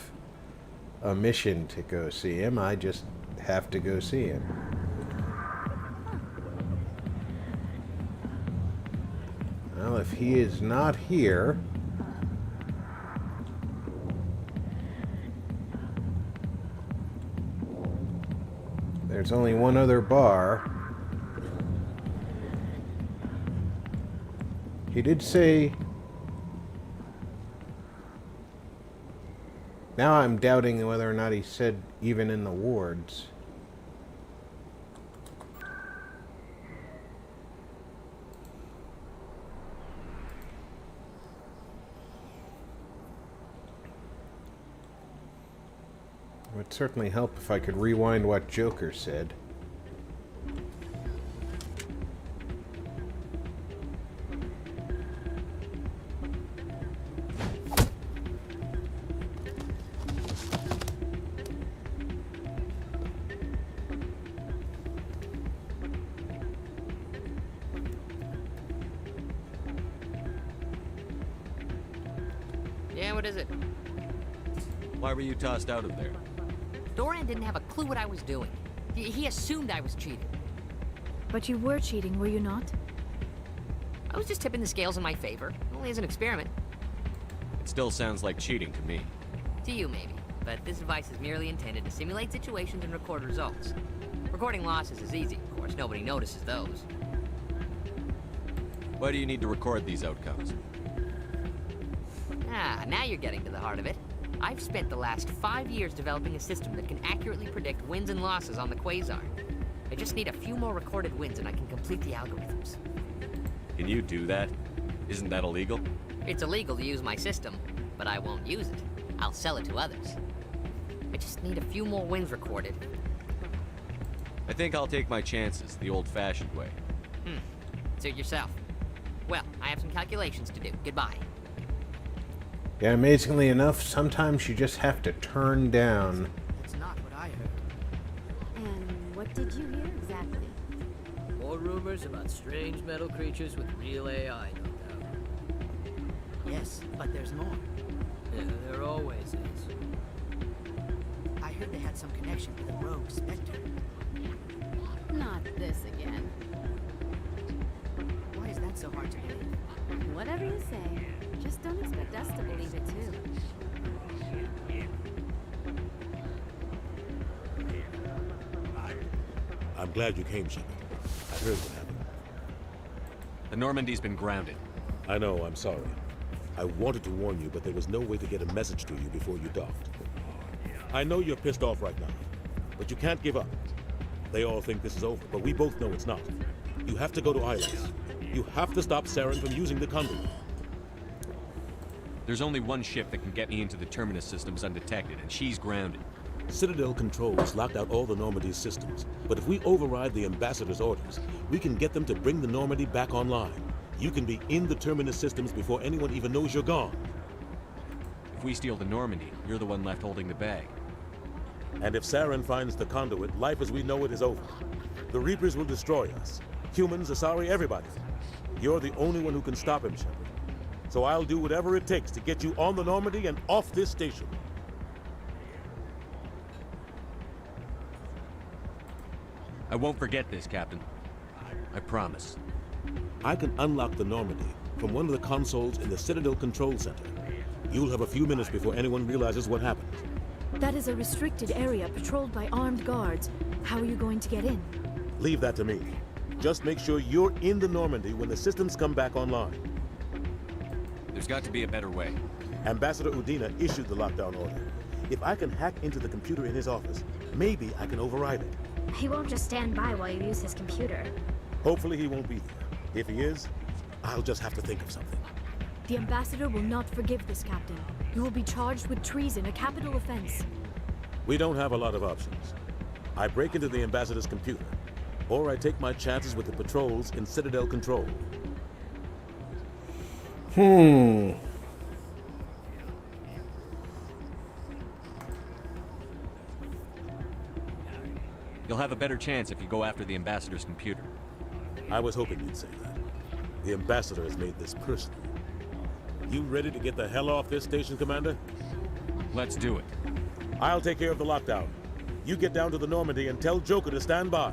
a mission to go see him. I just have to go see him. Well, if he is not here... There's only one other bar. He did say... Now I'm doubting whether or not he said even in the wards. It would certainly help if I could rewind what Joker said. Yeah, what is it? Why were you tossed out of there? Dorian didn't have a clue what I was doing. He assumed I was cheating. But you were cheating, were you not? I was just tipping the scales in my favor. Only as an experiment. It still sounds like cheating to me. To you, maybe. But this device is merely intended to simulate situations and record results. Recording losses is easy, of course. Nobody notices those. Why do you need to record these outcomes? Ah, now you're getting to the heart of it. I've spent the last 5 years developing a system that can accurately predict wins and losses on the Quasar. I just need a few more recorded wins and I can complete the algorithms. Can you do that? Isn't that illegal? It's illegal to use my system, but I won't use it. I'll sell it to others. I just need a few more wins recorded. I think I'll take my chances the old-fashioned way. Suit yourself. Well, I have some calculations to do. Goodbye. Yeah, amazingly enough, sometimes you just have to turn down. That's not what I heard. And what did you hear exactly? More rumors about strange metal creatures with real AI, no doubt. Yes, but there's more. Yeah, there always is. I heard they had some connection with a rogue Spectre. Not this again. Why is that so hard to believe? Whatever you say. Just don't expect us to believe it, too. I'm glad you came, Shepard. I heard what happened. The Normandy's been grounded. I know, I'm sorry. I wanted to warn you, but there was no way to get a message to you before you docked. I know you're pissed off right now, but you can't give up. They all think this is over, but we both know it's not. You have to go to Ilas. You have to stop Saren from using the conduit. There's only one ship that can get me into the Terminus systems undetected, and she's grounded. Citadel controls locked out all the Normandy's systems, but if we override the Ambassador's orders, we can get them to bring the Normandy back online. You can be in the Terminus systems before anyone even knows you're gone. If we steal the Normandy, you're the one left holding the bag. And if Saren finds the conduit, life as we know it is over. The Reapers will destroy us. Humans, Asari, everybody. You're the only one who can stop him, Shepard. So I'll do whatever it takes to get you on the Normandy and off this station. I won't forget this, Captain. I promise. I can unlock the Normandy from one of the consoles in the Citadel Control Center. You'll have a few minutes before anyone realizes what happened. That is a restricted area patrolled by armed guards. How are you going to get in? Leave that to me. Just make sure you're in the Normandy when the systems come back online. There's got to be a better way. Ambassador Udina issued the lockdown order. If I can hack into the computer in his office, maybe I can override it. He won't just stand by while you use his computer. Hopefully he won't be there. If he is, I'll just have to think of something. The ambassador will not forgive this, Captain. You will be charged with treason, a capital offense. We don't have a lot of options. I break into the ambassador's computer, or I take my chances with the patrols in Citadel control. You'll have a better chance if you go after the ambassador's computer. I was hoping you'd say that. The ambassador has made this personal. You ready to get the hell off this station, Commander? Let's do it. I'll take care of the lockdown. You get down to the Normandy and tell Joker to stand by.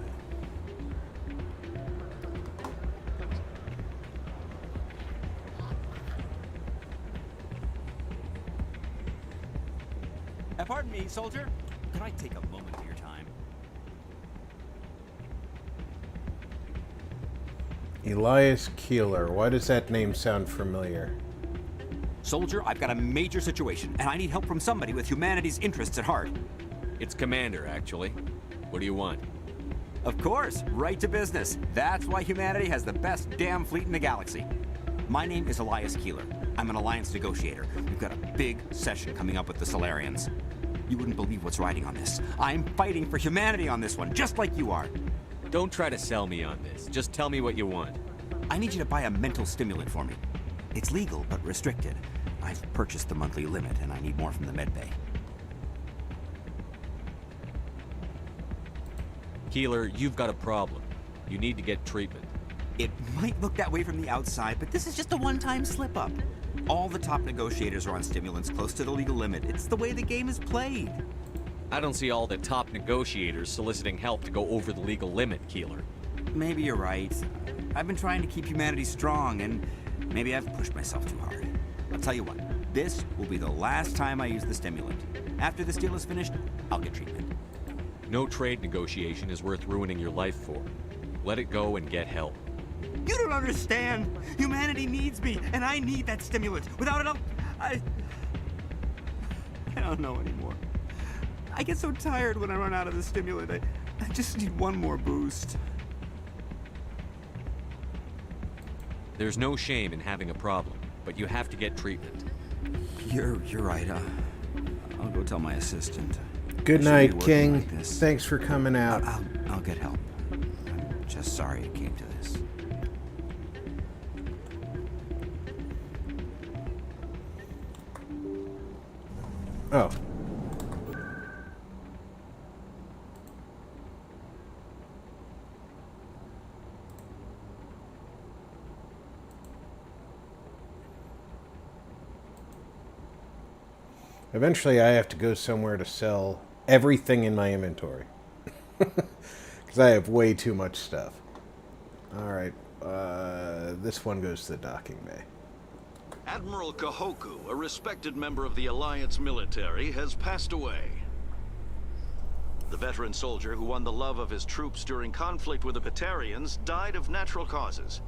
Pardon me, soldier. Can I take a moment of your time? Elias Keeler. Why does that name sound familiar? Soldier, I've got a major situation, and I need help from somebody with humanity's interests at heart. It's Commander, actually. What do you want? Of course, right to business. That's why humanity has the best damn fleet in the galaxy. My name is Elias Keeler. I'm an alliance negotiator. We've got a big session coming up with the Solarians. You wouldn't believe what's riding on this. I'm fighting for humanity on this one, just like you are. Don't try to sell me on this. Just tell me what you want. I need you to buy a mental stimulant for me. It's legal, but restricted. I've purchased the monthly limit, and I need more from the medbay. Keeler, you've got a problem. You need to get treatment. It might look that way from the outside, but this is just a one-time slip-up. All the top negotiators are on stimulants close to the legal limit. It's the way the game is played. I don't see all the top negotiators soliciting help to go over the legal limit, Keeler. Maybe you're right. I've been trying to keep humanity strong, and maybe I've pushed myself too hard. I'll tell you what, this will be the last time I use the stimulant. After this deal is finished, I'll get treatment. No trade negotiation is worth ruining your life for. Let it go and get help. You don't understand! Humanity needs me, and I need that stimulant. Without it, I don't know anymore. I get so tired when I run out of the stimulant. I just need one more boost. There's no shame in having a problem, but you have to get treatment. You're right. I'll go tell my assistant. Good night, King. Thanks for coming out. I'll get help. I'm just sorry it came to this. Oh. Eventually I have to go somewhere to sell everything in my inventory. Because I have way too much stuff. Alright, this one goes to the docking bay. Admiral Kahoku, a respected member of the Alliance military, has passed away. The veteran soldier who won the love of his troops during conflict with the Batarians died of natural causes.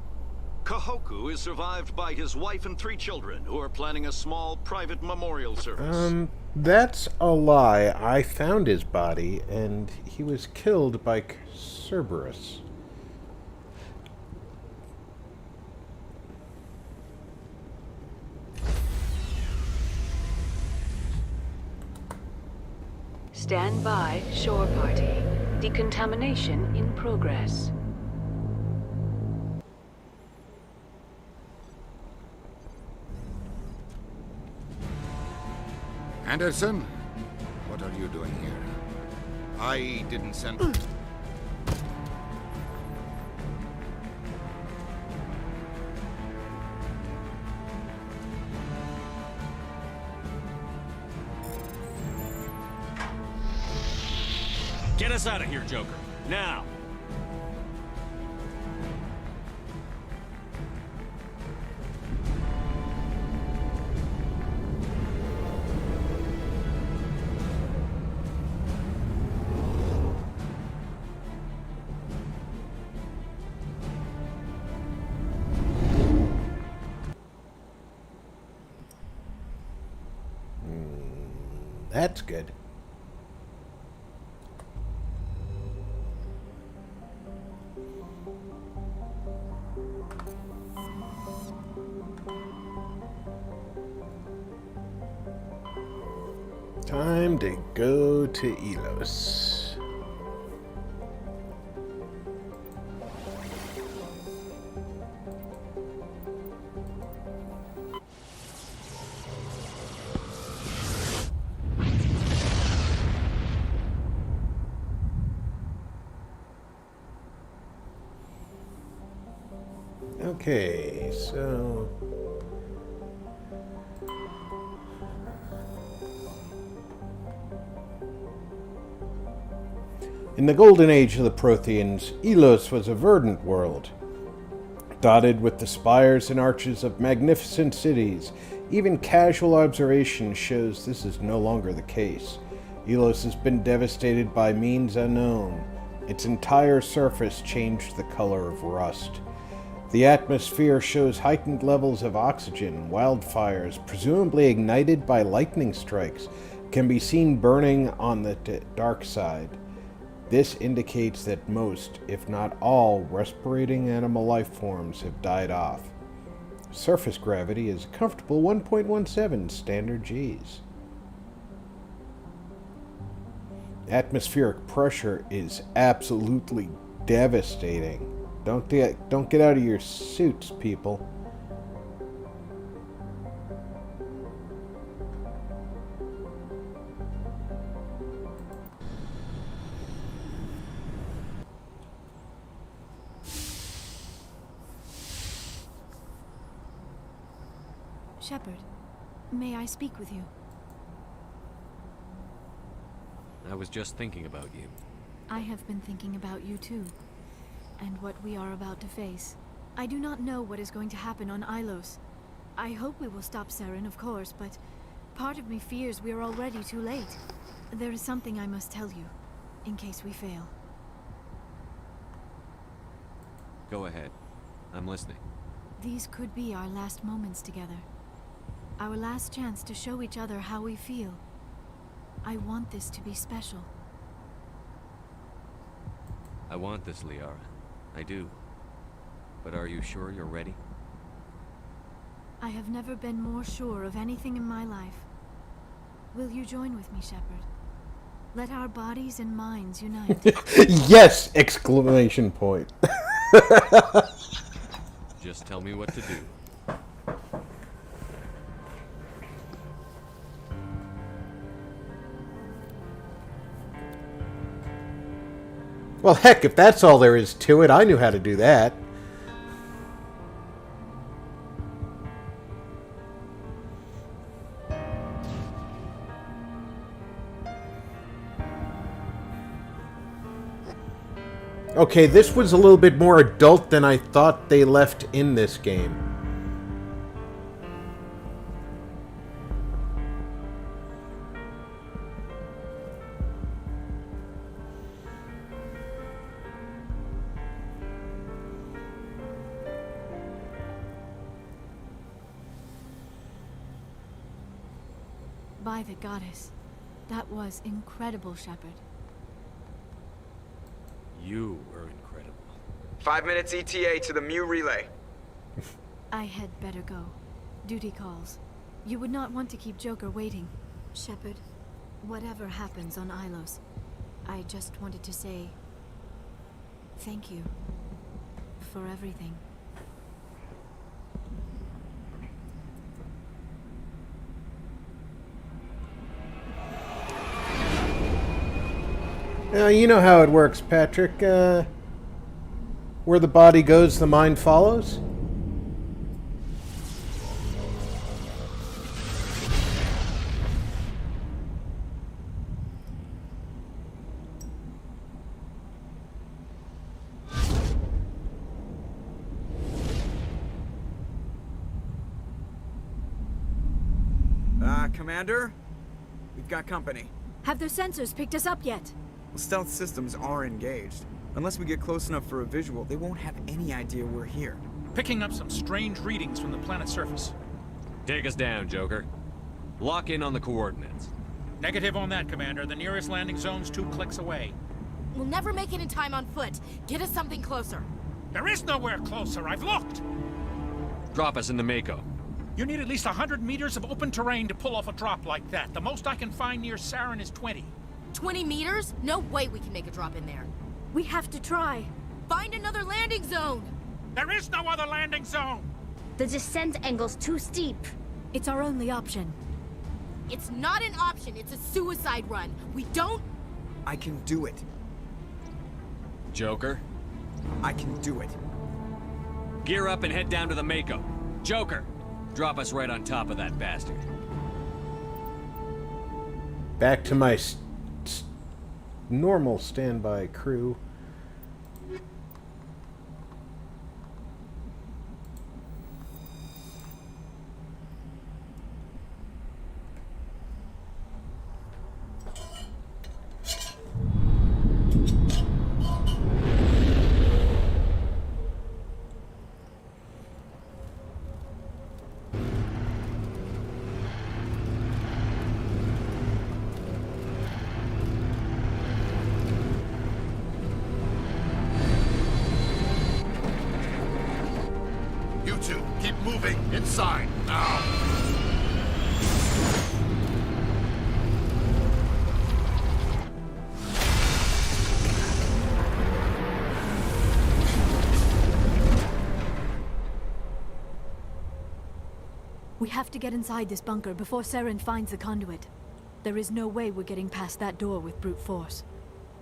Kahoku is survived by his wife and 3 children, who are planning a small private memorial service. That's a lie. I found his body, and he was killed by Cerberus. Stand by, shore party. Decontamination in progress. Anderson, what are you doing here? I didn't send... Get us out of here, Joker. Now! That's good. Time to go to Elos. Okay, so... in the golden age of the Protheans, Elos was a verdant world, dotted with the spires and arches of magnificent cities. Even casual observation shows this is no longer the case. Elos has been devastated by means unknown. Its entire surface changed the color of rust. The atmosphere shows heightened levels of oxygen. Wildfires, presumably ignited by lightning strikes, can be seen burning on the dark side. This indicates that most, if not all, respirating animal life forms have died off. Surface gravity is a comfortable 1.17 standard Gs. Atmospheric pressure is absolutely devastating. Don't get out of your suits, people. Shepard, may I speak with you? I was just thinking about you. I have been thinking about you too, and what we are about to face. I do not know what is going to happen on Ilos. I hope we will stop Saren, of course, but part of me fears we are already too late. There is something I must tell you, in case we fail. Go ahead. I'm listening. These could be our last moments together. Our last chance to show each other how we feel. I want this to be special. I want this, Liara. I do. But are you sure you're ready? I have never been more sure of anything in my life. Will you join with me, Shepard? Let our bodies and minds unite. Yes! Exclamation point. Just tell me what to do. Well, heck, if that's all there is to it, I knew how to do that. Okay, this was a little bit more adult than I thought they left in this game. By the goddess, that was incredible, Shepard. You were incredible. 5 minutes ETA to the Mu relay. I had better go. Duty calls. You would not want to keep Joker waiting. Shepard, whatever happens on Ilos, I just wanted to say thank you for everything. You know how it works, Patrick. Where the body goes, the mind follows. Commander? We've got company. Have their sensors picked us up yet? Well, stealth systems are engaged. Unless we get close enough for a visual, they won't have any idea we're here. Picking up some strange readings from the planet's surface. Take us down, Joker. Lock in on the coordinates. Negative on that, Commander. The nearest landing zone's 2 clicks away. We'll never make it in time on foot. Get us something closer. There is nowhere closer. I've looked. Drop us in the Mako. You need at least 100 meters of open terrain to pull off a drop like that. The most I can find near Saren is 20. 20 meters? No way we can make a drop in there. We have to try. Find another landing zone! There is no other landing zone! The descent angle's too steep. It's our only option. It's not an option, it's a suicide run. We don't... I can do it. Joker? I can do it. Gear up and head down to the Mako. Joker, drop us right on top of that bastard. Back to my normal standby crew. You two, keep moving. Inside, now. We have to get inside this bunker before Saren finds the conduit. There is no way we're getting past that door with brute force.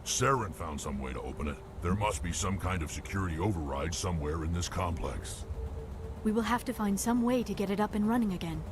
Saren found some way to open it. There must be some kind of security override somewhere in this complex. We will have to find some way to get it up and running again.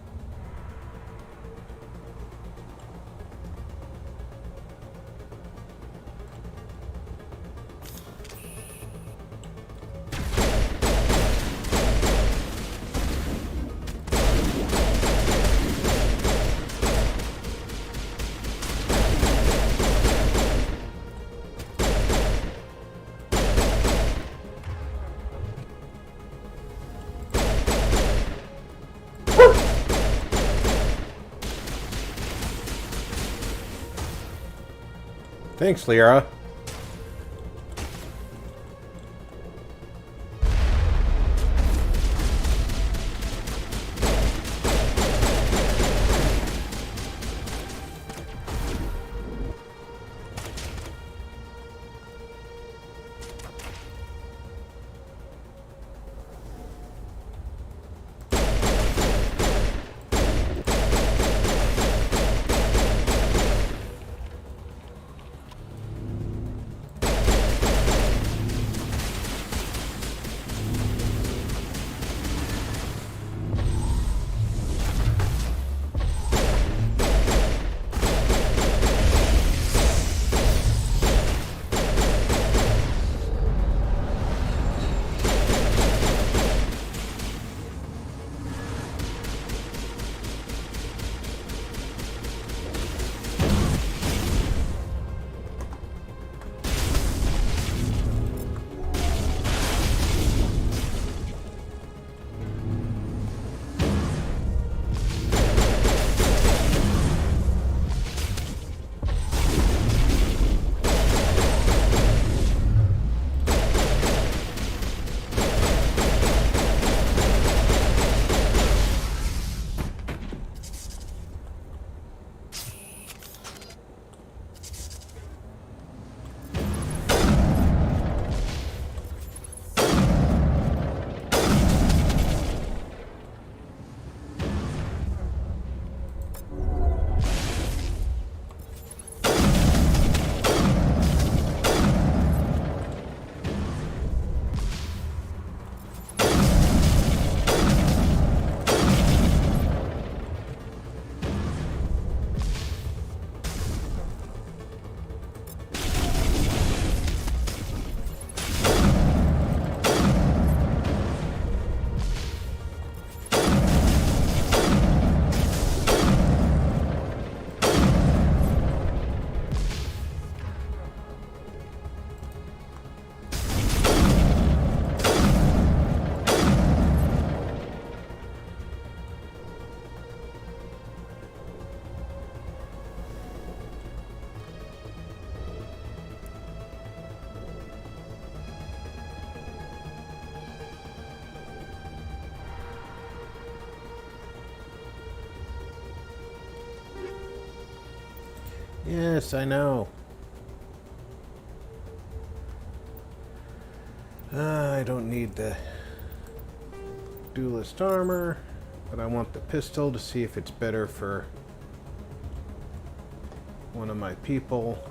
Thanks, Lyra. Yes, I know. I don't need the duelist armor, but I want the pistol to see if it's better for one of my people.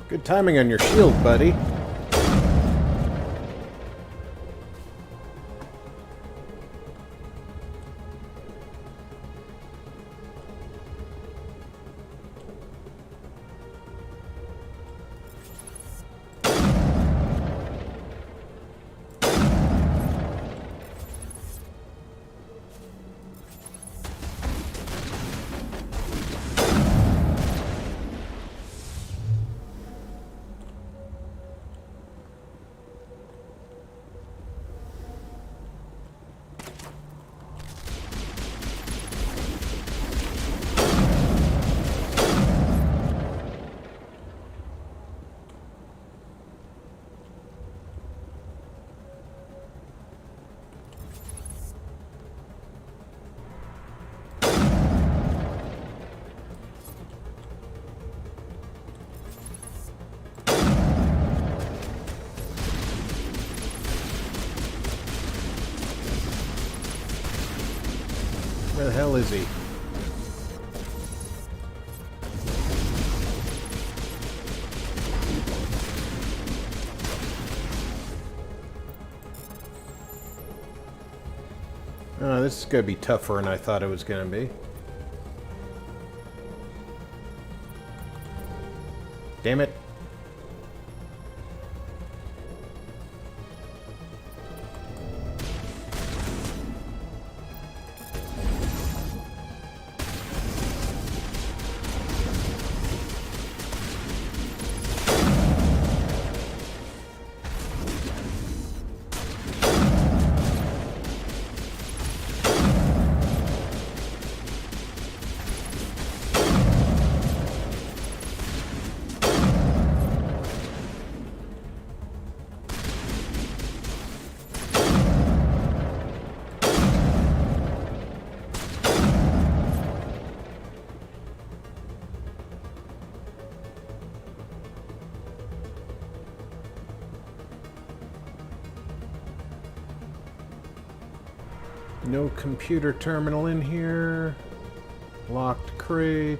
Good timing on your shield, buddy. Where the hell is he? Oh, this is going to be tougher than I thought it was going to be. Damn it. No computer terminal in here. Locked crate.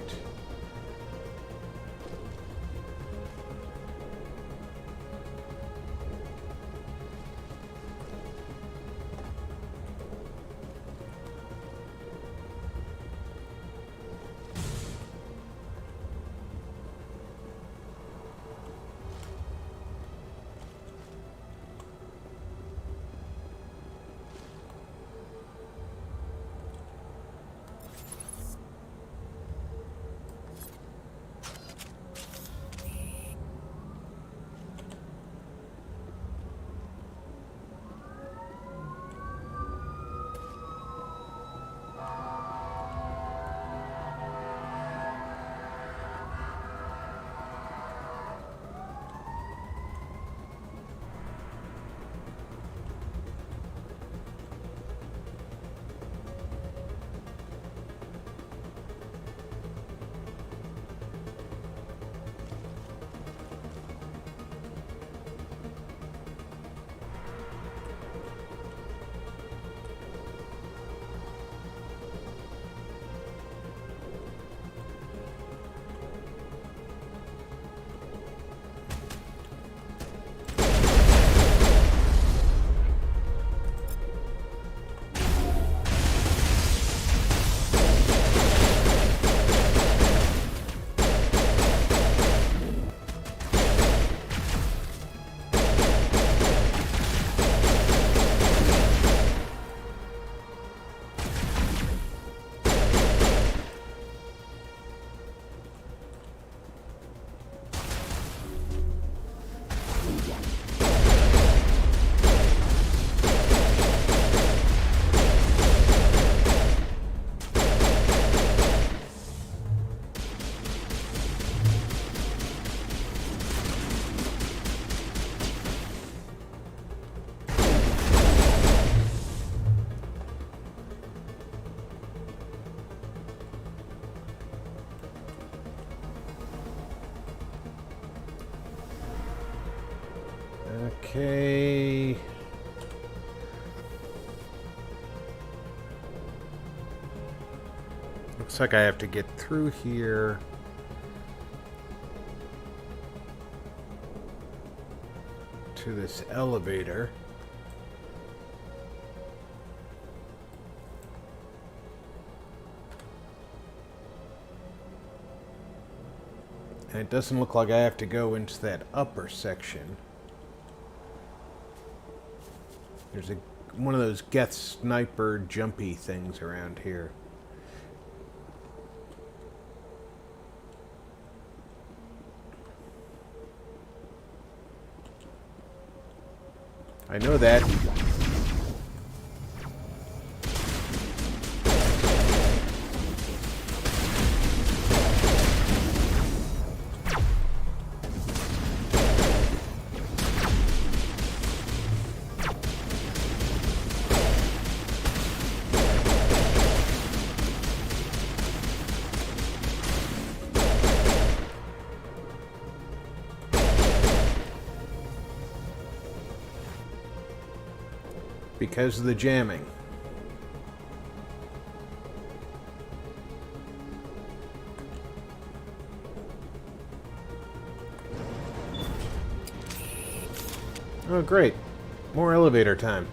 Okay. Looks like I have to get through here. To this elevator. And it doesn't look like I have to go into that upper section. There's one of those Geth sniper jumpy things around here. I know that. Because of the jamming. Oh, great. More elevator time.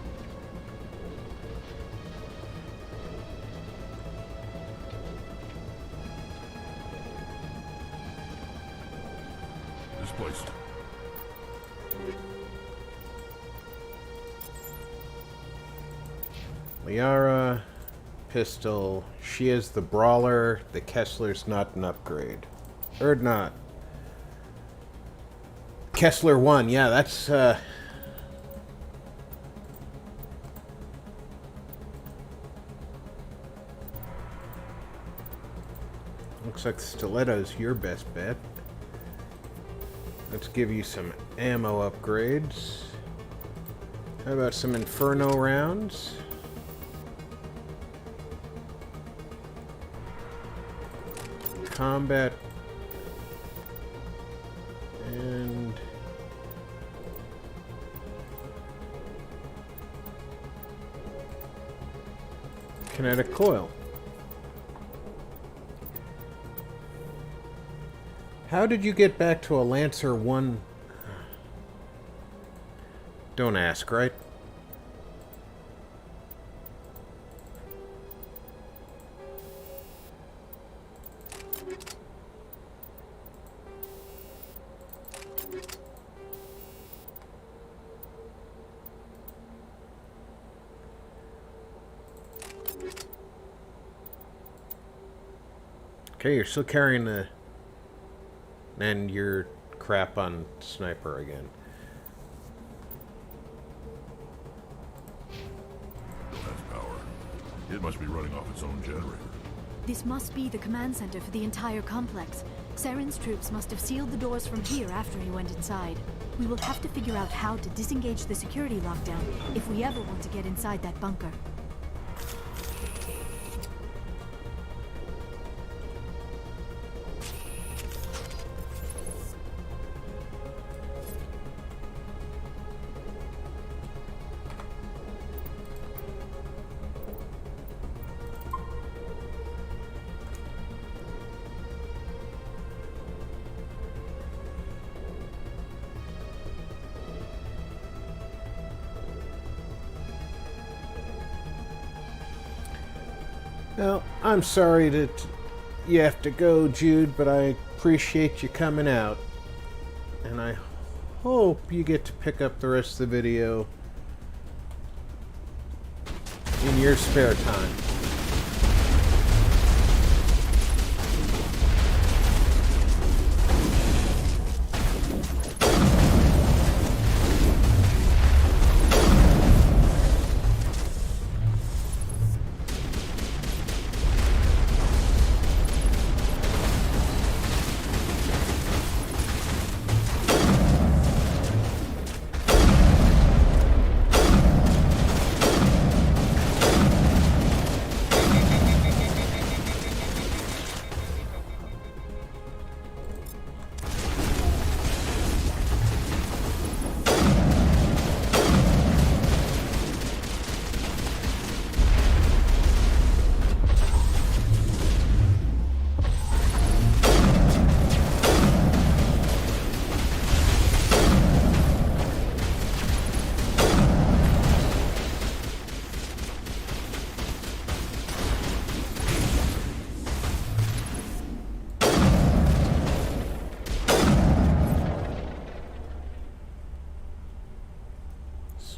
This place. Liara, pistol. She is the brawler. The Kessler's not an upgrade. Or not. Kessler 1, yeah, that's, looks like stiletto's your best bet. Let's give you some ammo upgrades. How about some Inferno rounds? Combat and kinetic coil. How did you get back to a Lancer 1? Don't ask, right? Okay, you're still carrying the... And your crap on sniper again. Still has power. It must be running off its own generator. This must be the command center for the entire complex. Saren's troops must have sealed the doors from here after he went inside. We will have to figure out how to disengage the security lockdown if we ever want to get inside that bunker. Well, I'm sorry that you have to go, Jude, but I appreciate you coming out. And I hope you get to pick up the rest of the video in your spare time.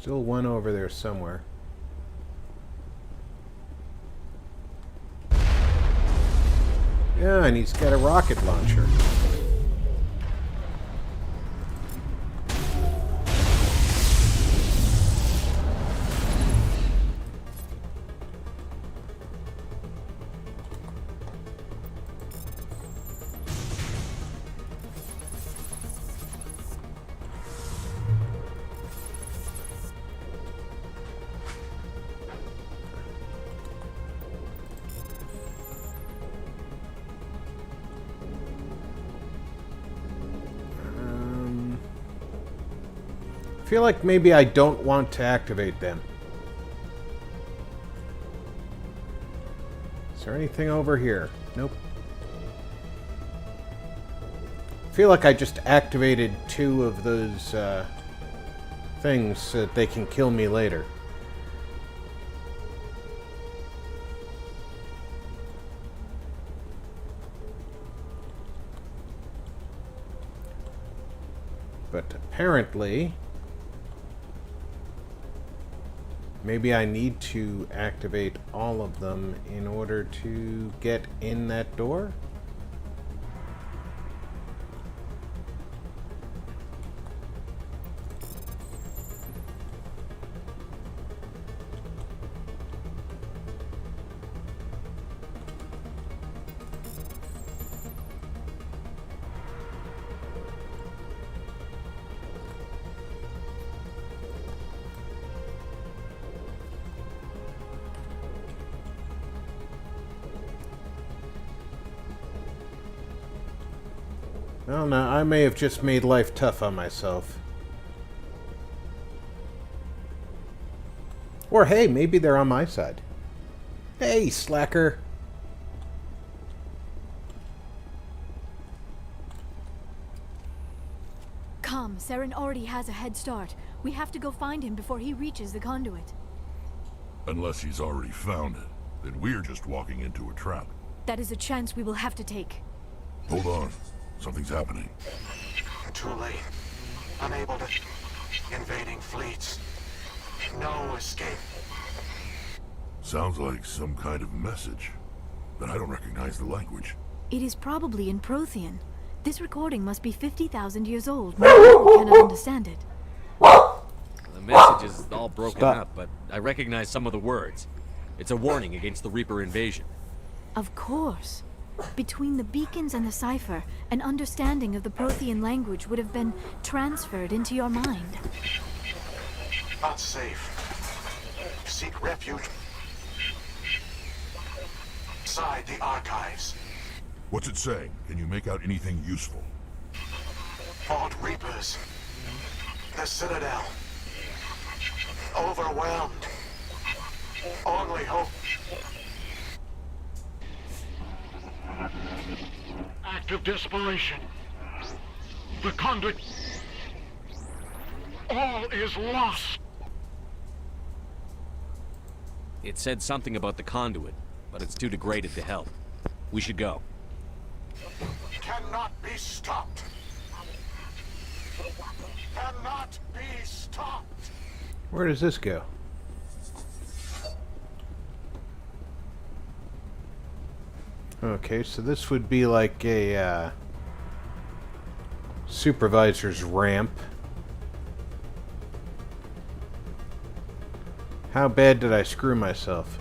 Still one over there somewhere. Yeah, and he's got a rocket launcher. I feel like maybe I don't want to activate them. Is there anything over here? Nope. I feel like I just activated 2 of those things so that they can kill me later. But apparently, maybe I need to activate all of them in order to get in that door? Well, no, I may have just made life tough on myself. Or hey, maybe they're on my side. Hey, slacker. Come, Saren already has a head start. We have to go find him before he reaches the conduit. Unless he's already found it, then we're just walking into a trap. That is a chance we will have to take. Hold on. Something's happening. Too late. Unable to... Invading fleets. No escape. Sounds like some kind of message, but I don't recognize the language. It is probably in Prothean. This recording must be 50,000 years old. Most people cannot understand it. The message is all broken Stop. up, but I recognize some of the words. It's a warning against the Reaper invasion. Of course. Between the beacons and the cipher, an understanding of the Prothean language would have been transferred into your mind. Not safe. Seek refuge inside the archives. What's it saying? Can you make out anything useful? Fought Reapers. The Citadel. Overwhelmed. Only hope. Act of desperation. The conduit. All is lost. It said something about the conduit, but it's too degraded to help. We should go. Cannot be stopped. Cannot be stopped. Where does this go? Okay, so this would be like a supervisor's ramp. How bad did I screw myself?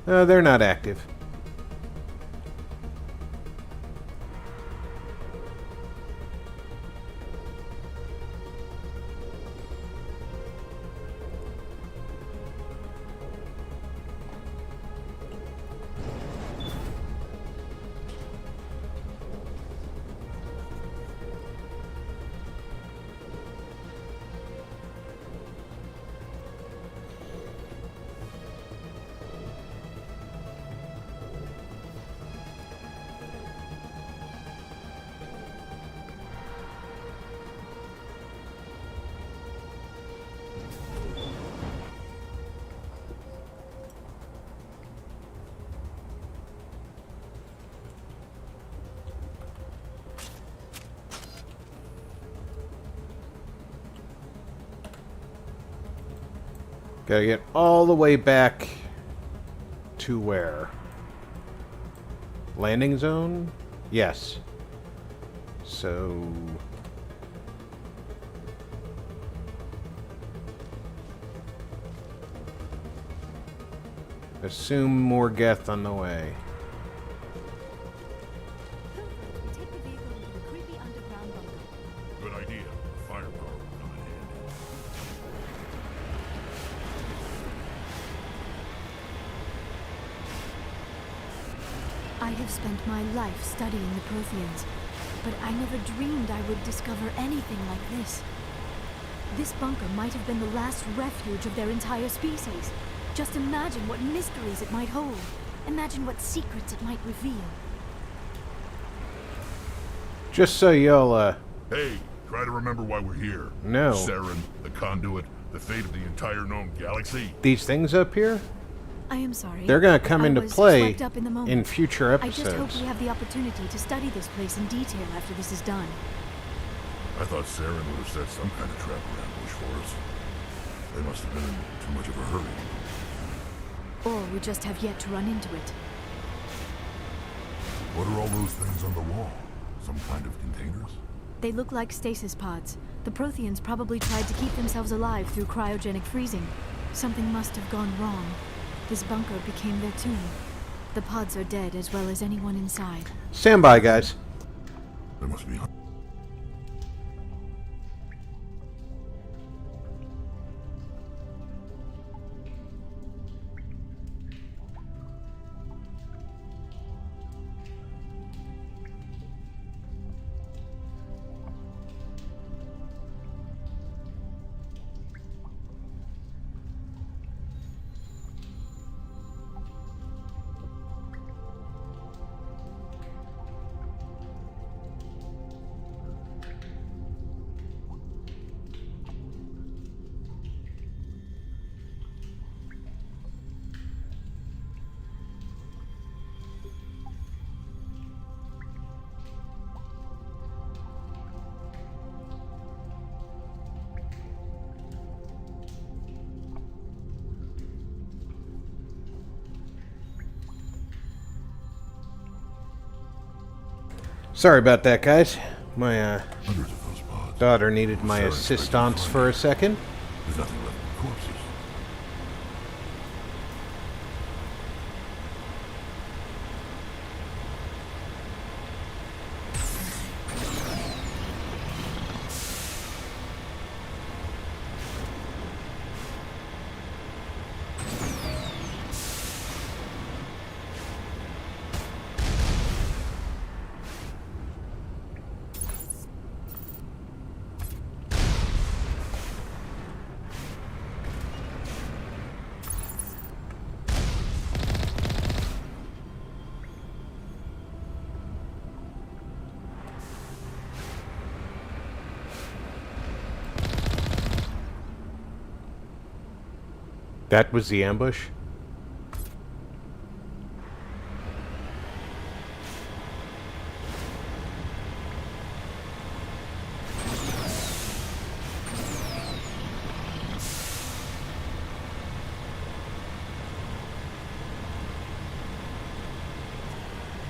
They're not active. Gotta get all the way back to where? Landing zone? Yes. So... assume more Geth on the way. Good idea. Firepower will come in handy. I have spent my life studying the Protheans, but I never dreamed I would discover anything like this. This bunker might have been the last refuge of their entire species. Just imagine what mysteries it might hold. Imagine what secrets it might reveal. Just so y'all, Hey, try to remember why we're here. No. Saren, the conduit, the fate of the entire known galaxy. these things up here, I am sorry. they're gonna come I into was play swept up in the moment. in future I just hope episodes. we have the opportunity to study this place in detail after this is done. I thought Saren would have set some kind of trap or ambush for us. They must have been in too much of a hurry. Or we just have yet to run into it. What are all those things on the wall? Some kind of containers? They look like stasis pods. The Protheans probably tried to keep themselves alive through cryogenic freezing. Something must have gone wrong. This bunker became their tomb. The pods are dead as well as anyone inside. Stand by, guys. There must be... Sorry about that, guys. My daughter needed my assistance for a second. There's nothing left but corpses. That was the ambush?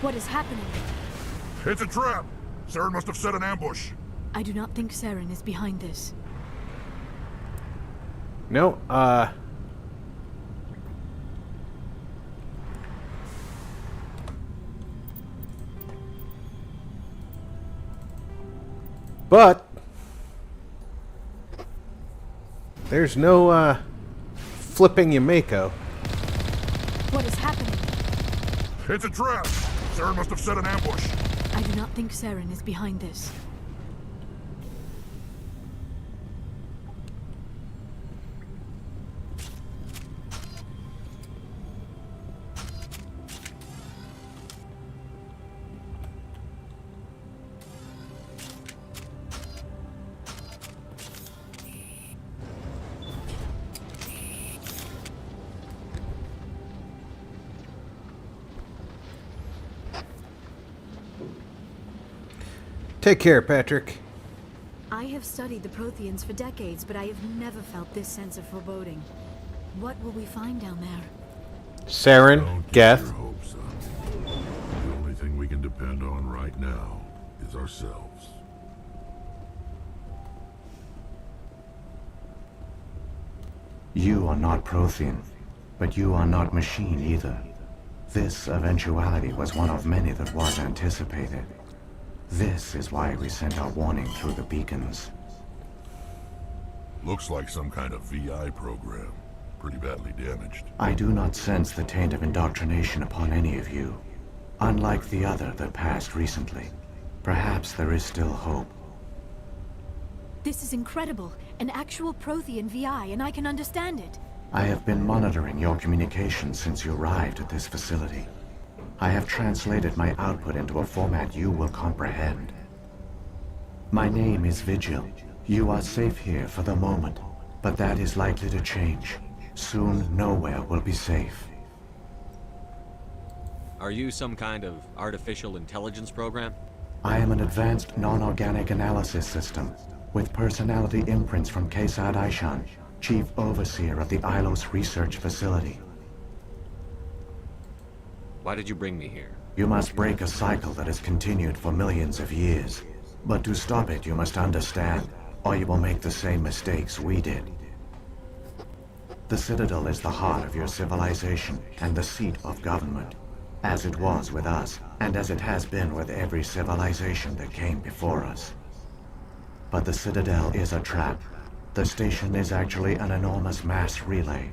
What is happening? It's a trap! Saren must have set an ambush. I do not think Saren is behind this. No, but there's no flipping Yumeko. What is happening? It's a trap! Saren must have set an ambush. I do not think Saren is behind this. Take care, Patrick. I have studied the Protheans for decades, but I have never felt this sense of foreboding. What will we find down there? Saren, Don't get Geth. your hopes up. The only thing we can depend on right now is ourselves. You are not Prothean, but you are not machine either. This eventuality was one of many that was anticipated. This is why we sent our warning through the beacons. Looks like some kind of VI program. Pretty badly damaged. I do not sense the taint of indoctrination upon any of you. Unlike the other that passed recently. Perhaps there is still hope. This is incredible. An actual Prothean VI, and I can understand it. I have been monitoring your communications since you arrived at this facility. I have translated my output into a format you will comprehend. My name is Vigil. You are safe here for the moment, but that is likely to change. Soon, nowhere will be safe. Are you some kind of artificial intelligence program? I am an advanced non-organic analysis system, with personality imprints from Kesad Aishan, Chief Overseer of the Ilos Research Facility. Why did you bring me here? You must break a cycle that has continued for millions of years. But to stop it, you must understand, or you will make the same mistakes we did. The Citadel is the heart of your civilization and the seat of government, as it was with us, and as it has been with every civilization that came before us. But the Citadel is a trap. The station is actually an enormous mass relay,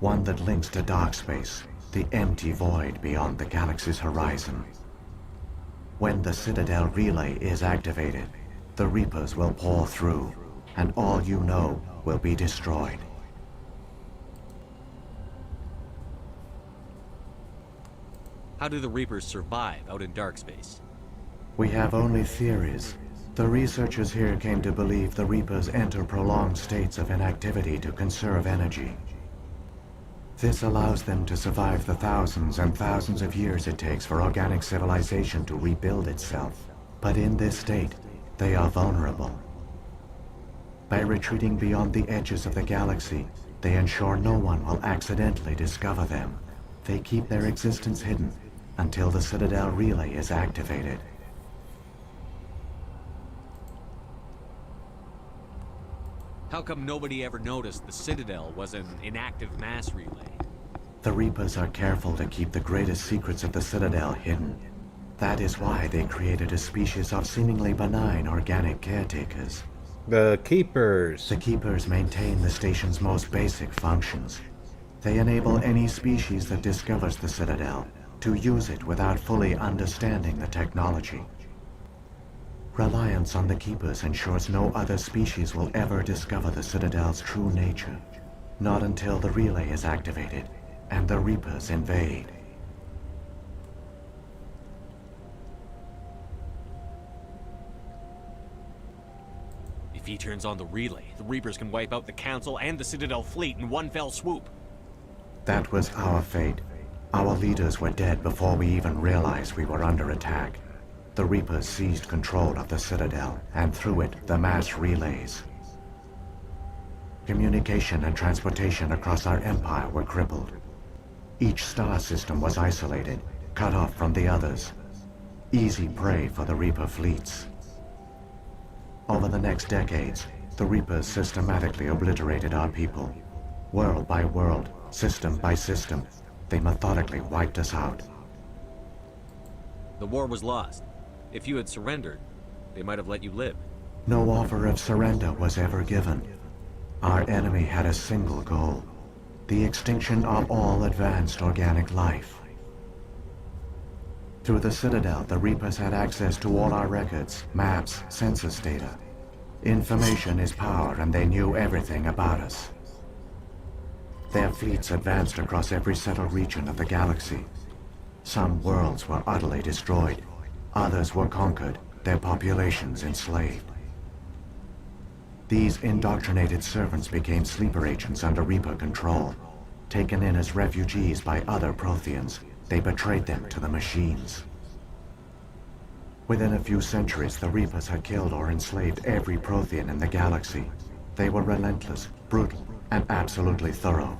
one that links to dark space, the empty void beyond the galaxy's horizon. When the Citadel relay is activated, the Reapers will pour through, and all you know will be destroyed. How do the Reapers survive out in dark space? We have only theories. The researchers here came to believe the Reapers enter prolonged states of inactivity to conserve energy. This allows them to survive the thousands and thousands of years it takes for organic civilization to rebuild itself. But in this state, they are vulnerable. By retreating beyond the edges of the galaxy, they ensure no one will accidentally discover them. They keep their existence hidden until the Citadel relay is activated. How come nobody ever noticed the Citadel was an inactive mass relay? The Reapers are careful to keep the greatest secrets of the Citadel hidden. That is why they created a species of seemingly benign organic caretakers. The Keepers. The Keepers maintain the station's most basic functions. They enable any species that discovers the Citadel to use it without fully understanding the technology. Reliance on the Keepers ensures no other species will ever discover the Citadel's true nature. Not until the relay is activated and the Reapers invade. If he turns on the relay, the Reapers can wipe out the Council and the Citadel fleet in one fell swoop. That was our fate. Our leaders were dead before we even realized we were under attack. The Reapers seized control of the Citadel, and through it, the mass relays. Communication and transportation across our empire were crippled. Each star system was isolated, cut off from the others. Easy prey for the Reaper fleets. Over the next decades, the Reapers systematically obliterated our people. World by world, system by system, they methodically wiped us out. The war was lost. If you had surrendered, they might have let you live. No offer of surrender was ever given. Our enemy had a single goal: the extinction of all advanced organic life. Through the Citadel, the Reapers had access to all our records, maps, census data. Information is power, and they knew everything about us. Their fleets advanced across every settled region of the galaxy. Some worlds were utterly destroyed. Others were conquered, their populations enslaved. These indoctrinated servants became sleeper agents under Reaper control. Taken in as refugees by other Protheans, they betrayed them to the machines. Within a few centuries, the Reapers had killed or enslaved every Prothean in the galaxy. They were relentless, brutal, and absolutely thorough.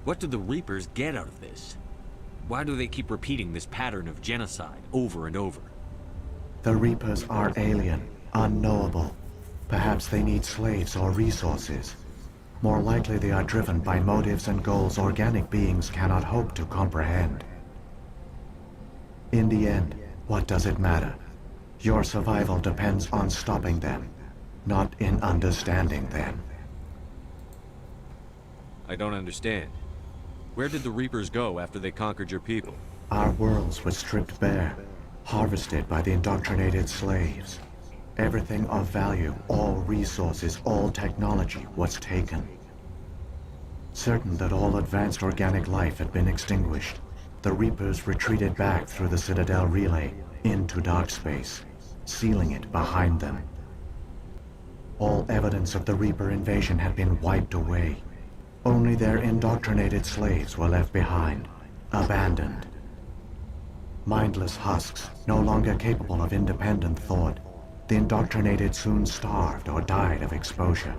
What do the Reapers get out of this? Why do they keep repeating this pattern of genocide over and over? The Reapers are alien, unknowable. Perhaps they need slaves or resources. More likely they are driven by motives and goals organic beings cannot hope to comprehend. In the end, what does it matter? Your survival depends on stopping them, not in understanding them. I don't understand. Where did the Reapers go after they conquered your people? Our worlds were stripped bare, harvested by the indoctrinated slaves. Everything of value, all resources, all technology was taken. Certain that all advanced organic life had been extinguished, the Reapers retreated back through the Citadel relay into dark space, sealing it behind them. All evidence of the Reaper invasion had been wiped away. Only their indoctrinated slaves were left behind, abandoned. Mindless husks, no longer capable of independent thought, the indoctrinated soon starved or died of exposure.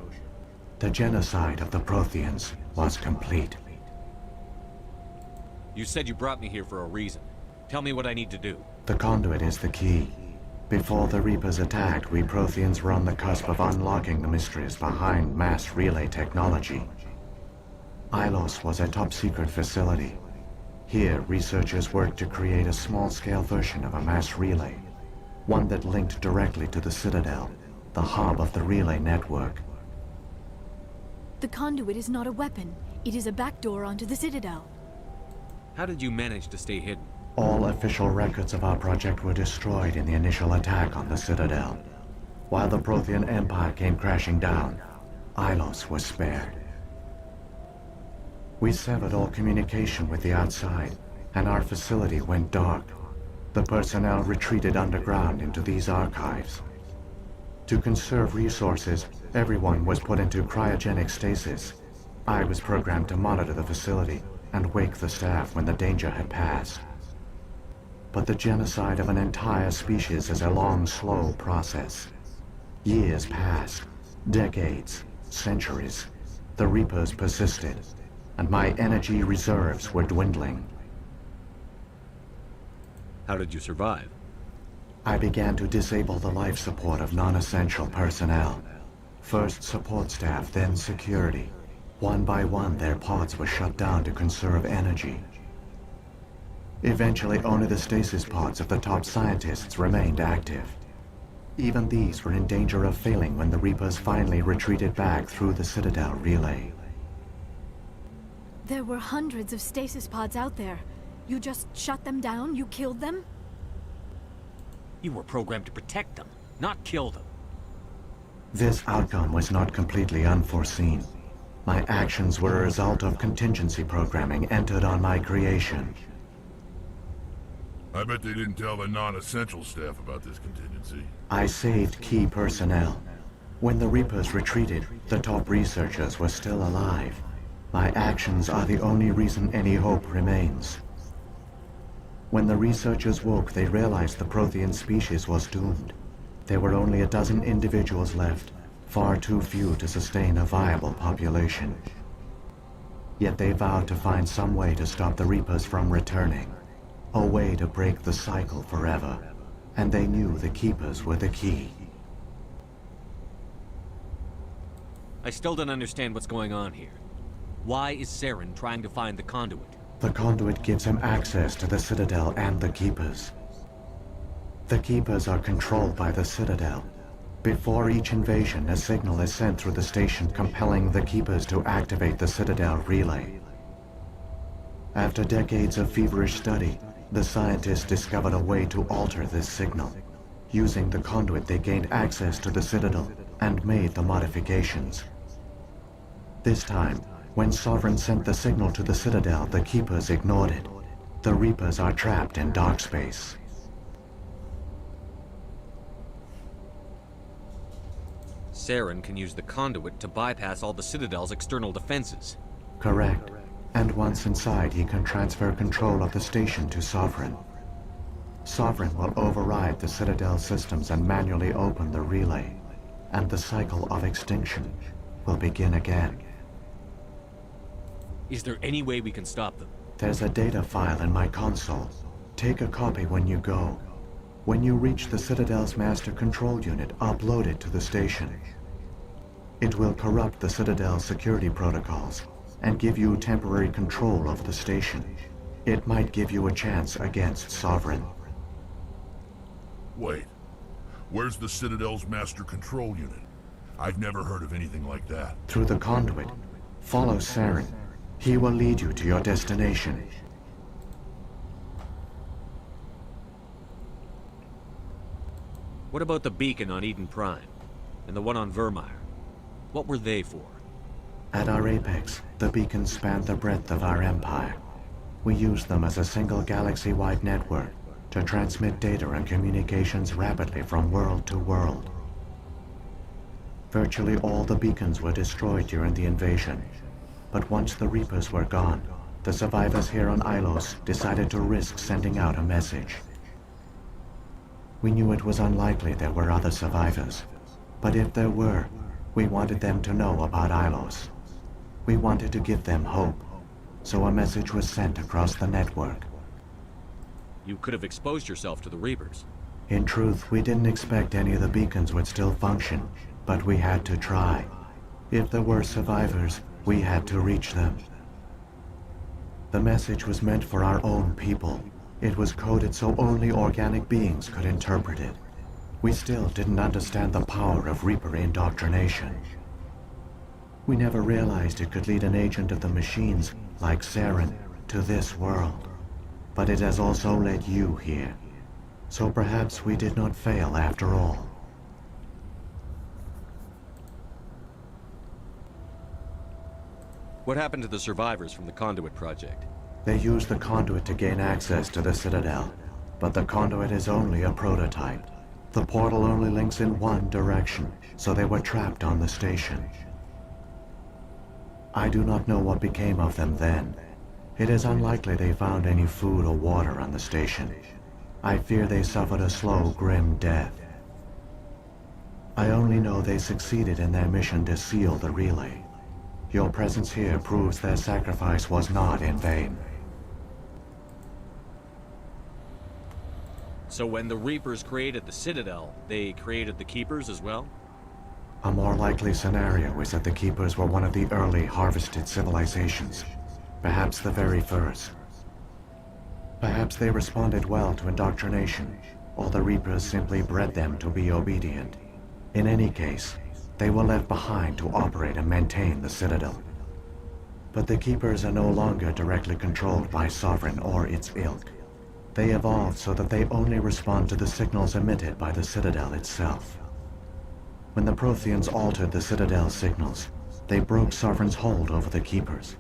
The genocide of the Protheans was complete. You said you brought me here for a reason. Tell me what I need to do. The conduit is the key. Before the Reapers attacked, we Protheans were on the cusp of unlocking the mysteries behind mass relay technology. Ilos was a top-secret facility. Here, researchers worked to create a small-scale version of a mass relay, one that linked directly to the Citadel, the hub of the relay network. The conduit is not a weapon. It is a backdoor onto the Citadel. How did you manage to stay hidden? All official records of our project were destroyed in the initial attack on the Citadel. While the Prothean Empire came crashing down, Ilos was spared. We severed all communication with the outside, and our facility went dark. The personnel retreated underground into these archives. To conserve resources, everyone was put into cryogenic stasis. I was programmed to monitor the facility and wake the staff when the danger had passed. But the genocide of an entire species is a long, slow process. Years passed, decades, centuries. The Reapers persisted, and my energy reserves were dwindling. How did you survive? I began to disable the life support of non-essential personnel. First support staff, then security. One by one, their pods were shut down to conserve energy. Eventually, only the stasis pods of the top scientists remained active. Even these were in danger of failing when the Reapers finally retreated back through the Citadel relay. There were hundreds of stasis pods out there. You just shut them down? You killed them? You were programmed to protect them, not kill them. This outcome was not completely unforeseen. My actions were a result of contingency programming entered on my creation. I bet they didn't tell the non-essential staff about this contingency. I saved key personnel. When the Reapers retreated, the top researchers were still alive. My actions are the only reason any hope remains. When the researchers woke, they realized the Prothean species was doomed. There were only a dozen individuals left, far too few to sustain a viable population. Yet they vowed to find some way to stop the Reapers from returning, a way to break the cycle forever, and they knew the Keepers were the key. I still don't understand what's going on here. Why is Saren trying to find the conduit? The conduit gives him access to the Citadel and the Keepers. The Keepers are controlled by the Citadel. Before each invasion, a signal is sent through the station compelling the Keepers to activate the Citadel relay. After decades of feverish study, the scientists discovered a way to alter this signal. Using the conduit, they gained access to the Citadel and made the modifications. This time, when Sovereign sent the signal to the Citadel, the Keepers ignored it. The Reapers are trapped in dark space. Saren can use the conduit to bypass all the Citadel's external defenses. Correct. And once inside, he can transfer control of the station to Sovereign. Sovereign will override the Citadel systems and manually open the relay, and the cycle of extinction will begin again. Is there any way we can stop them? There's a data file in my console. Take a copy when you go. When you reach the Citadel's master control unit, upload it to the station. It will corrupt the Citadel's security protocols and give you temporary control of the station. It might give you a chance against Sovereign. Wait. Where's the Citadel's master control unit? I've never heard of anything like that. Through the conduit. Follow Saren. He will lead you to your destination. What about the beacon on Eden Prime? And the one on Vermire? What were they for? At our apex, the beacons spanned the breadth of our empire. We used them as a single galaxy-wide network to transmit data and communications rapidly from world to world. Virtually all the beacons were destroyed during the invasion, but once the Reapers were gone, the survivors here on Ilos decided to risk sending out a message. We knew it was unlikely there were other survivors, but if there were, we wanted them to know about Ilos. We wanted to give them hope, so a message was sent across the network. You could have exposed yourself to the Reapers. In truth, we didn't expect any of the beacons would still function, but we had to try. If there were survivors, we had to reach them. The message was meant for our own people. It was coded so only organic beings could interpret it. We still didn't understand the power of Reaper indoctrination. We never realized it could lead an agent of the machines, like Saren, to this world. But it has also led you here. So perhaps we did not fail after all. What happened to the survivors from the Conduit project? They used the conduit to gain access to the Citadel, but the conduit is only a prototype. The portal only links in one direction, so they were trapped on the station. I do not know what became of them then. It is unlikely they found any food or water on the station. I fear they suffered a slow, grim death. I only know they succeeded in their mission to seal the relay. Your presence here proves their sacrifice was not in vain. So when the Reapers created the Citadel, they created the Keepers as well? A more likely scenario is that the Keepers were one of the early harvested civilizations, perhaps the very first. Perhaps they responded well to indoctrination, or the Reapers simply bred them to be obedient. In any case, they were left behind to operate and maintain the Citadel. But the Keepers are no longer directly controlled by Sovereign or its ilk. They evolved so that they only respond to the signals emitted by the Citadel itself. When the Protheans altered the Citadel's signals, they broke Sovereign's hold over the Keepers.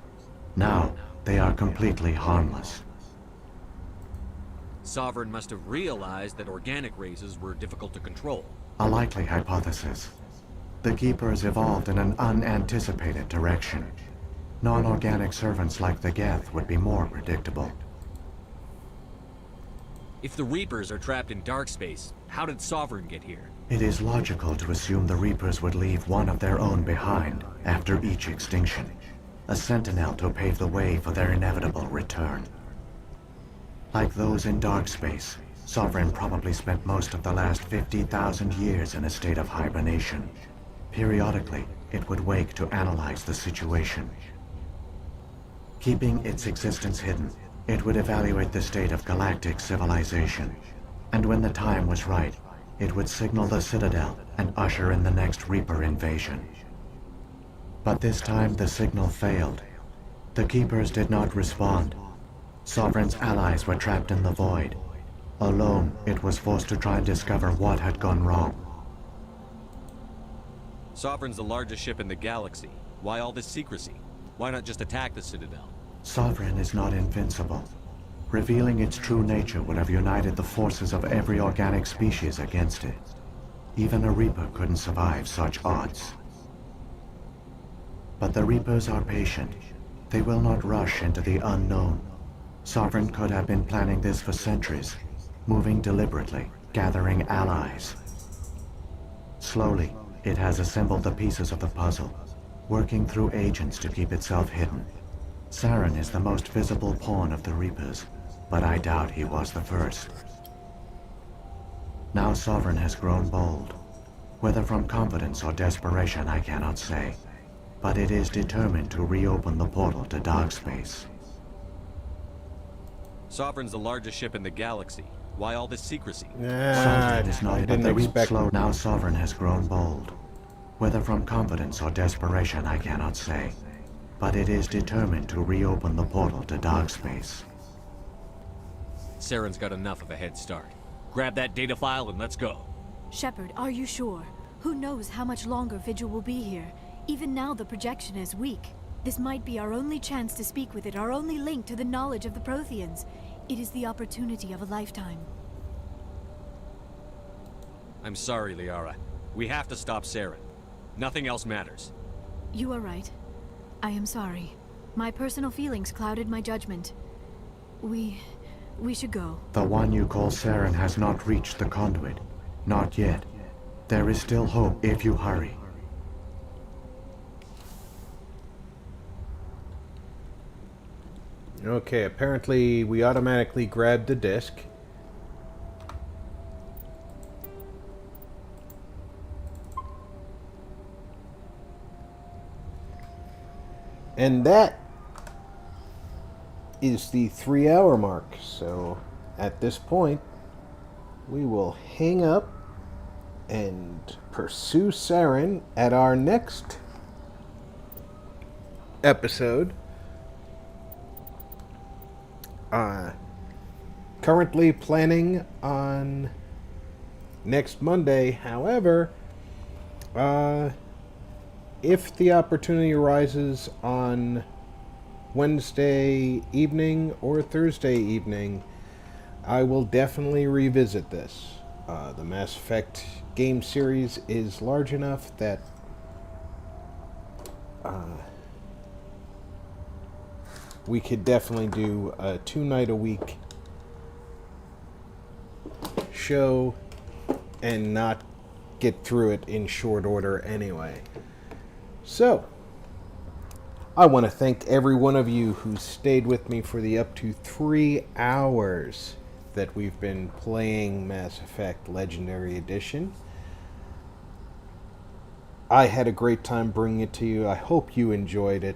Now, they are completely harmless. Sovereign must have realized that organic races were difficult to control. A likely hypothesis. The Keepers evolved in an unanticipated direction. Non-organic servants like the Geth would be more predictable. If the Reapers are trapped in dark space, how did Sovereign get here? It is logical to assume the Reapers would leave one of their own behind after each extinction. A sentinel to pave the way for their inevitable return. Like those in dark space, Sovereign probably spent most of the last 50,000 years in a state of hibernation. Periodically, it would wake to analyze the situation. Keeping its existence hidden, it would evaluate the state of galactic civilization. And when the time was right, it would signal the Citadel and usher in the next Reaper invasion. But this time the signal failed. The Keepers did not respond. Sovereign's allies were trapped in the void. Alone, it was forced to try and discover what had gone wrong. Sovereign's the largest ship in the galaxy. Why all this secrecy? Why not just attack the Citadel? Sovereign is not invincible. Revealing its true nature would have united the forces of every organic species against it. Even a Reaper couldn't survive such odds. But the Reapers are patient. They will not rush into the unknown. Sovereign could have been planning this for centuries, moving deliberately, gathering allies. Slowly, it has assembled the pieces of the puzzle, working through agents to keep itself hidden. Saren is the most visible pawn of the Reapers, but I doubt he was the first. Now Sovereign has grown bold. Whether from confidence or desperation, I cannot say. But it is determined to reopen the portal to dark space. Sovereign's the largest ship in the galaxy. Why all this secrecy? Sovereign is not, I but didn't the expect... slow. Now Sovereign has grown bold. Whether from confidence or desperation, I cannot say. But it is determined to reopen the portal to dark space. Saren's got enough of a head start. Grab that data file and let's go. Shepard, are you sure? Who knows how much longer Vigil will be here? Even now the projection is weak. This might be our only chance to speak with it, our only link to the knowledge of the Protheans. It is the opportunity of a lifetime. I'm sorry, Liara. We have to stop Saren. Nothing else matters. You are right. I am sorry. My personal feelings clouded my judgment. We should go. The one you call Saren has not reached the conduit. Not yet. There is still hope if you hurry. Okay, apparently we automatically grabbed the disc. And that is the 3-hour mark. So at this point, we will hang up and pursue Saren at our next episode. Currently planning on next Monday. However, if the opportunity arises on Wednesday evening or Thursday evening, I will definitely revisit this. The Mass Effect game series is large enough that we could definitely do a 2-night-a-week show and not get through it in short order anyway. So, I want to thank every one of you who stayed with me for the up to 3 hours that we've been playing Mass Effect Legendary Edition. I had a great time bringing it to you. I hope you enjoyed it.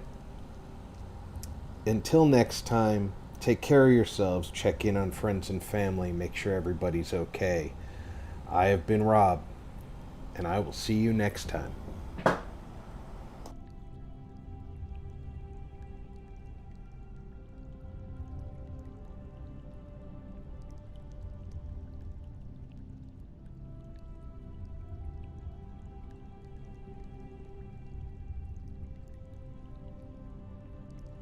Until next time, take care of yourselves, check in on friends and family, make sure everybody's okay. I have been Rob, and I will see you next time.